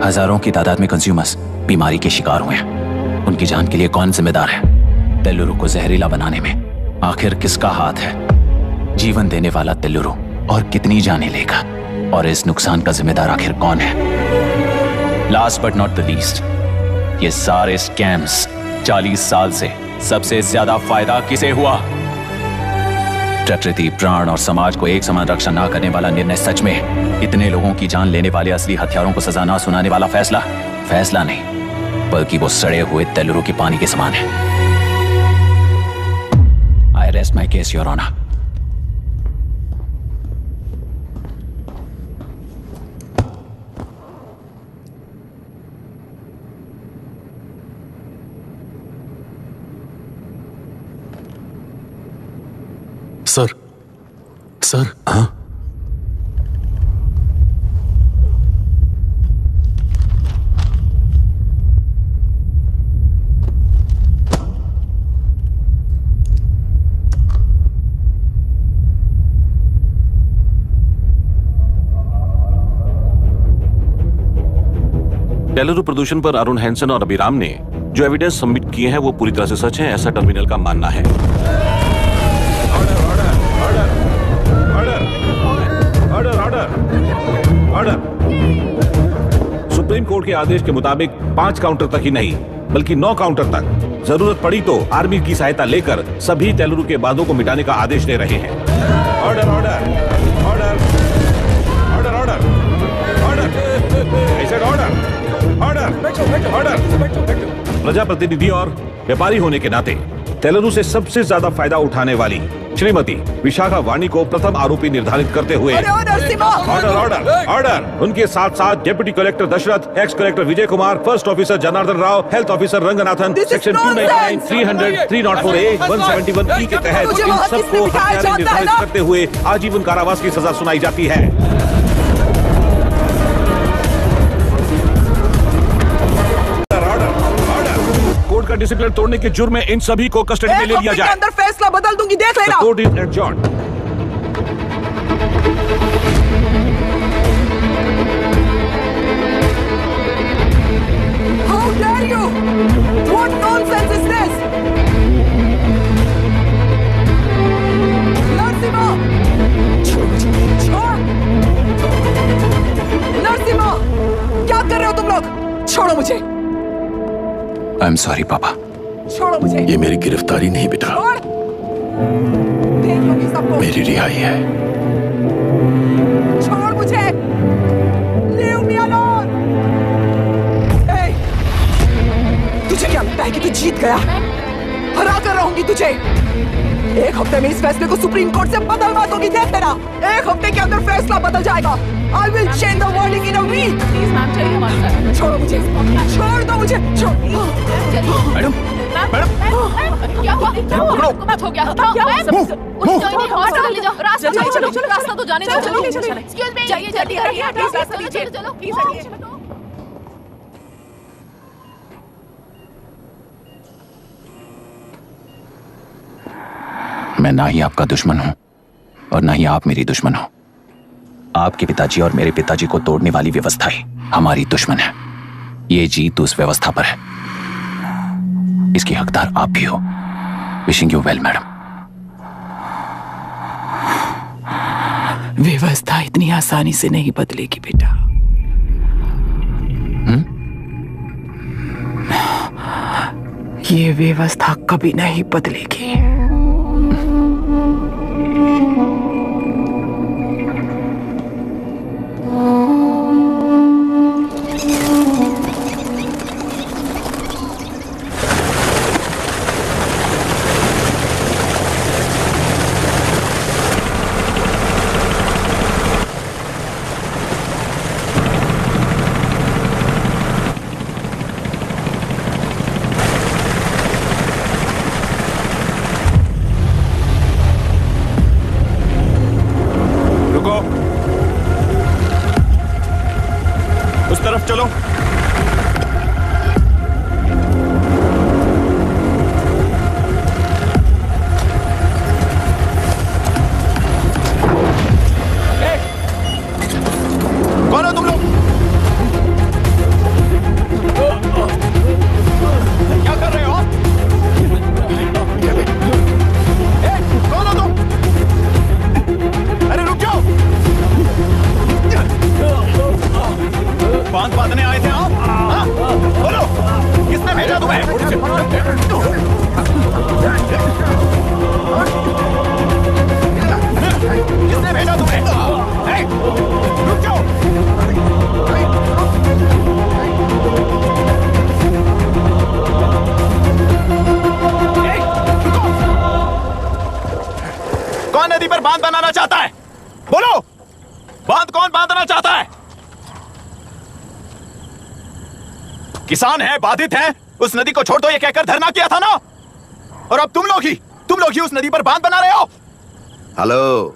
हजारों की तादाद में कंज्यूमर्स बीमारी के शिकार हुए हैं। उनकी जान के लिए कौन जिम्मेदार है? तेलुरु को जहरीला बनाने में आखिर किसका हाथ है? जीवन देने वाला तेलुरु और कितनी जाने लेगा? और इस नुकसान का जिम्मेदार आखिर कौन है? Last but not the least, ये सारे स्कैम्स 40 साल से सबसे ज्यादा फायदा किसे हुआ? प्रकृति, प्राण और समाज को एक समान रक्षा ना करने वाला निर्णय, सच में इतने लोगों की जान लेने वाले असली हथियारों को सजा ना सुनाने वाला फैसला नहीं बल्कि वो सड़े हुए तेलुरु के पानी के समान है। I rest my case your honour. Sir, हाँ? तेलुरु प्रदूषण पर अरुण हैंसन और अभिराम ने जो एविडेंस सबमिट किए हैं वो पूरी तरह से सच है, ऐसा टर्मिनल का मानना है। सुप्रीम कोर्ट के आदेश के मुताबिक 5 काउंटर तक ही नहीं बल्कि 9 काउंटर तक जरूरत पड़ी तो आर्मी की सहायता लेकर सभी तेलुरु के बांधों को मिटाने का आदेश दे रहे हैं। Order order order order order order order order. प्रजाप्रतिनिधि और व्यापारी होने के नाते तेलुगु से सबसे ज्यादा फायदा उठाने वाली श्रीमती विशाखा वाणी को प्रथम आरोपी निर्धारित करते हुए ऑर्डर ऑर्डर ऑर्डर। उनके साथ साथ deputy collector Dashrath, ex collector Vijay Kumar, first officer Janardhan Rao, health officer Ranganathan, section 299, 300, 304A, 171E के तहत इन सबको हत्यारे निर्धारित करते हुए आजीवन कारावास की सजा सुनाई जाती है। कोर्ट का डिसिप्लिन तोड़ने के जुर्म में इन सभी को कस्टडी में ले लिया जाए। अंदर फैसला बदल दूंगी, देख लेना। Court is adjourned. How dare you? What nonsense is this? Narasimha! छोड़! नरसिम्हा! क्या कर रहे हो तुम लोग? छोड़ो मुझे! आई एम सॉरी पापा। छोड़ो मुझे। ये मेरी गिरफ्तारी नहीं बेटा, देख लूंगी सबको। मेरी रिहाई है। छोड़ मुझे। Leave me alone. Hey, तुझे क्या लगता है कि तू जीत गया? हरा कर रहूंगी तुझे। एक हफ्ते में इस फैसले को सुप्रीम कोर्ट से बदलवा दूंगी, देख तेरा। एक हफ्ते के अंदर फैसला बदल जाएगा। I will change the verdict in a week. Please ma'am, चलिए हमारे साथ। छोड़ो मुझे, छोड़ दो मुझे। मैडम, मैडम, क्या हुआ? मत हो गया। हॉस्पिटल ले जाओ। रास्ता चलो, रास्ता तो जाने दो। चलो, एक्सक्यूज मी, जाइए जल्दी करिए। चलो, चलो। मैं ना ही आपका दुश्मन हूं और ना ही आप मेरी दुश्मन हो। आपके पिताजी और मेरे पिताजी को तोड़ने वाली व्यवस्था ही हमारी दुश्मन है। ये जीत उस व्यवस्था पर है, इसकी हकदार आप भी हो। Wishing you well madam. व्यवस्था इतनी आसानी से नहीं बदलेगी बेटा। ये व्यवस्था कभी नहीं बदलेगी। उस तरफ चलो। कौन हो तुम लोग? क्या कर रहे हो? कौन हो तुम? अरे रुक जाओ। बांध बांधने आए थे आप? हाँ? बोलो, किसने भेजा तुम्हें? किसने भेजा तुम्हें? रुक जाओ। कौन नदी पर बांध बनाना चाहता है? बोलो, बांध कौन बांधना चाहता है? किसान है, बाधित है, उस नदी को छोड़ दो ये कहकर धरना किया था ना। और अब तुम लोग ही उस नदी पर बांध बना रहे हो। हेलो,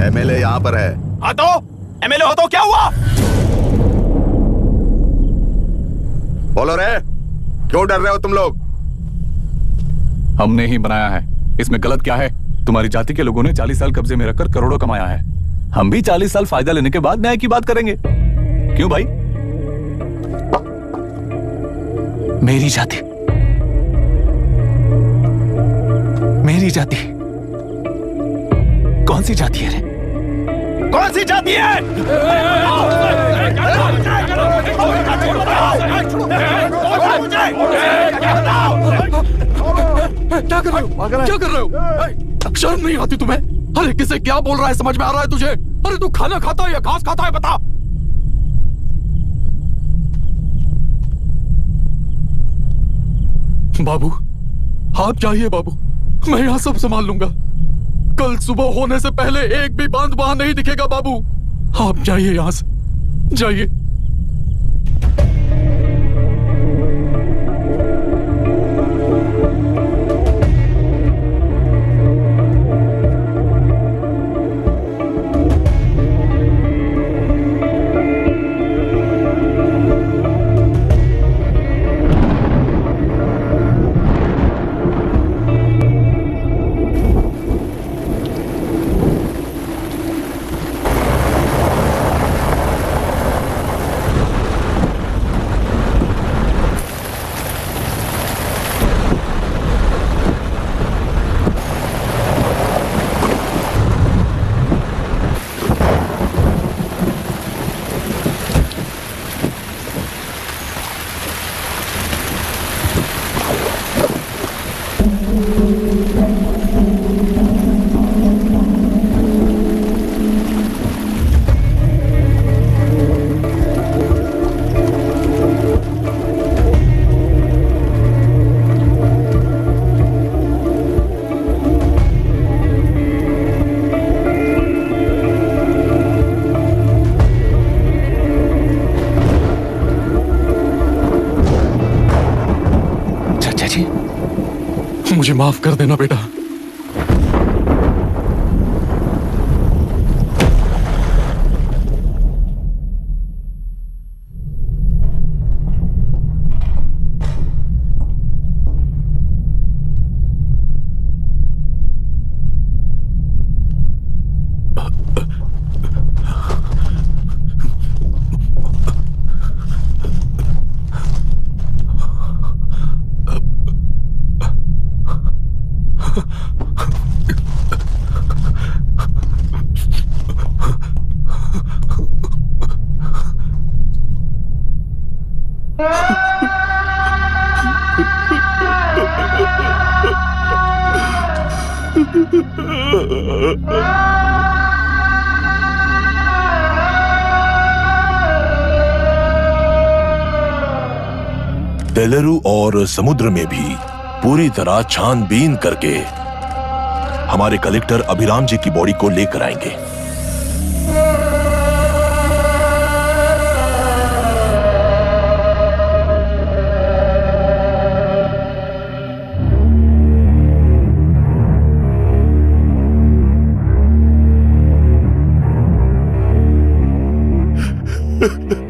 एमएलए यहाँ पर है। हाँ तो एमएलए हो तो क्या हुआ? बोलो रे, क्यों डर रहे हो तुम लोग? हमने ही बनाया है, इसमें गलत क्या है? तुम्हारी जाति के लोगों ने 40 साल कब्जे में रखकर करोड़ों कमाया है। हम भी 40 साल फायदा लेने के बाद न्याय की बात करेंगे। क्यों भाई? मेरी जाति, मेरी जाति कौन सी जाति है रे? कौन सी जाति है? क्या कर रहे हो? क्या कर रहे हो? शर्म नहीं आती तुम्हें? अरे किसे क्या बोल रहा है, समझ में आ रहा है तुझे? अरे तू खाना खाता है या घास खाता है, बता। बाबू आप जाइए बाबू, मैं यहाँ सब संभाल लूंगा। कल सुबह होने से पहले एक भी बांध वहां नहीं दिखेगा बाबू। आप जाइए यहाँ से, जाइए। मुझे माफ कर देना बेटा। तेलुरु और समुद्र में भी पूरी तरह छानबीन करके हमारे कलेक्टर अभिराम जी की बॉडी को लेकर आएंगे। Ha ha ha.